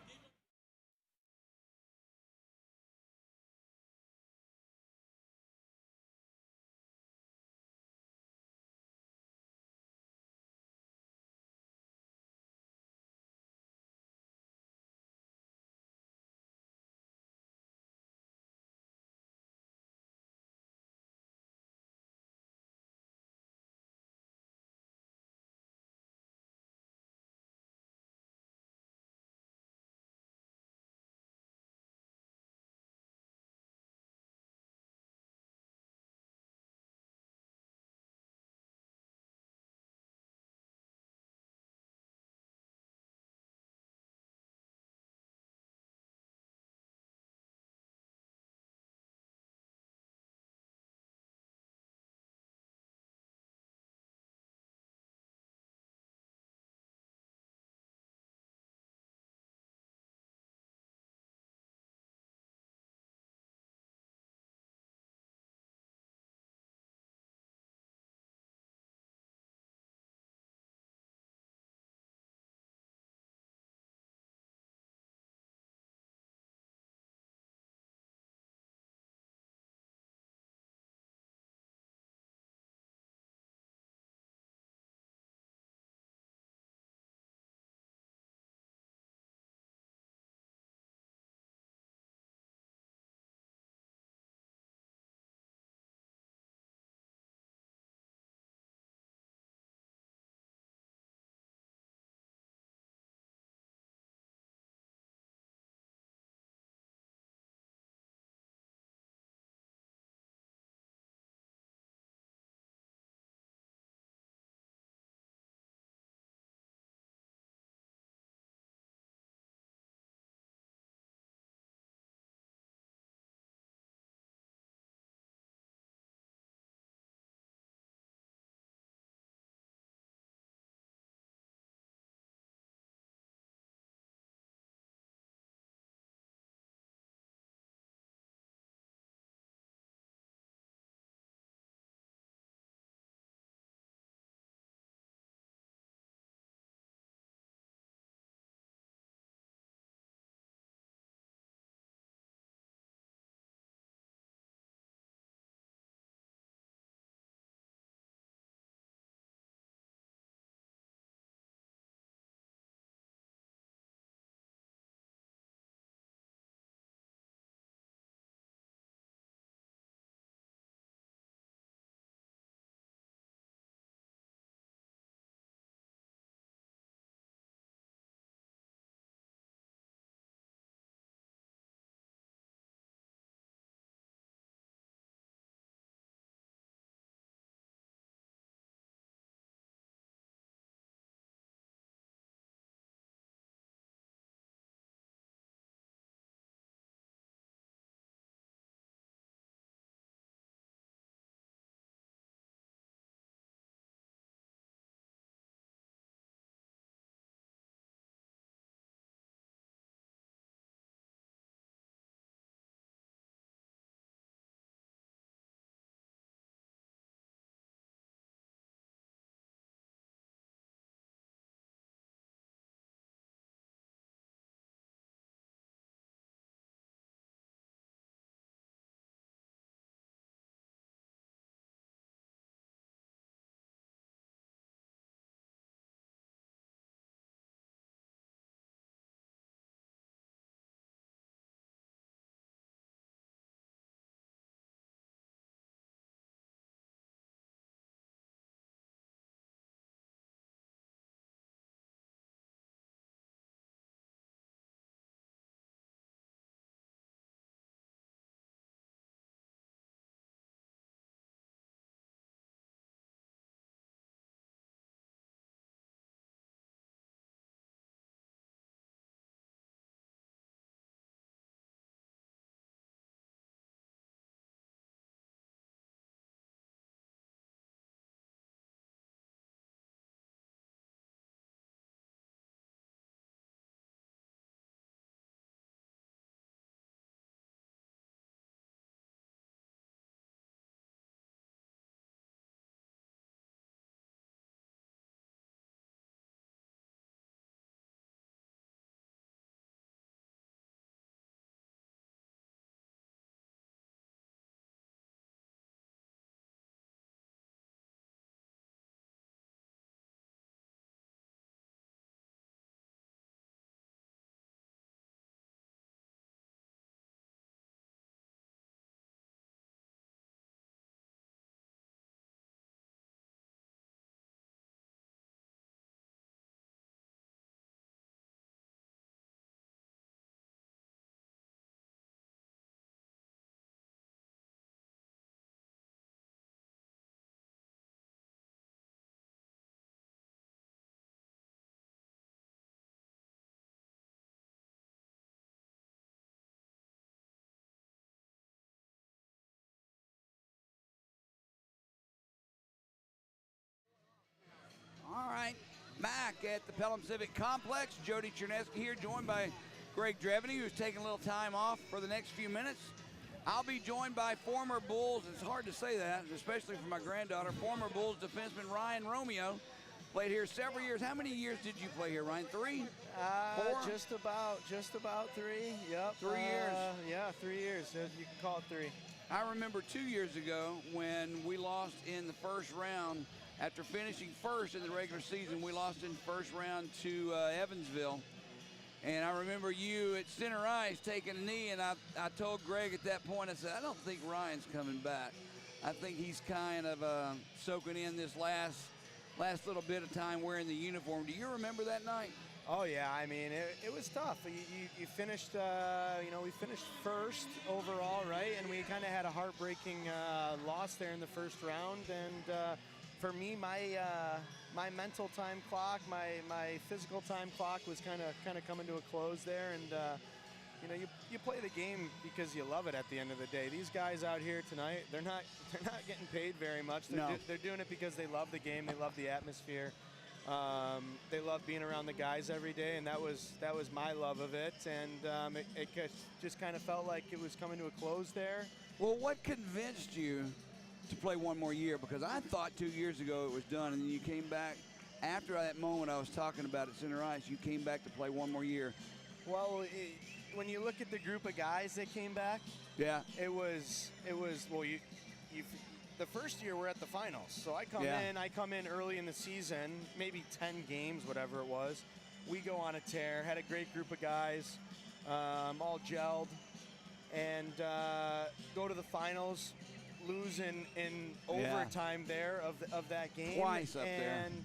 at the Pelham Civic Complex. Jody Cherneski here, joined by Greg Dreveny, who's taking a little time off for the next few minutes. I'll be joined by former Bulls, it's hard to say that, especially for my granddaughter, former Bulls defenseman Ryan Romeo. Played here several years. How many years did you play here, Ryan? 3? 4? Just about 3. Yep. 3 years. Yeah, 3 years. You can call it 3. I remember 2 years ago when we lost in the first round. After finishing first in the regular season, we lost in the first round to Evansville. And I remember you at center ice taking a knee, and I told Greg at that point, I said, I don't think Ryan's coming back. I think he's kind of soaking in this last little bit of time wearing the uniform. Do you remember that night? Oh yeah, I mean it was tough. You finished, we finished first overall, right? And we kind of had a heartbreaking loss there in the first round. And for me, my mental time clock, my physical time clock was kind of coming to a close there. And you play the game because you love it at the end of the day. These guys out here tonight, they're not getting paid very much. They're doing it because they love the game, they love the atmosphere. They love being around the guys every day, and that was my love of it. And it just kind of felt like it was coming to a close there. Well, what convinced you to play one more year? Because I thought 2 years ago it was done, and then you came back after that moment I was talking about at center ice. You came back to play one more year. Well, when you look at the group of guys that came back, yeah, it was well, you the first year we're at the finals. So I come in early in the season, maybe 10 games, whatever it was. We go on a tear, had a great group of guys, all gelled, and go to the finals, lose in overtime there of that game. Twice up there. And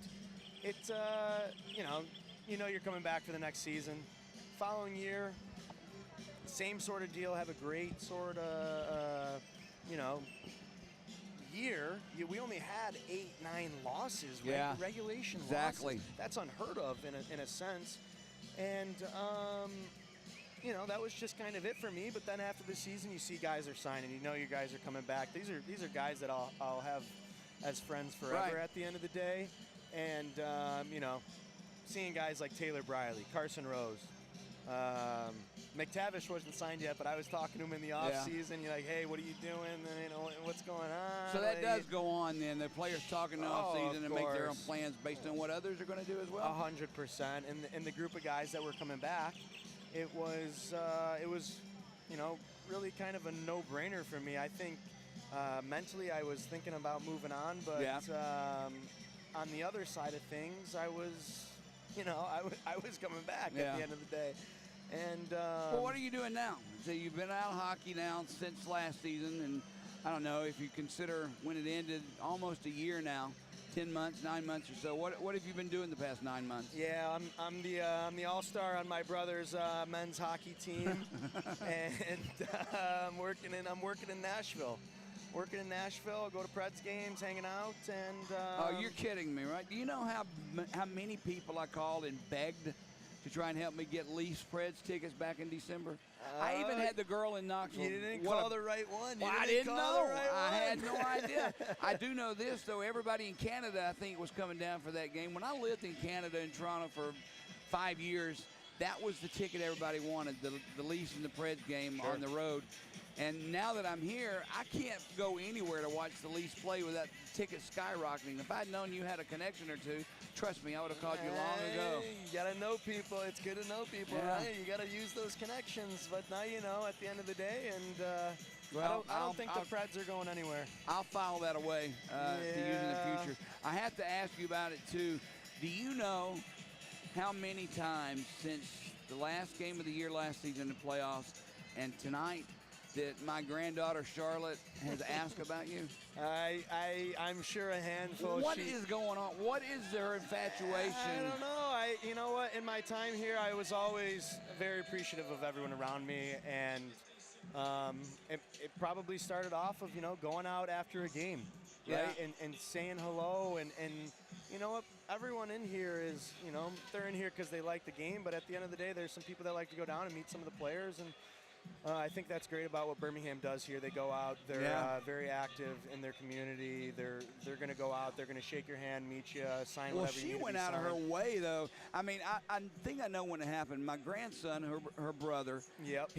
it's, you're coming back for the next season. Following year, same sort of deal, have a great sort of, year. We only had 8-9 losses, yeah, regulation exactly. losses. That's unheard of in a sense. And, that was just kind of it for me. But then after the season, you see guys are signing. You know your guys are coming back. These are guys that I'll have as friends forever at the end of the day. And, seeing guys like Taylor Briley, Carson Rose, McTavish wasn't signed yet, but I was talking to him in the off season. You're like, hey, what are you doing? What's going on? So that does go on then. The players talking in the off season and make their own plans based on what others are going to do as well. 100%. And the group of guys that were coming back, it was really kind of a no-brainer for me. I think mentally I was thinking about moving on, but on the other side of things, I was coming back at the end of the day. And well, what are you doing now? So you've been out of hockey now since last season, and I don't know if you consider when it ended, almost a year now, 10 months, 9 months or so. What have you been doing the past 9 months? Yeah, I'm the all-star on my brother's men's hockey team, and I'm working in Nashville. Working in Nashville, go to Preds games, hanging out, and oh, you're kidding me, right? Do you know how many people I called and begged to try and help me get Leafs Preds tickets back in December? I even had the girl in Knoxville. You didn't call the right one. I didn't know. I had no idea. I do know this, though. Everybody in Canada, I think, was coming down for that game. When I lived in Canada, in Toronto, for 5 years, that was the ticket everybody wanted, the Leafs and the Preds game on the road. And now that I'm here, I can't go anywhere to watch the Leafs play without tickets skyrocketing. If I'd known you had a connection or two, trust me, I would have called you long ago. You got to know people. It's good to know people, right? You got to use those connections. But now you know at the end of the day, and I don't think the Preds are going anywhere. I'll file that away to use in the future. I have to ask you about it, too. Do you know how many times since the last game of the year last season in the playoffs and tonight that my granddaughter Charlotte has asked about you? I'm sure a handful. What is going on? What is her infatuation? I don't know. You know what? In my time here, I was always very appreciative of everyone around me, and it probably started off of going out after a game, right? And saying hello, and you know what? Everyone in here is they're in here because they like the game, but at the end of the day, there's some people that like to go down and meet some of the players, and I think that's great about what Birmingham does here. They go out, they're very active in their community. They're going to go out, they're going to shake your hand, meet you, sign Well, whatever you she need went to be out of her signed. way, though. I mean, I think I know when it happened. My grandson, her brother, Yep.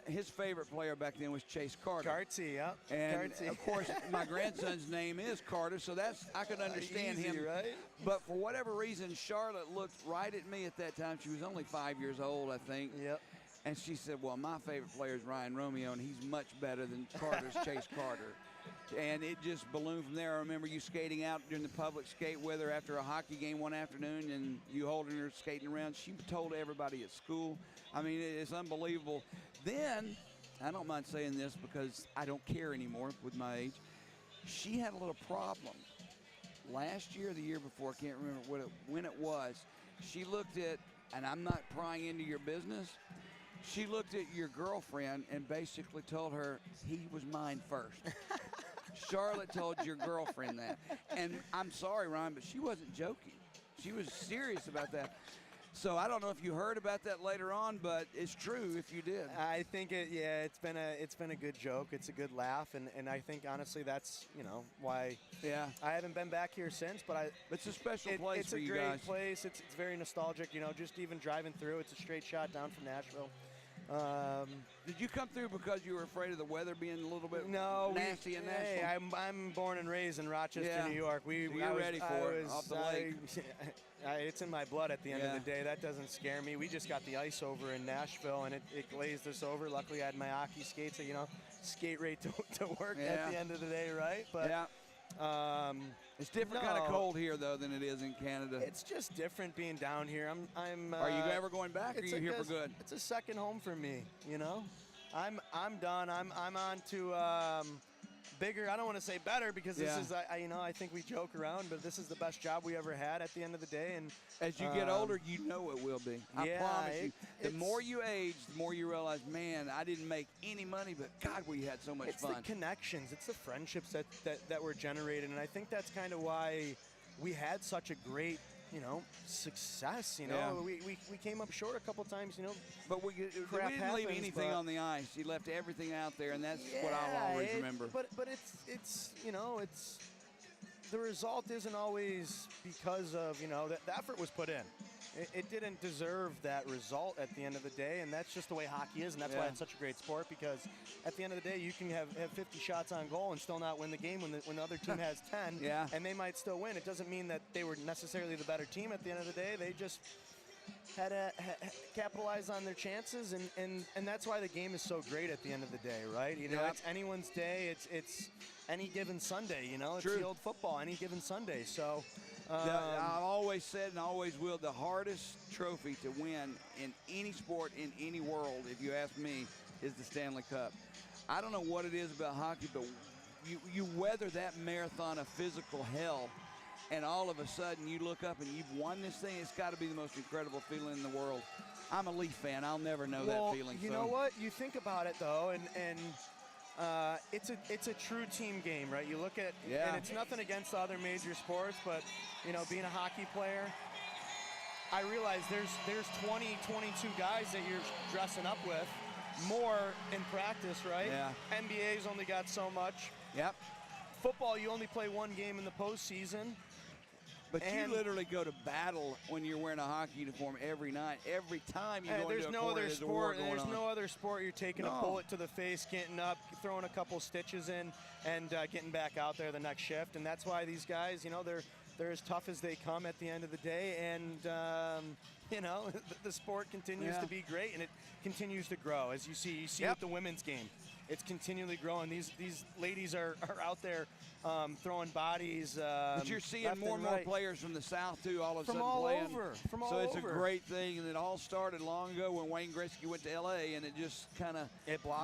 his favorite player back then was Chase Carter. Cartsy, yep. And Cartsy. of course, my grandson's name is Carter, so I could understand Easy, him. right? But for whatever reason, Charlotte looked right at me at that time. She was only 5 years old, I think. Yep. And she said, well, my favorite player is Ryan Romeo, and he's much better than Carter's Chase Carter. And it just ballooned from there. I remember you skating out during the public skate with her after a hockey game one afternoon, and you holding her skating around. She told everybody at school. I mean, it's unbelievable. Then, I don't mind saying this because I don't care anymore with my age, she had a little problem. Last year or the year before, I can't remember when it was, she looked at, and I'm not prying into your business, she looked at your girlfriend and basically told her he was mine first. Charlotte told your girlfriend that. And I'm sorry, Ryan, but she wasn't joking. She was serious about that. So I don't know if you heard about that later on, but it's true if you did. I think it's been a good joke. It's a good laugh, and I think honestly that's why I haven't been back here since. But it's a special place for you guys. It's a great place. It's very nostalgic. Just even driving through, it's a straight shot down from Nashville. Did you come through because you were afraid of the weather being a little bit nasty in Nashville? Hey, I'm born and raised in Rochester, New York. You're ready for it off the lake. It's in my blood at the end of the day. That doesn't scare me. We just got the ice over in Nashville, and it glazed us over. Luckily, I had my hockey skates, so skate right to work at the end of the day, right? But it's different kind of cold here though than it is in Canada. It's just different being down here. Are you ever going back? Or are you here for good? It's a second home for me. I'm done. I'm on to bigger. I don't want to say better because this is I think we joke around, but this is the best job we ever had at the end of the day. And as you get older, you know it will be. I promise you. The more you age, the more you realize, man, I didn't make any money, but God, we had so much fun. It's the connections. It's the friendships that were generated, and I think that's kind of why we had such a great success. We came up short a couple times. But we didn't leave anything on the ice. You left everything out there, and that's what I'll always remember. But it's the result isn't always because of that the effort was put in. It didn't deserve that result at the end of the day, and that's just the way hockey is, and that's why it's such a great sport, because at the end of the day, you can have 50 shots on goal and still not win the game when the other team has 10, and they might still win. It doesn't mean that they were necessarily the better team at the end of the day. They just had to capitalize on their chances, and that's why the game is so great at the end of the day, right? It's anyone's day. It's any given Sunday, It's field football, any given Sunday, so... I've always said and always will, the hardest trophy to win in any sport in any world, if you ask me, is the Stanley Cup. I don't know what it is about hockey, but you weather that marathon of physical hell, and all of a sudden you look up and you've won this thing. It's got to be the most incredible feeling in the world. I'm a Leaf fan. I'll never know that feeling. You know what? You think about it, though, and it's a true team game, right? You look at, and it's nothing against the other major sports, but being a hockey player, I realize there's 20, 22 guys that you're dressing up with, more in practice, right? Yeah. NBA's only got so much. Yep. Football, you only play one game in the postseason. But you literally go to battle when you're wearing a hockey uniform every night. Every time you go into a court, there's a war going on. There's no other sport you're taking a bullet to the face, getting up, throwing a couple stitches in, and getting back out there the next shift. And that's why these guys, they're as tough as they come at the end of the day. And, the sport continues to be great, and it continues to grow. As you see with the women's game. It's continually growing. These ladies are out there throwing bodies. But you're seeing more and more players from the South, too, all of a sudden playing. From all over. So it's a great thing, and it all started long ago when Wayne Gretzky went to L.A., and it just kind of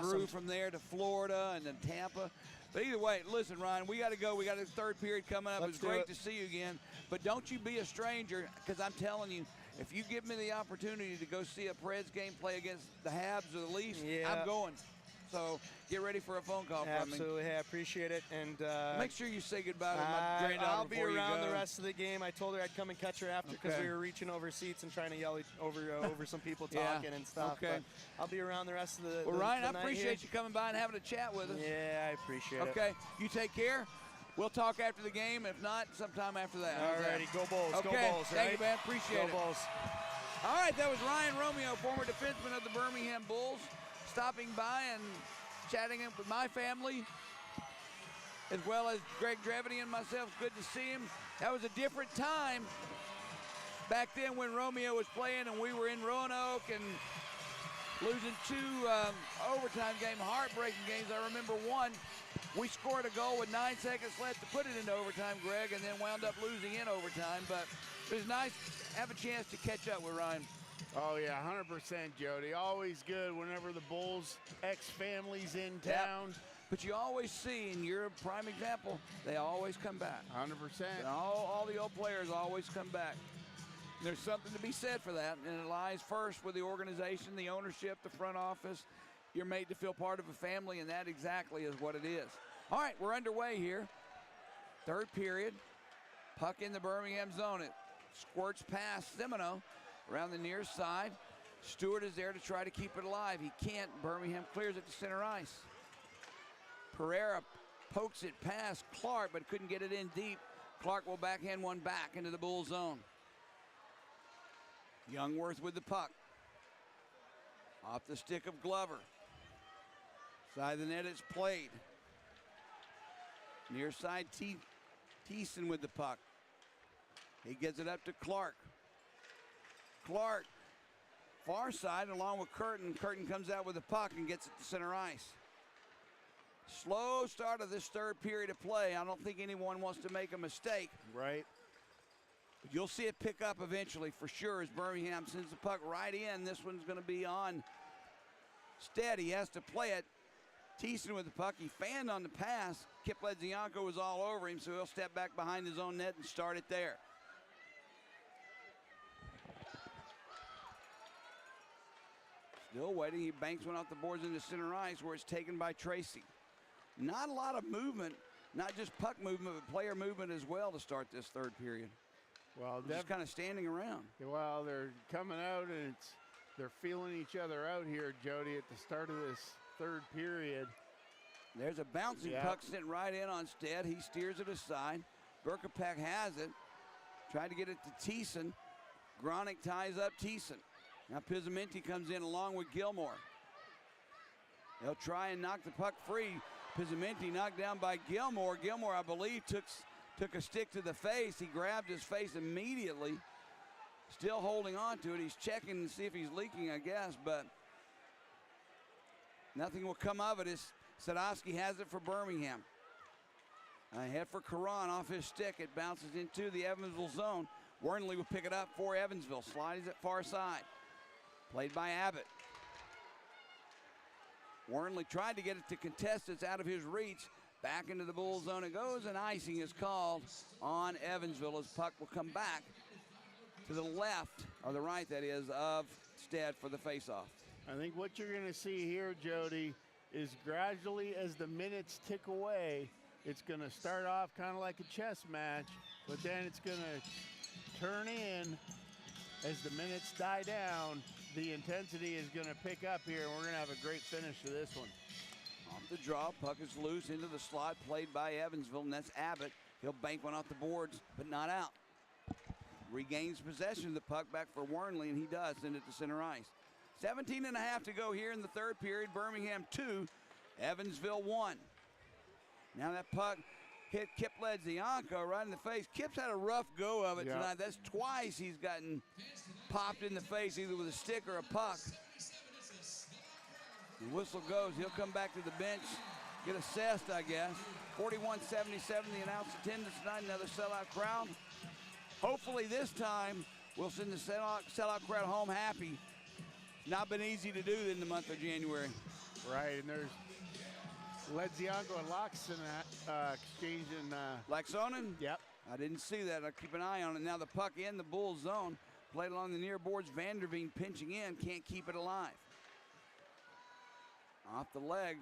grew from there to Florida and then Tampa. But either way, listen, Ryan, we got to go. We got a third period coming up. It's great to see you again. But don't you be a stranger, because I'm telling you, if you give me the opportunity to go see a Preds game play against the Habs or the Leafs, I'm going. so get ready for a phone call from me. Absolutely. Hey, I appreciate it. And Make sure you say goodbye to my granddaughter I'll be before around you go. the rest of the game. I told her I'd come and catch her after because Okay. we were reaching over seats and trying to yell over some people Yeah. talking and stuff. Okay. But I'll be around the rest of the Well, Ryan, I night appreciate here. you coming by and having a chat with us. Yeah, I appreciate it. Okay, you take care. We'll talk after the game. If not, sometime after that. How's that? Alrighty, go Bulls. Okay, Go Bulls, thank right? you, man. Appreciate it. Go Bulls. All right, that was Ryan Romeo, former defenseman of the Birmingham Bulls, stopping by and chatting with my family, as well as Greg Drevity and myself. Good to see him. That was a different time back then when Romeo was playing and we were in Roanoke and losing 2 overtime games, heartbreaking games. I remember one. We scored a goal with 9 seconds left to put it into overtime, Greg, and then wound up losing in overtime. But it was nice to have a chance to catch up with Ryan. Oh, yeah, 100%, Jody. Always good whenever the Bulls ex-family's in town. But you always see, and you're a prime example, they always come back. 100%. And all the old players always come back. There's something to be said for that, and it lies first with the organization, the ownership, the front office. You're made to feel part of a family, and that exactly is what it is. All right, we're underway here. Third period. Puck in the Birmingham zone. It squirts past Semino around the near side. Stewart is there to try to keep it alive. He can't. Birmingham clears it to center ice. Pereira pokes it past Clark, but couldn't get it in deep. Clark will backhand one back into the Bull zone. Youngworth with the puck. Off the stick of Glover. Side of the net, it's played. Near side, Thiessen with the puck. He gets it up to Clark. Clark, far side, along with Curtin. Curtin comes out with the puck and gets it to center ice. Slow start of this third period of play. I don't think anyone wants to make a mistake. Right. But you'll see it pick up eventually for sure as Birmingham sends the puck right in. This one's going to be on Stead. He has to play it. Thiessen with the puck. He fanned on the pass. Kip Ledzianko was all over him, so he'll step back behind his own net and start it there. Still waiting. He banks one off the boards into center ice where it's taken by Tracy. Not a lot of movement, not just puck movement, but player movement as well to start this third period. Well, Just kind of standing around. well, they're coming out and they're feeling each other out here, Jody, at the start of this third period. There's a bouncing puck sent right in on Stead. He steers it aside. Berkopek has it. Tried to get it to Thiessen. Gronick ties up Thiessen. Now Pizzamenti comes in along with Gilmore. They'll try and knock the puck free. Pizzamenti knocked down by Gilmore. Gilmore, I believe, took a stick to the face. He grabbed his face immediately. Still holding on to it. He's checking to see if he's leaking, I guess, but nothing will come of it. Sadowski has it for Birmingham. Ahead for Caron off his stick. It bounces into the Evansville zone. Wernley will pick it up for Evansville. Slides it far side. Played by Abbott. Wernley tried to get it to contest. It's out of his reach. Back into the Bull zone it goes, and icing is called on Evansville as puck will come back to the left, or the right, that is, of Stead for the faceoff. I think what you're going to see here, Jody, is gradually as the minutes tick away, it's going to start off kind of like a chess match, but then it's going to turn in as the minutes die down. The intensity is going to pick up here, and we're going to have a great finish to this one. Off the draw, puck is loose into the slot, played by Evansville, and that's Abbott. He'll bank one off the boards, but not out. Regains possession of the puck back for Wernley, and he does send it to center ice. 17 and a half to go here in the third period. Birmingham 2, Evansville 1. Now that puck hit Kip Ledzianko right in the face. Kip's had a rough go of it tonight. That's twice he's gotten popped in the face, either with a stick or a puck. The whistle goes. He'll come back to the bench, get assessed, I guess. 41-77, the announced attendance tonight. Another sellout crowd. Hopefully this time we'll send the sellout crowd home happy. Not been easy to do in the month of January. Right, and there's Ledzianko and Loxton exchanging. Laxonen? Yep. I didn't see that. I'll keep an eye on it. Now the puck in the Bull zone. Played along the near boards. Vanderveen pinching in. Can't keep it alive. Off the leg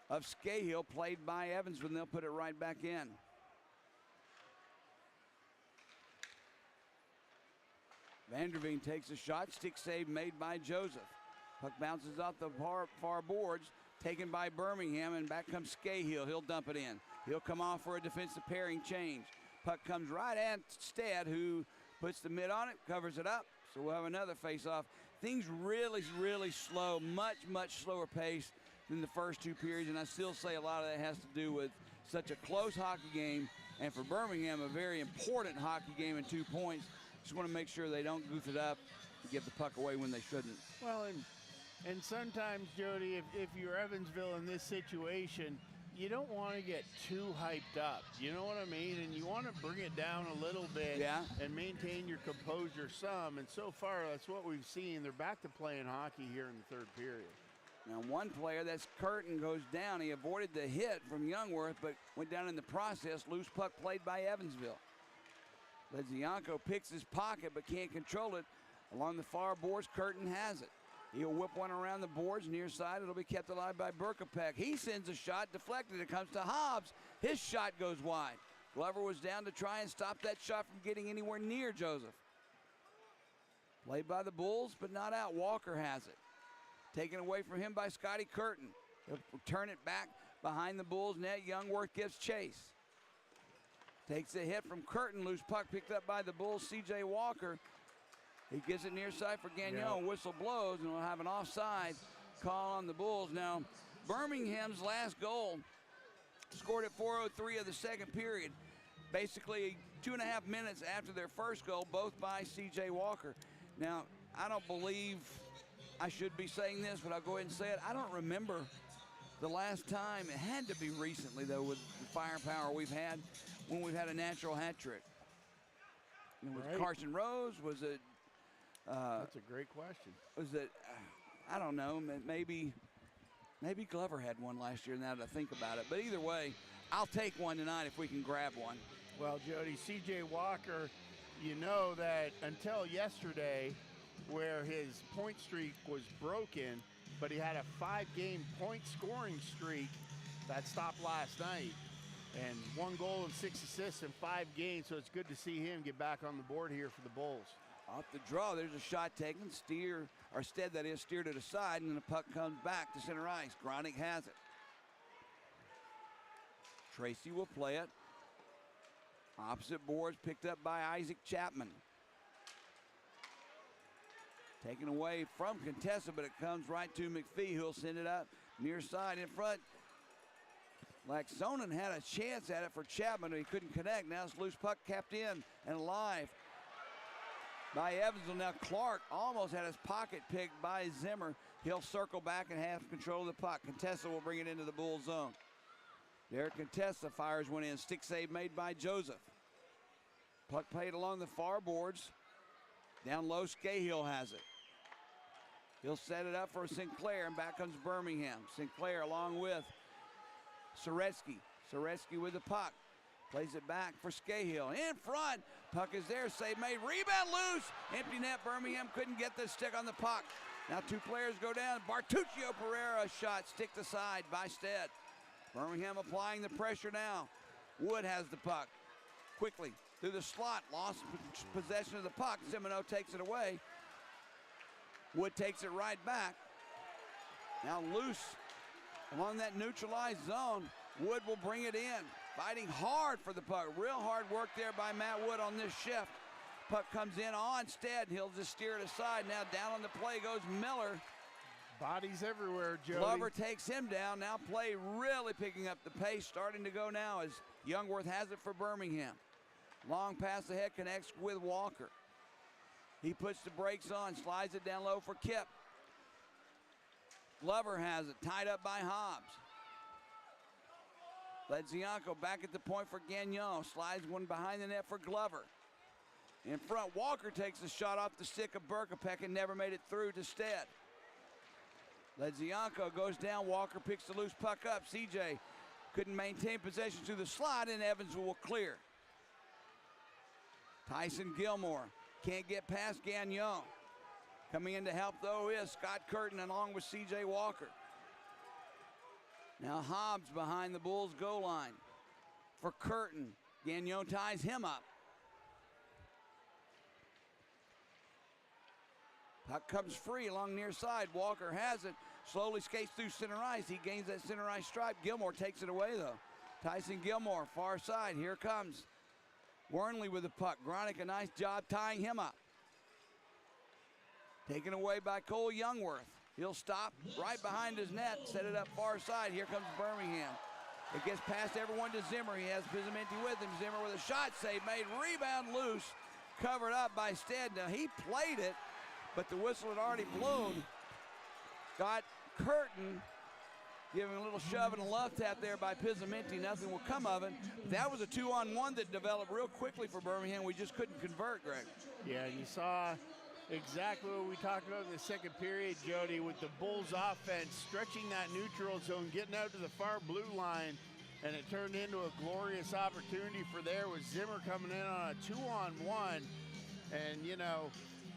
of Scahill, played by Evansville, and they'll put it right back in. Vanderveen takes a shot, stick save made by Joseph. Puck bounces off the far boards, taken by Birmingham, and back comes Scahill. He'll dump it in. He'll come off for a defensive pairing change. Puck comes right at Stead, who puts the mid on it, covers it up, so we'll have another face-off. Things really, really slow, much slower pace than the first two periods, and I still say a lot of that has to do with such a close hockey game, and for Birmingham, a very important hockey game and 2 points. Just want to make sure they don't goof it up and give the puck away when they shouldn't. Well, and sometimes, Jody, if you're Evansville in this situation, you don't want to get too hyped up. You know what I mean? And you want to bring it down a little bit and maintain your composure some. And so far, that's what we've seen. They're back to playing hockey here in the third period. Now, one player, that's Curtin, goes down. He avoided the hit from Youngworth, but went down in the process. Loose puck played by Evansville. Ledzianko picks his pocket but can't control it. Along the far boards, Curtin has it. He'll whip one around the boards, near side. It'll be kept alive by Berkopek. He sends a shot, deflected. It comes to Hobbs. His shot goes wide. Glover was down to try and stop that shot from getting anywhere near Joseph. Played by the Bulls, but not out. Walker has it. Taken away from him by Scotty Curtin. He'll turn it back behind the Bulls net. Youngworth gives chase. Takes a hit from Curtin. Loose puck picked up by the Bulls. C.J. Walker. He gives it near side for Gagnon. Whistle blows, and we'll have an offside call on the Bulls. Now, Birmingham's last goal scored at 4:03 of the second period. Basically 2.5 minutes after their first goal, both by C.J. Walker. Now, I don't believe I should be saying this, but I'll go ahead and say it. I don't remember the last time. It had to be recently, though, with the firepower we've had when we've had a natural hat trick. Was Carson Rose? Was it? That's a great question. Was it? I don't know. Maybe Glover had one last year. Now that I think about it, but either way, I'll take one tonight if we can grab one. Well, Jody, C.J. Walker, you know that until yesterday, where his point streak was broken, but he had a 5-game point scoring streak that stopped last night. And 1 goal and 6 assists in 5 games, so it's good to see him get back on the board here for the Bulls. Off the draw, there's a shot taken. Stead, that is, steered it aside, and the puck comes back to center ice. Gronick has it. Tracy will play it. Opposite boards picked up by Isaac Chapman. Taken away from Contessa, but it comes right to McPhee, who'll send it up near side in front. Laxonen had a chance at it for Chapman, but he couldn't connect. Now it's loose puck kept in and alive by Evansville. Now Clark almost had his pocket picked by Zimmer. He'll circle back and have control of the puck. Contessa will bring it into the Bull zone. Derek Contessa fires one in. Stick save made by Joseph. Puck played along the far boards. Down low, Scahill has it. He'll set it up for Sinclair, and back comes Birmingham. Sinclair along with Soretsky. Soretsky with the puck. Plays it back for Scahill. In front. Puck is there. Save made. Rebound loose. Empty net. Birmingham couldn't get the stick on the puck. Now 2 players go down. Bartuccio Pereira shot sticked aside by Stead. Birmingham applying the pressure now. Wood has the puck. Quickly through the slot. Lost possession of the puck. Zimino takes it away. Wood takes it right back. Now loose along that neutralized zone. Wood will bring it in. Fighting hard for the puck. Real hard work there by Matt Wood on this shift. Puck comes in on Stead. He'll just steer it aside. Now down on the play goes Miller. Bodies everywhere, Jody. Glover takes him down. Now play really picking up the pace. Starting to go now as Youngworth has it for Birmingham. Long pass ahead, connects with Walker. He puts the brakes on, slides it down low for Kip. Glover has it, tied up by Hobbs. Ledzianko back at the point for Gagnon. Slides one behind the net for Glover. In front, Walker takes a shot off the stick of Berkopek and never made it through to Stead. Ledzianko goes down. Walker picks the loose puck up. CJ couldn't maintain possession through the slot, and Evansville will clear. Tyson Gilmore can't get past Gagnon. Coming in to help, though, is Scott Curtin along with C.J. Walker. Now Hobbs behind the Bulls goal line for Curtin. Gagnon ties him up. Puck comes free along near side. Walker has it. Slowly skates through center ice. He gains that center ice stripe. Gilmore takes it away though. Tyson Gilmore, far side. Here comes Wernley with the puck. Gronick, a nice job tying him up. Taken away by Cole Youngworth. He'll stop right behind his net, set it up far side. Here comes Birmingham. It gets past everyone to Zimmer. He has Pizzaminti with him. Zimmer with a shot save made. Rebound loose. Covered up by Stead. Now he played it, but the whistle had already blown. Got Curtin giving a little shove and a love tap there by Pizzaminti. Nothing will come of it. That was a 2-on-1 that developed real quickly for Birmingham. We just couldn't convert, Greg. Yeah, you saw exactly what we talked about in the second period, Jody, with the Bulls offense stretching that neutral zone, getting out to the far blue line, and it turned into a glorious opportunity for there with Zimmer coming in on a 2-on-1. And, you know,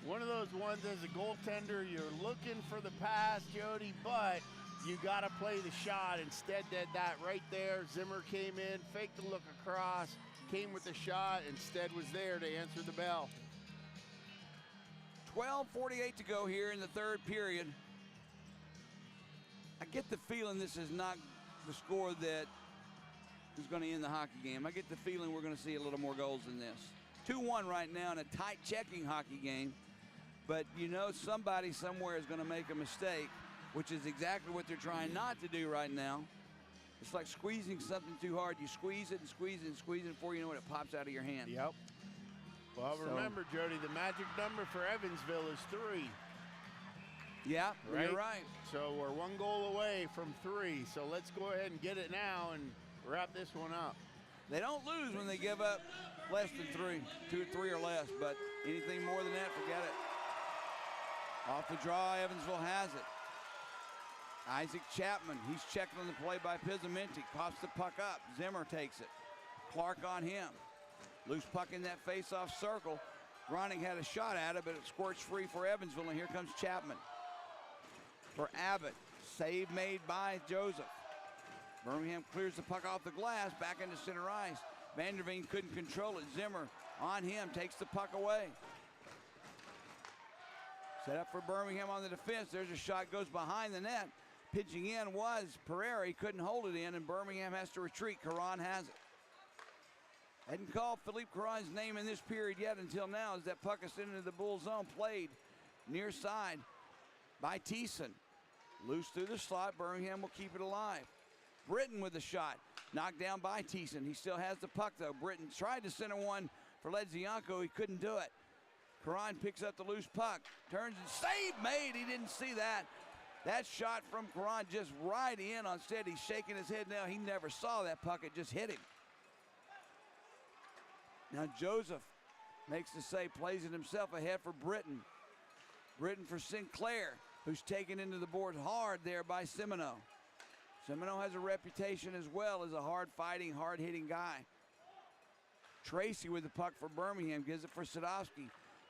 one of those ones as a goaltender, you're looking for the pass, Jody, but you got to play the shot. Instead did that right there. Zimmer came in, faked the look across, came with the shot. Instead was there to answer the bell. 12:48 to go here in the third period. I get the feeling this is not the score that is going to end the hockey game. I get the feeling we're going to see a little more goals than this. 2-1 right now in a tight checking hockey game. But you know somebody somewhere is going to make a mistake, which is exactly what they're trying not to do right now. It's like squeezing something too hard. You squeeze it and squeeze it and squeeze it before you know it, it pops out of your hand. Yep. Well, remember, Jody, the magic number for Evansville is 3. Yeah, right? You're right. So we're 1 goal away from 3. So let's go ahead and get it now and wrap this one up. They don't lose when they give up less than 3, 2 or 3 or less, but anything more than that, forget it. Off the draw, Evansville has it. Isaac Chapman, he's checked on the play by Pizzaminti, pops the puck up. Zimmer takes it. Clark on him. Loose puck in that face-off circle. Gronick had a shot at it, but it squirts free for Evansville, and here comes Chapman. For Abbott, save made by Joseph. Birmingham clears the puck off the glass, back into center ice. Vanderveen couldn't control it. Zimmer on him, takes the puck away. Set up for Birmingham on the defense. There's a shot, goes behind the net. Pitching in was Pereira. He couldn't hold it in, and Birmingham has to retreat. Caron has it. Hadn't called Philippe Caron's name in this period yet until now as that puck is into the Bull zone. Played near side by Thiessen. Loose through the slot. Birmingham will keep it alive. Britton with the shot. Knocked down by Thiessen. He still has the puck, though. Britton tried to center one for Ledzianko. He couldn't do it. Caron picks up the loose puck. Turns and save made. He didn't see that. That shot from Caron just right in on Stead. He's shaking his head now. He never saw that puck. It just hit him. Now Joseph makes the save, plays it himself ahead for Britton. Britton for Sinclair, who's taken into the board hard there by Semino. Semino has a reputation as well as a hard-fighting, hard-hitting guy. Tracy with the puck for Birmingham, gives it for Sadowski.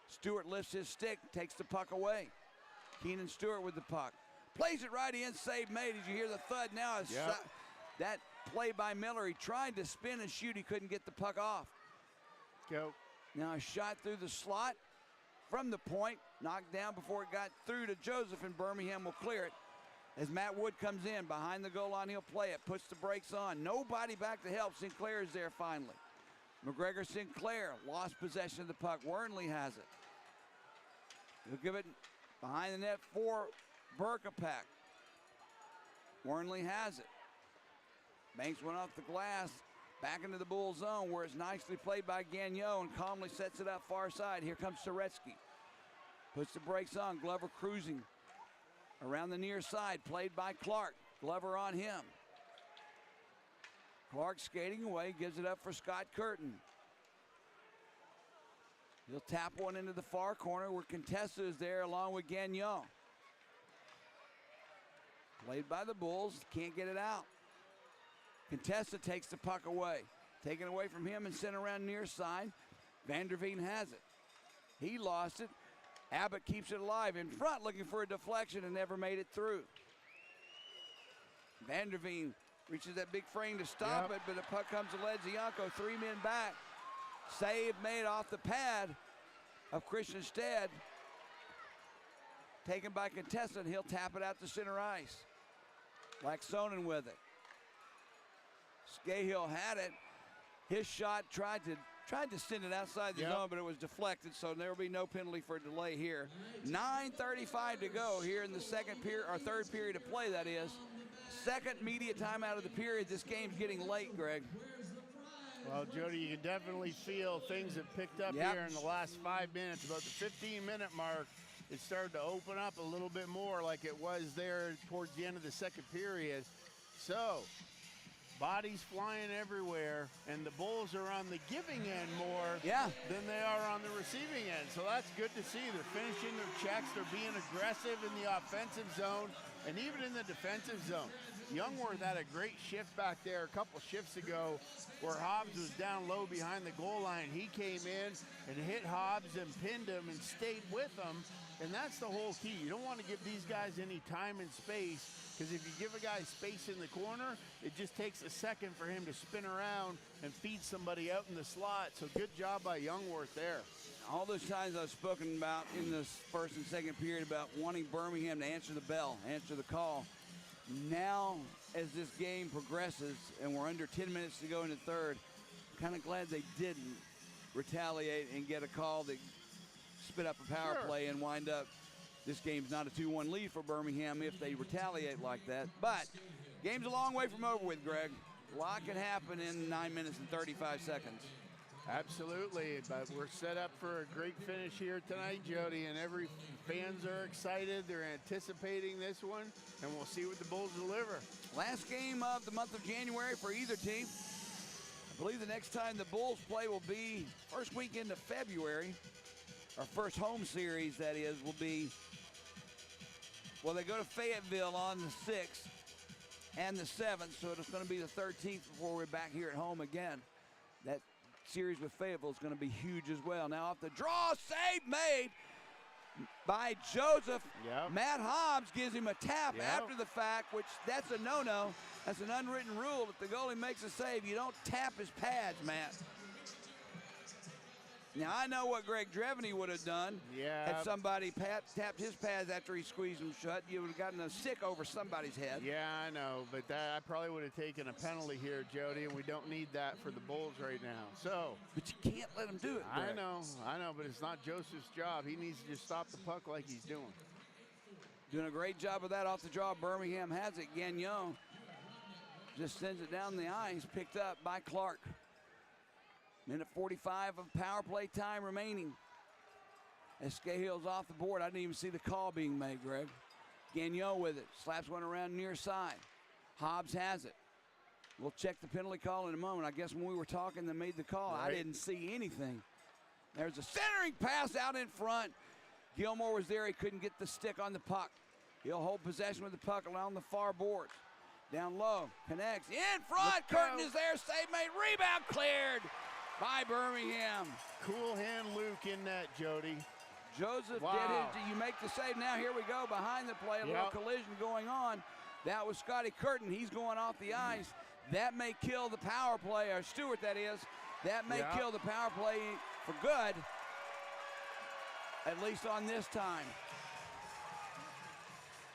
Stewart lifts his stick, takes the puck away. Keenan Stewart with the puck. Plays it right in, save made. As you hear the thud now, that play by Miller. He tried to spin and shoot, he couldn't get the puck off. Go. Now a shot through the slot from the point, knocked down before it got through to Joseph, and Birmingham will clear it. As Matt Wood comes in behind the goal line, he'll play it, puts the brakes on. Nobody back to help. Sinclair is there finally. McGregor Sinclair lost possession of the puck. Wernley has it. He'll give it behind the net for Berkapak. Wernley has it. Banks went off the glass. Back into the Bull zone where it's nicely played by Gagnon and calmly sets it up far side. Here comes Soretsky. Puts the brakes on. Glover cruising around the near side. Played by Clark. Glover on him. Clark skating away. Gives it up for Scott Curtin. He'll tap one into the far corner where Contessa is there along with Gagnon. Played by the Bulls. Can't get it out. Contessa takes the puck away. Taken away from him and sent around near side. Vanderveen has it. He lost it. Abbott keeps it alive in front, looking for a deflection and never made it through. Vanderveen reaches that big frame to stop it, but the puck comes to Ledzianko. 3 men back. Save made off the pad of Christian Stead. Taken by contestant. He'll tap it out to center ice. Laxonen with it. Scahill had it. His shot tried to send it outside the zone, but it was deflected, so there will be no penalty for a delay here. 9:35 to go here in the second period, or third period of play, that is. Second media timeout of the period. This game's getting late, Greg. Well, Jody, you can definitely feel things have picked up here in the last 5 minutes. About the 15-minute mark, it started to open up a little bit more like it was there towards the end of the second period. So, bodies flying everywhere, and the Bulls are on the giving end more than they are on the receiving end. So that's good to see. They're finishing their checks. They're being aggressive in the offensive zone and even in the defensive zone. Youngworth had a great shift back there a couple shifts ago where Hobbs was down low behind the goal line. He came in and hit Hobbs and pinned him and stayed with him, and that's the whole key. You don't want to give these guys any time and space, because if you give a guy space in the corner, it just takes a second for him to spin around and feed somebody out in the slot. So good job by Youngworth there. All those times I've spoken about in this first and second period about wanting Birmingham to answer the bell, answer the call. Now, as this game progresses and we're under 10 minutes to go in the third, I'm kind of glad they didn't retaliate and get a call that spit up a power play and wind up. This game's not a 2-1 lead for Birmingham if they retaliate like that. But game's a long way from over with, Greg. A lot can happen in 9 minutes and 35 seconds. Absolutely, but we're set up for a great finish here tonight, Jody, and every fans are excited. They're anticipating this one, and we'll see what the Bulls deliver. Last game of the month of January for either team. I believe the next time the Bulls play will be first weekend of February. Our first home series, that is, will be, well, they go to Fayetteville on the 6th and the 7th, so it's going to be the 13th before we're back here at home again. That series with Fayetteville is going to be huge as well. Now off the draw, save made by Joseph. Matt Hobbs gives him a tap after the fact, which that's a no-no. That's an unwritten rule. If the goalie makes a save, you don't tap his pads, Matt. Now, I know what Greg Dreveny would have done. Had somebody tapped his pads after he squeezed them shut, you would have gotten a stick over somebody's head. Yeah, I know, but I probably would have taken a penalty here, Jody, and we don't need that for the Bulls right now. So, but you can't let him do it, Greg. I know, but it's not Joseph's job. He needs to just stop the puck like he's doing. Doing a great job of that off the draw. Birmingham has it. Gagnon just sends it down the ice, picked up by Clark. Minute 45 of power play time remaining. As Scahill's off the board, I didn't even see the call being made, Greg. Gagnon with it, slaps one around near side. Hobbs has it. We'll check the penalty call in a moment. I guess when we were talking, they made the call. I didn't see anything. There's a centering pass out in front. Gilmore was there. He couldn't get the stick on the puck. He'll hold possession with the puck along the far boards. Down low, connects, in front. Curtin is there, save made, rebound cleared by Birmingham. Cool hand Luke in net, Jody. Joseph did his, you make the save. Now here we go behind the play, a little collision going on. That was Scotty Curtin. He's going off the ice. That may kill the power play, or Stewart that is. That may kill the power play for good, at least on this time.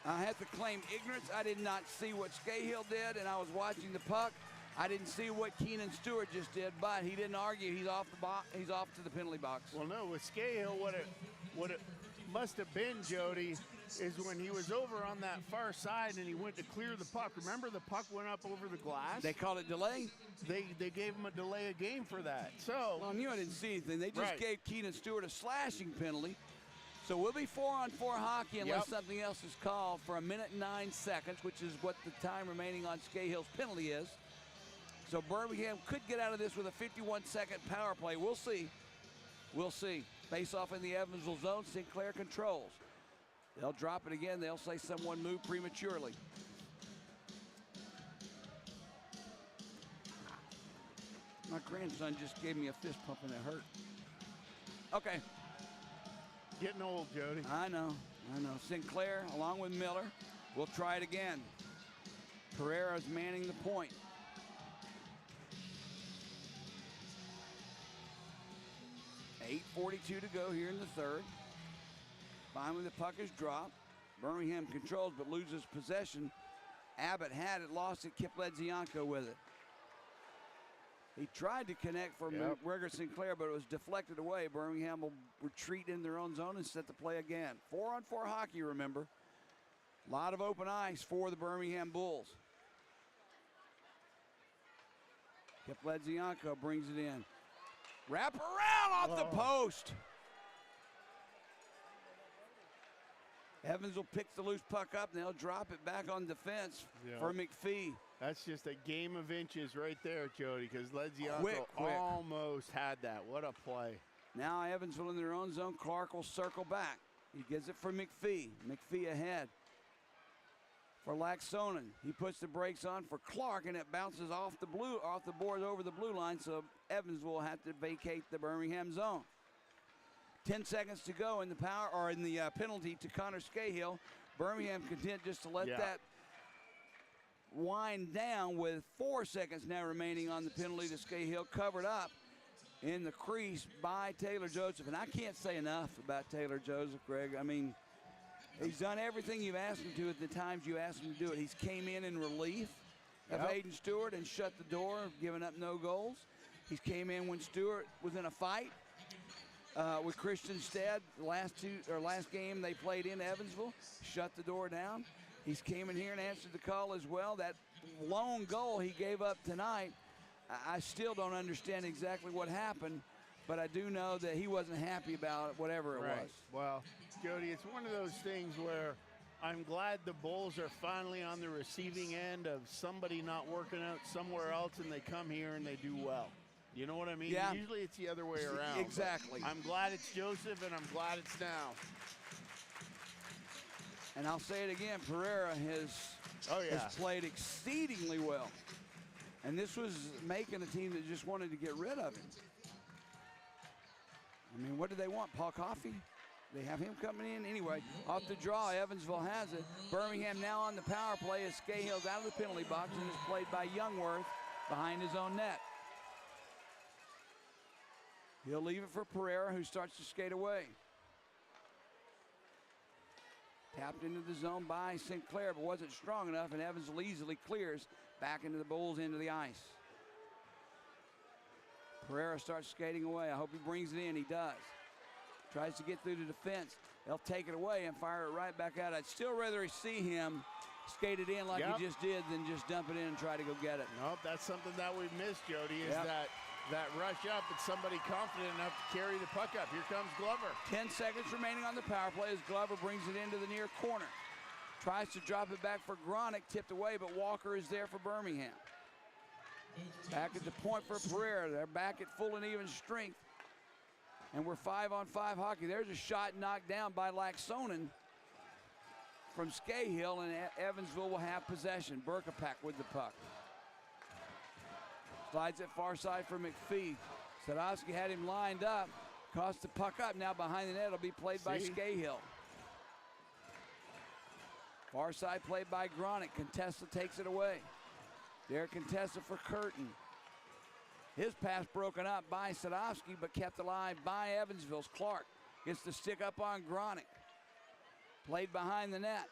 I have to claim ignorance. I did not see what Scahill did, and I was watching the puck. I didn't see what Keenan Stewart just did, but he didn't argue. He's off the box. He's off to the penalty box. Well, no, with Scahill, what it must have been, Jody, is when he was over on that far side and he went to clear the puck. Remember, the puck went up over the glass. They called it delay. They gave him a delay of game for that. So, well, I knew I didn't see anything. They just gave Keenan Stewart a slashing penalty. So we'll be 4-on-4 hockey unless something else is called for 1 minute and 9 seconds, which is what the time remaining on Scahill's penalty is. So Birmingham could get out of this with a 51-second power play. We'll see. We'll see. Face off in the Evansville zone. Sinclair controls. They'll drop it again. They'll say someone moved prematurely. My grandson just gave me a fist pump and it hurt. Okay. Getting old, Jody. I know. Sinclair along with Miller. We'll try it again. Pereira's manning the point. .8:42 to go here in the third. Finally, the puck is dropped. Birmingham controls but loses possession. Abbott had it, lost it, Kipledzianko with it. He tried to connect for McGregor Sinclair, but it was deflected away. Birmingham will retreat in their own zone and set the play again. 4-on-4 hockey, remember. A lot of open ice for the Birmingham Bulls. Kipledzianko brings it in. Wrap around off the post. Evansville picks the loose puck up, and they'll drop it back on defense for McPhee. That's just a game of inches right there, Jody, because Ledzianko almost had that. What a play. Now Evansville in their own zone. Clark will circle back. He gives it for McPhee. McPhee ahead for Laxonen. He puts the brakes on for Clark, and it bounces off the boards over the blue line, so Evansville will have to vacate the Birmingham zone. 10 seconds to go in the penalty to Connor Scahill. Birmingham content just to let that wind down with 4 seconds now remaining on the penalty to Scahill, covered up in the crease by Taylor Joseph. And I can't say enough about Taylor Joseph, Greg. I mean, he's done everything you've asked him to at the times you asked him to do it. He's came in relief of Hayden Stewart and shut the door, giving up no goals. He's came in when Stewart was in a fight with Christian Stead. Last game they played in Evansville, shut the door down. He's came in here and answered the call as well. That lone goal he gave up tonight, I still don't understand exactly what happened, but I do know that he wasn't happy about it, whatever it was. Well, Jody, it's one of those things where I'm glad the Bulls are finally on the receiving end of somebody not working out somewhere else, and they come here and they do well. You know what I mean? Yeah. Usually it's the other way around. Exactly. I'm glad it's Joseph, and I'm glad it's now. And I'll say it again, Pereira has played exceedingly well. And this was making a team that just wanted to get rid of him. I mean, what do they want? Paul Coffey? They have him coming in. Anyway, off the draw, Evansville has it. Birmingham now on the power play as Scahill's out of the penalty box and is played by Youngworth behind his own net. He'll leave it for Pereira, who starts to skate away. Tapped into the zone by Sinclair, but wasn't strong enough, and Evansville easily clears back into the Bulls into the ice. Pereira starts skating away. I hope he brings it in. He does. Tries to get through the defense. They'll take it away and fire it right back out. I'd still rather see him skate it in like he just did than just dump it in and try to go get it. Nope, that's something that we've missed, Jody, is that rush up, it's somebody confident enough to carry the puck up. Here comes Glover. 10 seconds remaining on the power play as Glover brings it into the near corner. Tries to drop it back for Gronick, tipped away, but Walker is there for Birmingham. Back at the point for Pereira. They're back at full and even strength. And we're 5-on-5 hockey. There's a shot knocked down by Laxonen from Scahill, and Evansville will have possession. Berkapak with the puck. Slides it far side for McPhee. Sadowski had him lined up. Cost the puck up. Now behind the net. It'll be played by Scahill. Far side played by Gronick. Contessa takes it away. Derek Contessa for Curtin. His pass broken up by Sadowski, but kept alive by Evansville's Clark. Gets the stick up on Gronick. Played behind the net.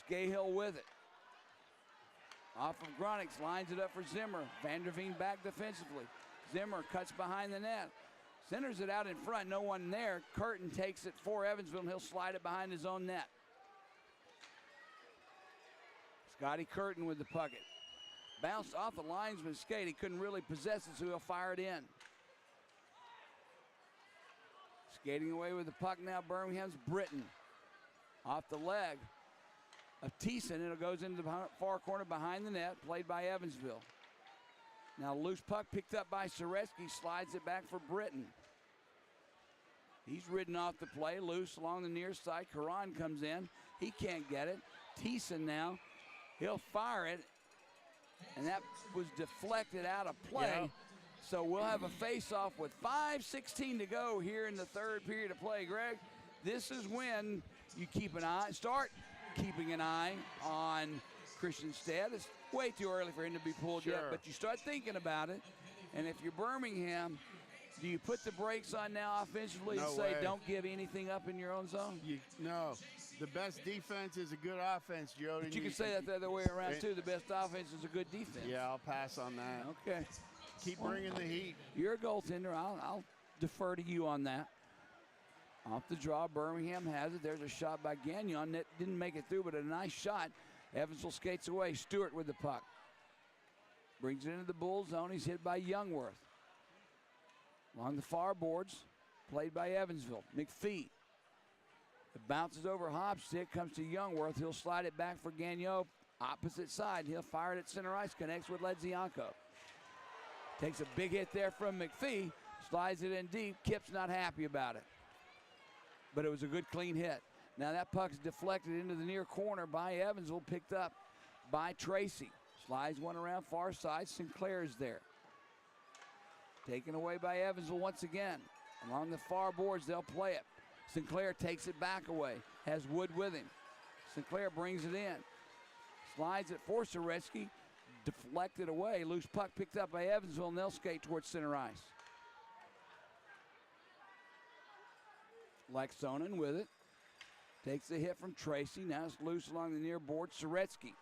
Scahill with it. Off of Gronick, lines it up for Zimmer. Vanderveen back defensively. Zimmer cuts behind the net. Centers it out in front, no one there. Curtin takes it for Evansville, and he'll slide it behind his own net. Scotty Curtin with the puck. Bounced off the linesman's skate. He couldn't really possess it, so he'll fire it in. Skating away with the puck now, Birmingham's Britton. Off the leg of Thiessen, and it goes into the far corner behind the net, played by Evansville. Now loose puck picked up by Soreski, slides it back for Britton. He's ridden off the play, loose along the near side. Karan comes in, he can't get it. Thiessen now, he'll fire it, and that was deflected out of play. So we'll have a face-off with 5:16 to go here in the third period of play. Greg, this is when you keep an eye, start keeping an eye on Christian Stead. It's way too early for him to be pulled yet, Sure. but you start thinking about it. And if you're Birmingham, do you put the brakes on now offensively and No say way. don't give anything up in your own zone? No. The best defense is a good offense, Jody. But you can say that the other way around, too. The best offense is a good defense. Yeah, I'll pass on that. Okay. Keep bringing the heat. You're a goaltender. I'll defer to you on that. Off the draw, Birmingham has it. There's a shot by Gagnon that didn't make it through, but a nice shot. Evansville skates away. Stewart with the puck. Brings it into the Bull zone. He's hit by Youngworth. Along the far boards, played by Evansville. McPhee. It bounces over Hobstick, comes to Youngworth. He'll slide it back for Gagnon. Opposite side. He'll fire it at center ice. Connects with Ledzianko. Takes a big hit there from McPhee. Slides it in deep. Kip's not happy about it. But it was a good, clean hit. Now that puck's deflected into the near corner by Evansville. Picked up by Tracy. Slides one around far side. Sinclair's there. Taken away by Evansville once again. Along the far boards, they'll play it. Sinclair takes it back away. Has Wood with him. Sinclair brings it in. Slides it for Soretsky. Deflected away. Loose puck picked up by Evansville, and they'll skate towards center ice. Lexonen with it. Takes the hit from Tracy. Now it's loose along the near board. Soretsky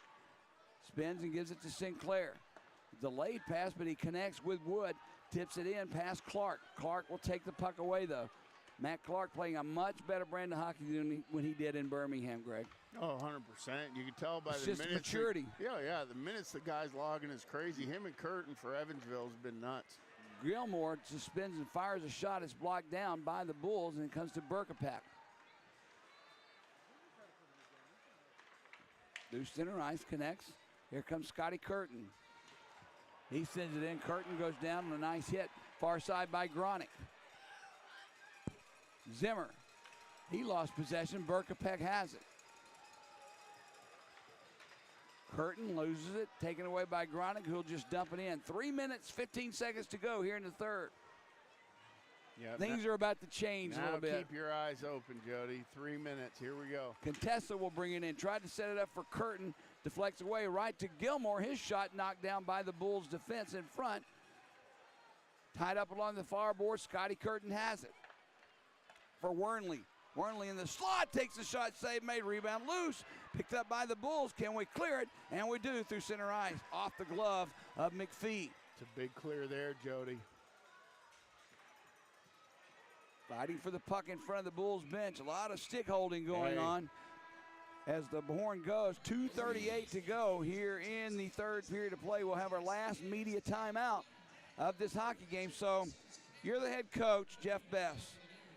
spins and gives it to Sinclair. Delayed pass, but he connects with Wood. Tips it in past Clark. Clark will take the puck away, though. Matt Clark playing a much better brand of hockey than when he did in Birmingham, Greg. Oh, 100%. You can tell by It's the just minutes. maturity. Yeah. The minutes the guy's logging is crazy. Him and Curtin for Evansville has been nuts. Gilmore just spins and fires a shot. It's blocked down by the Bulls, and it comes to Berkapak. Loose center ice connects. Here comes Scotty Curtin. He sends it in. Curtin goes down on a nice hit. Far side by Gronick. Zimmer. He lost possession. Berkapak has it. Curtin loses it. Taken away by Gronick, who'll just dump it in. 3 minutes, 15 seconds to go here in the third. Yeah, Things are about to change a now little bit. keep your eyes open, Jody. 3 minutes. Here we go. Contessa will bring it in. Tried to set it up for Curtin. Deflects away right to Gilmore. His shot knocked down by the Bulls' defense in front. Tied up along the far board. Scotty Curtin has it. For Wernley. Wernley in the slot. Takes the shot. Save made. Rebound loose. Picked up by the Bulls. Can we clear it? And we do through center ice. Off the glove of McPhee. It's a big clear there, Jody. Fighting for the puck in front of the Bulls bench. A lot of stick holding going on as the horn goes. 2:38 to go here in the third period of play. We'll have our last media timeout of this hockey game. So you're the head coach, Jeff Bess.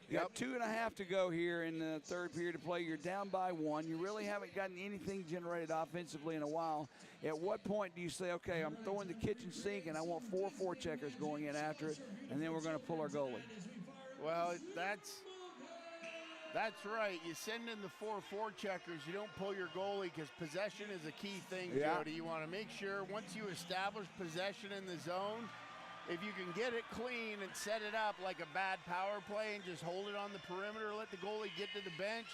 You got 2.5 to go here in the third period of play. You're down by 1. You really haven't gotten anything generated offensively in a while. At what point do you say, okay, I'm throwing the kitchen sink and I want 4 forecheckers going in after it, and then we're going to pull our goalie? Well, that's right. You send in the 4 forecheckers. You don't pull your goalie because possession is a key thing, Jody. You want to make sure once you establish possession in the zone, if you can get it clean and set it up like a bad power play and just hold it on the perimeter, let the goalie get to the bench,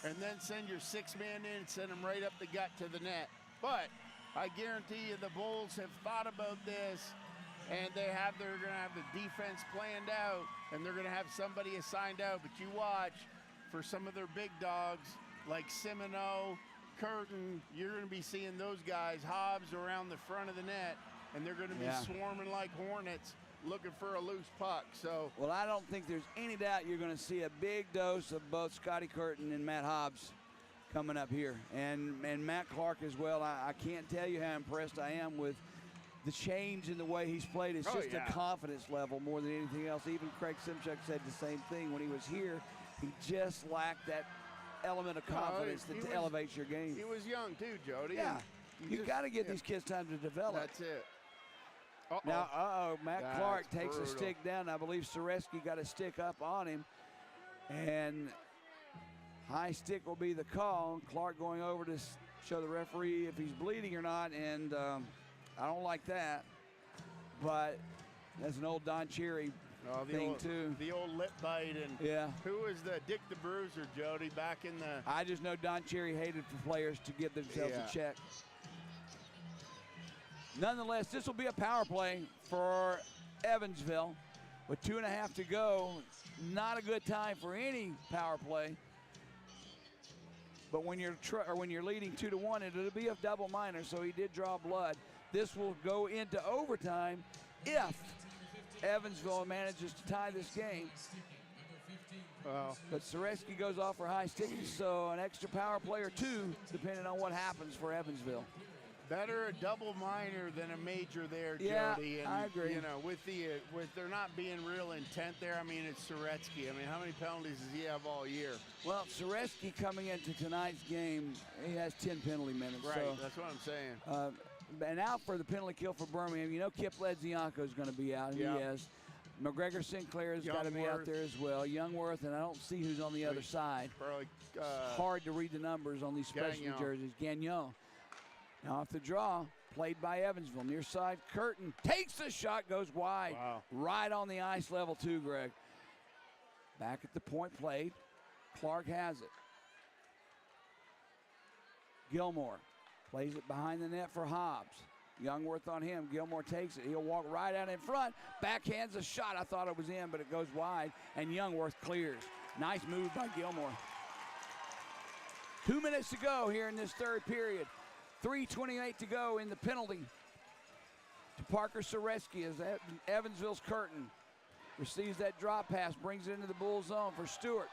and then send your 6-man in and send them right up the gut to the net. But I guarantee you the Bulls have thought about this, and they're going to have the defense planned out, and they're going to have somebody assigned out. But you watch for some of their big dogs like Simoneau, Curtin, you're going to be seeing those guys, Hobbs, around the front of the net, and they're going to be swarming like hornets looking for a loose puck. So, well, I don't think there's any doubt you're going to see a big dose of both Scotty Curtin and Matt Hobbs coming up here, and Matt Clark as well. I can't tell you how impressed I am with the change in the way he's played. It's just a confidence level more than anything else. Even Craig Simchuk said the same thing when he was here. He just lacked that element of confidence that elevates your game. He was young too, Jody. Yeah, you got to give these kids time to develop. That's it. Now, Matt Clark takes brutal. a stick down. I believe Soretsky got a stick up on him. And high stick will be the call. Clark going over to show the referee if he's bleeding or not. And I don't like that. But that's an old Don Cherry thing, too. The old lip bite. And who was the Dick the Bruiser, Jody, back in the... I just know Don Cherry hated for players to give themselves a check. Nonetheless, this will be a power play for Evansville with 2.5 to go. Not a good time for any power play. But when you're leading 2-1, it'll be a double minor, so he did draw blood. This will go into overtime if Evansville manages to tie this game. But Soreski goes off for high sticking, so an extra power play or two, depending on what happens for Evansville. Better a double minor than a major there, Yeah, Jody. And, I agree. You know, with there not being real intent there, I mean, it's Soreski. I mean, how many penalties does he have all year? Well, Soreski coming into tonight's game, he has 10 penalty minutes. Right, so, that's what I'm saying. And out for the penalty kill for Birmingham, you know Kip Ledzianko is going to be out. Yep. He is. McGregor Sinclair has got to be out there as well. Youngworth, and I don't see who's on the other side. Probably, It's hard to read the numbers on these specialty Gagnon. jerseys. Gagnon. Now off the draw, played by Evansville. Near side, Curtin takes the shot, goes wide. Wow. Right on the ice level too, Greg. Back at the point played. Clark has it. Gilmore plays it behind the net for Hobbs. Youngworth on him. Gilmore takes it. He'll walk right out in front. Backhands a shot. I thought it was in, but it goes wide, and Youngworth clears. Nice move by Gilmore. 2 minutes to go here in this third period. 3:28 to go in the penalty to Parker Soreski as Evansville's Curtin receives that drop pass, brings it into the Bull zone for Stewart.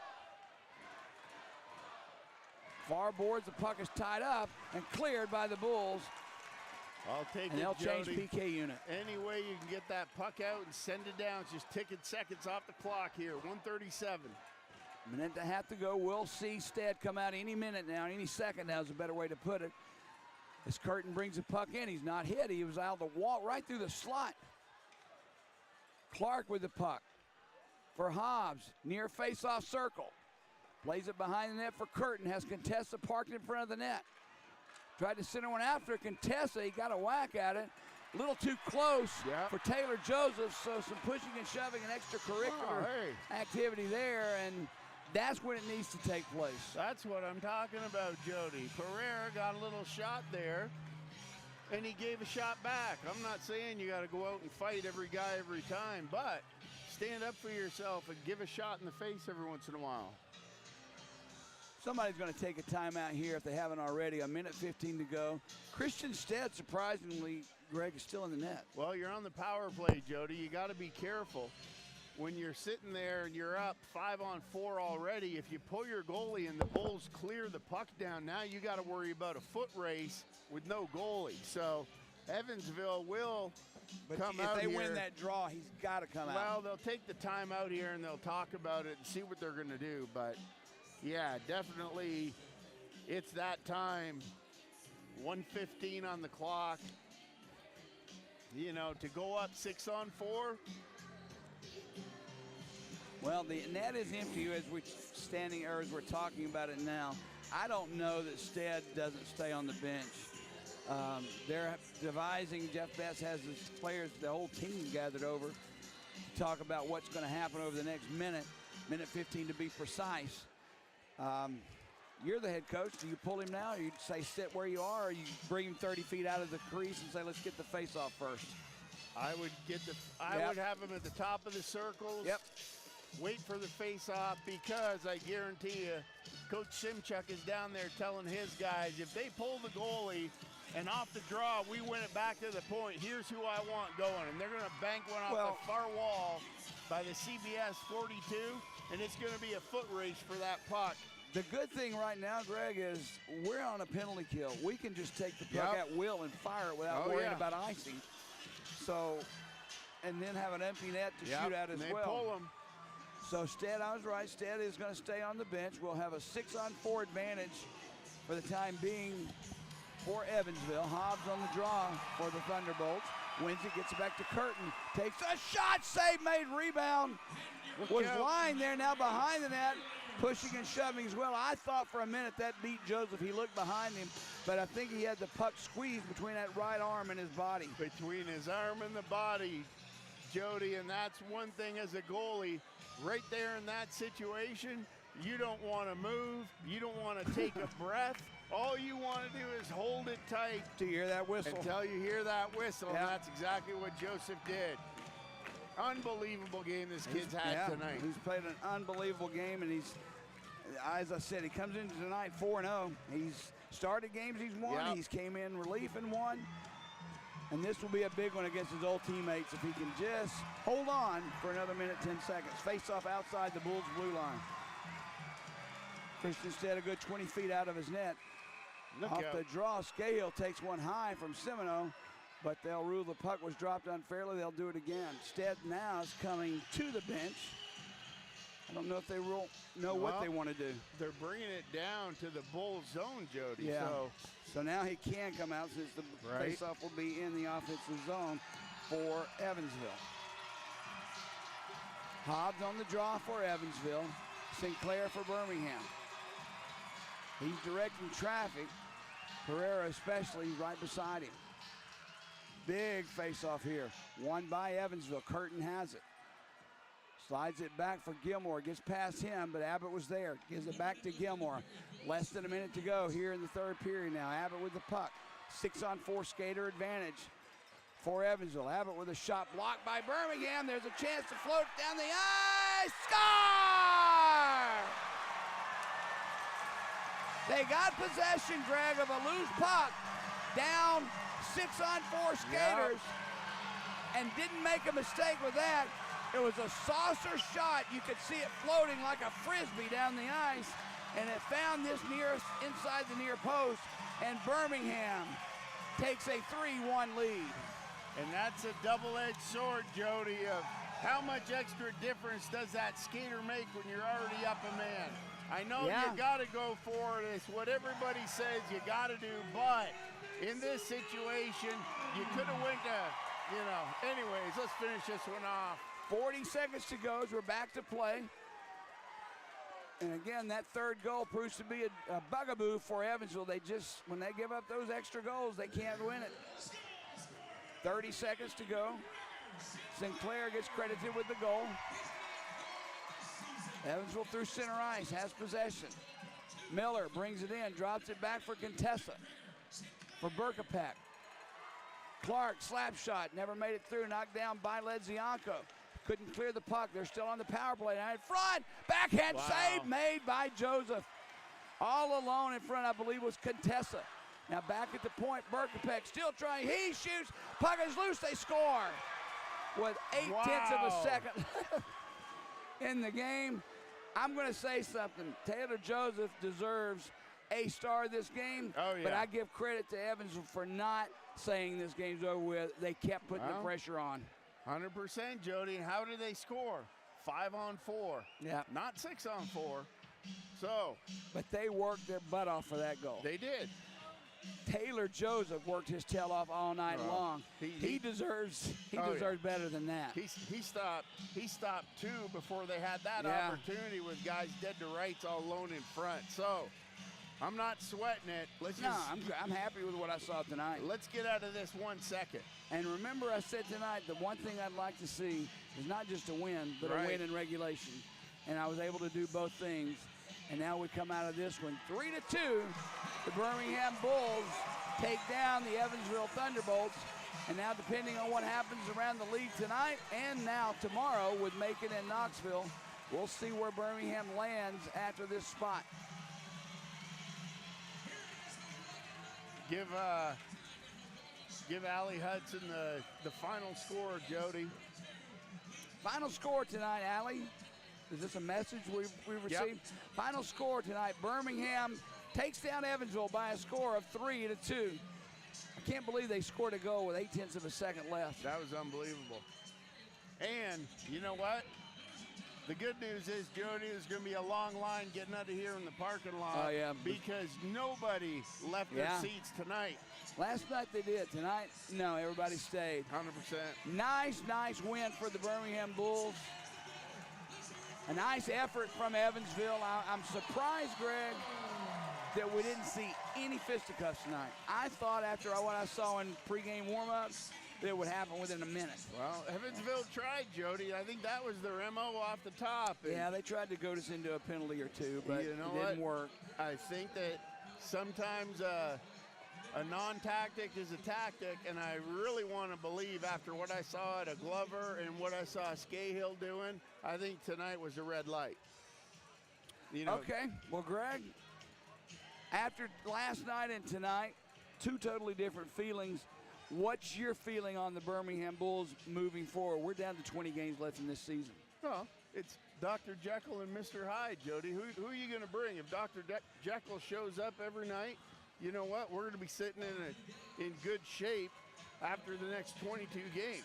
Far boards, the puck is tied up and cleared by the Bulls. I'll take And it, they'll change Jody. PK unit. Any way you can get that puck out and send it down. It's just ticking seconds off the clock here. 1:37. Minute and a half to go. We'll see Stead come out any minute now, any second now is a better way to put it. As Curtin brings the puck in, he's not hit. He was out the wall right through the slot. Clark with the puck for Hobbs, near face-off circle. Plays it behind the net for Curtin, has Contessa parked in front of the net. Tried to center one after Contessa, he got a whack at it. A little too close for Taylor Joseph, so some pushing and shoving and extracurricular activity there, and that's when it needs to take place. That's what I'm talking about, Jody. Pereira got a little shot there, and he gave a shot back. I'm not saying you got to go out and fight every guy every time, but stand up for yourself and give a shot in the face every once in a while. Somebody's going to take a timeout here if they haven't already. 1:15 to go. Christian Stead, surprisingly, Greg, is still in the net. Well, you're on the power play, Jody. You got to be careful. When you're sitting there and you're up 5-on-4 already, if you pull your goalie and the Bulls clear the puck down, now you got to worry about a foot race with no goalie. So Evansville will come out here. If they win that draw, he's got to come out. Well, they'll take the time out here and they'll talk about it and see what they're going to do. But, yeah, definitely it's that time. 1:15 on the clock. You know, to go up 6-on-4. Well, the net is empty as we're talking about it now. I don't know that Stead doesn't stay on the bench. They're devising, Jeff Betts has his players, the whole team gathered over to talk about what's going to happen over the next minute 15 to be precise. You're the head coach. Do you pull him now, or you say sit where you are, or you bring him 30 feet out of the crease and say let's get the face off first? I would would have him at the top of the circles. Yep. Wait for the face-off, because I guarantee you, Coach Simchuk is down there telling his guys, if they pull the goalie and off the draw, we win it back to the point, here's who I want going. And they're going to bank one off the far wall by the CBS 42, and it's going to be a foot race for that puck. The good thing right now, Greg, is we're on a penalty kill. We can just take the puck at will and fire it without worrying about icing. So, and then have an empty net to shoot at as well. Pull them. So Stead, I was right. Stead is going to stay on the bench. We'll have a 6-on-4 advantage for the time being for Evansville. Hobbs on the draw for the Thunderbolts. Wins it, gets it back to Curtin. Takes a shot, save made, rebound. Was lying there, now behind the net, pushing and shoving as well. I thought for a minute that beat Joseph. He looked behind him, but I think he had the puck squeezed between that right arm and his body. Between his arm and the body, Jody, and that's one thing as a goalie. Right there in that situation, you don't want to move. You don't want to take a breath. All you want to do is hold it tight Do you hear that whistle? until you hear that whistle, Yeah. and that's exactly what Joseph did. Unbelievable game this kid's had tonight. He's played an unbelievable game, and he's, as I said, he comes into tonight 4-0. He's started games he's won. Yep. He's came in relief and won. And this will be a big one against his old teammates if he can just hold on for another minute, 10 seconds. Face off outside the Bulls' blue line. Christian Stead a good 20 feet out of his net. Look Off out. the draw, Scahill takes one high from Semino, but they'll rule the puck was dropped unfairly. They'll do it again. Stead now is coming to the bench. I don't know if they know what they want to do. They're bringing it down to the Bull zone, Jody. Yeah. So So now he can come out since the Right. faceoff will be in the offensive zone for Evansville. Hobbs on the draw for Evansville. Sinclair for Birmingham. He's directing traffic. Pereira especially right beside him. Big faceoff here. Won by Evansville. Curtin has it. Slides it back for Gilmore. Gets past him, but Abbott was there. Gives it back to Gilmore. Less than a minute to go here in the third period now. Abbott with the puck. 6-on-4 skater advantage for Evansville. Abbott with a shot blocked by Birmingham. There's a chance to float down the ice. Score! They got possession, Greg, of a loose puck. Down 6-on-4 skaters. And didn't make a mistake with that. It was a saucer shot. You could see it floating like a frisbee down the ice, and it found this nearest inside the near post, and Birmingham takes a 3-1 lead. And that's a double-edged sword, Jody, of how much extra difference does that skater make when you're already up a man? I know Yeah. you got to go for it. It's what everybody says you got to do, but in this situation, you could have went to, anyways, let's finish this one off. 40 seconds to go as we're back to play. And again, that third goal proves to be a bugaboo for Evansville. When they give up those extra goals, they can't win it. 30 seconds to go. Sinclair gets credited with the goal. Evansville through center ice, has possession. Miller brings it in, drops it back for Contessa. For Berkapek. Clark, slap shot, never made it through, knocked down by Ledzianko. Couldn't clear the puck. They're still on the power play. Now in front, backhand save made by Joseph. All alone in front, I believe, was Contessa. Now back at the point, Berkapek still trying. He shoots, puck is loose, they score. With 0.8 of a second in the game. I'm going to say something. Taylor Joseph deserves a star this game, but I give credit to Evansville for not saying this game's over with. They kept putting the pressure on. 100%, Jody. How did they score? 5-on-4. Yeah. Not 6-on-4. So. But they worked their butt off for that goal. They did. Taylor Joseph worked his tail off all night long. He deserves better than that. He stopped two before they had that opportunity with guys dead to rights all alone in front. So I'm not sweating it. I'm happy with what I saw tonight. Let's get out of this 1 second. And remember, I said tonight, the one thing I'd like to see is not just a win, but a win in regulation. And I was able to do both things. And now we come out of this one 3-2. The Birmingham Bulls take down the Evansville Thunderbolts. And now, depending on what happens around the league tonight and now tomorrow with Macon and Knoxville, we'll see where Birmingham lands after this spot. Give Allie Hudson the final score, Jody. Final score tonight, Allie. Is this a message we received? Yep. Final score tonight, Birmingham takes down Evansville by a score of 3-2. I can't believe they scored a goal with 0.8 of a second left. That was unbelievable. And you know what? The good news is, Jody, there's going to be a long line getting out of here in the parking lot. Oh, yeah. Because nobody left their seats tonight. Last night they did. Tonight, no, everybody stayed. 100%. Nice win for the Birmingham Bulls. A nice effort from Evansville. I'm surprised, Greg, that we didn't see any fisticuffs tonight. I thought after what I saw in pregame warm-ups that it would happen within a minute. Well, Evansville tried, Jody. I think that was their MO off the top. Yeah, they tried to goad us into a penalty or two, but you know it didn't work. I think that sometimes a non-tactic is a tactic, and I really want to believe after what I saw at a Glover and what I saw Scahill doing, I think tonight was a red light. You know, Okay, well, Greg, after last night and tonight, two totally different feelings. What's your feeling on the Birmingham Bulls moving forward? We're down to 20 games left in this season. well, it's Dr. Jekyll and Mr. Hyde, Jody. Who are you going to bring? If Dr. Jekyll shows up every night, you know what? We're going to be sitting in good shape after the next 22 games.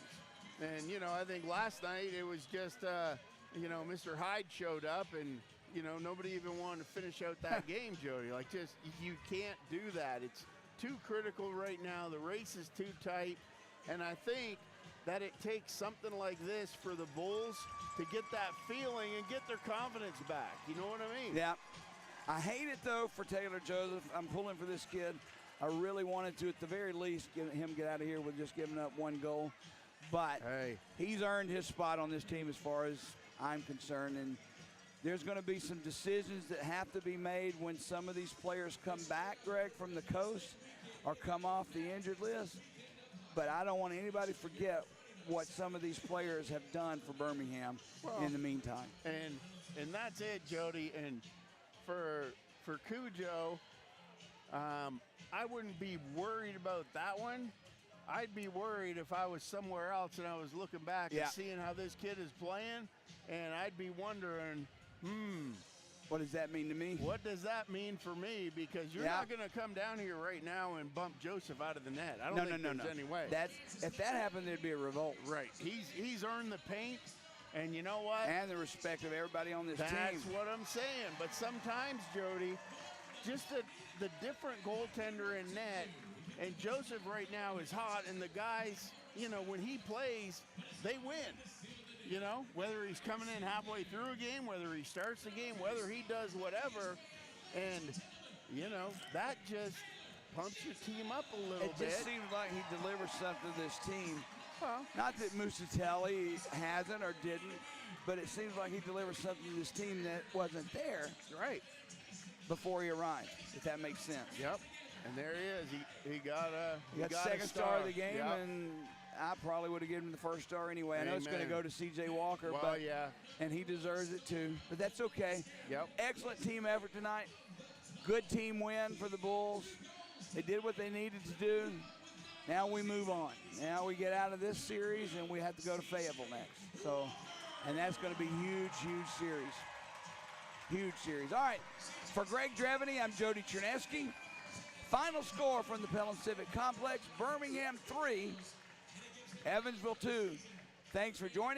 And, you know, I think last night it was just, you know, Mr. Hyde showed up and, you know, nobody even wanted to finish out that game, Jody. Like, just, you can't do that. It's too critical right now. The race is too tight. And I think that it takes something like this for the Bulls to get that feeling and get their confidence back. You know what I mean? Yeah. I hate it, though, for Taylor Joseph. I'm pulling for this kid. I really wanted to, at the very least, get him get out of here with just giving up one goal. But Hey. he's earned his spot on this team as far as I'm concerned. And there's going to be some decisions that have to be made when some of these players come back, Greg, from the coast or come off the injured list. But I don't want anybody to forget what some of these players have done for Birmingham in the meantime. And that's it, Jody. And for Cujo, I wouldn't be worried about that one. I'd be worried if I was somewhere else and I was looking back and seeing how this kid is playing, and I'd be wondering, What does that mean to me? what does that mean for me? Because you're not going to come down here right now and bump Joseph out of the net. I don't think there's any way. If that happened, there'd be a revolt. Right. He's earned the paint, and you know what? And the respect of everybody on this team. That's what I'm saying. But sometimes, Jody, just the different goaltender in net, and Joseph right now is hot, and the guys, you know, when he plays, they win. You know, whether he's coming in halfway through a game, whether he starts the game, whether he does whatever, and, you know, that just pumps your team up a little bit. It just seems like he delivers something to this team. Well, Not that Musatelli hasn't or didn't, but it seems like he delivers something to this team that wasn't there right. before he arrived, if that makes sense. Yep. And there he is. He got He got a second star of the game, Yep. and I probably would have given him the first star anyway. I know it's going to Amen. go to C.J. Walker, Well, but yeah. and he deserves it too. But that's okay. Yep. Excellent team effort tonight. Good team win for the Bulls. They did what they needed to do. Now we move on. Now we get out of this series, and we have to go to Fayetteville next. So, and that's going to be huge, huge series. Huge series. All right. For Greg Drevany, I'm Jody Chernesky. Final score from the Pelham Civic Complex: Birmingham 3, Evansville 2. Thanks for joining.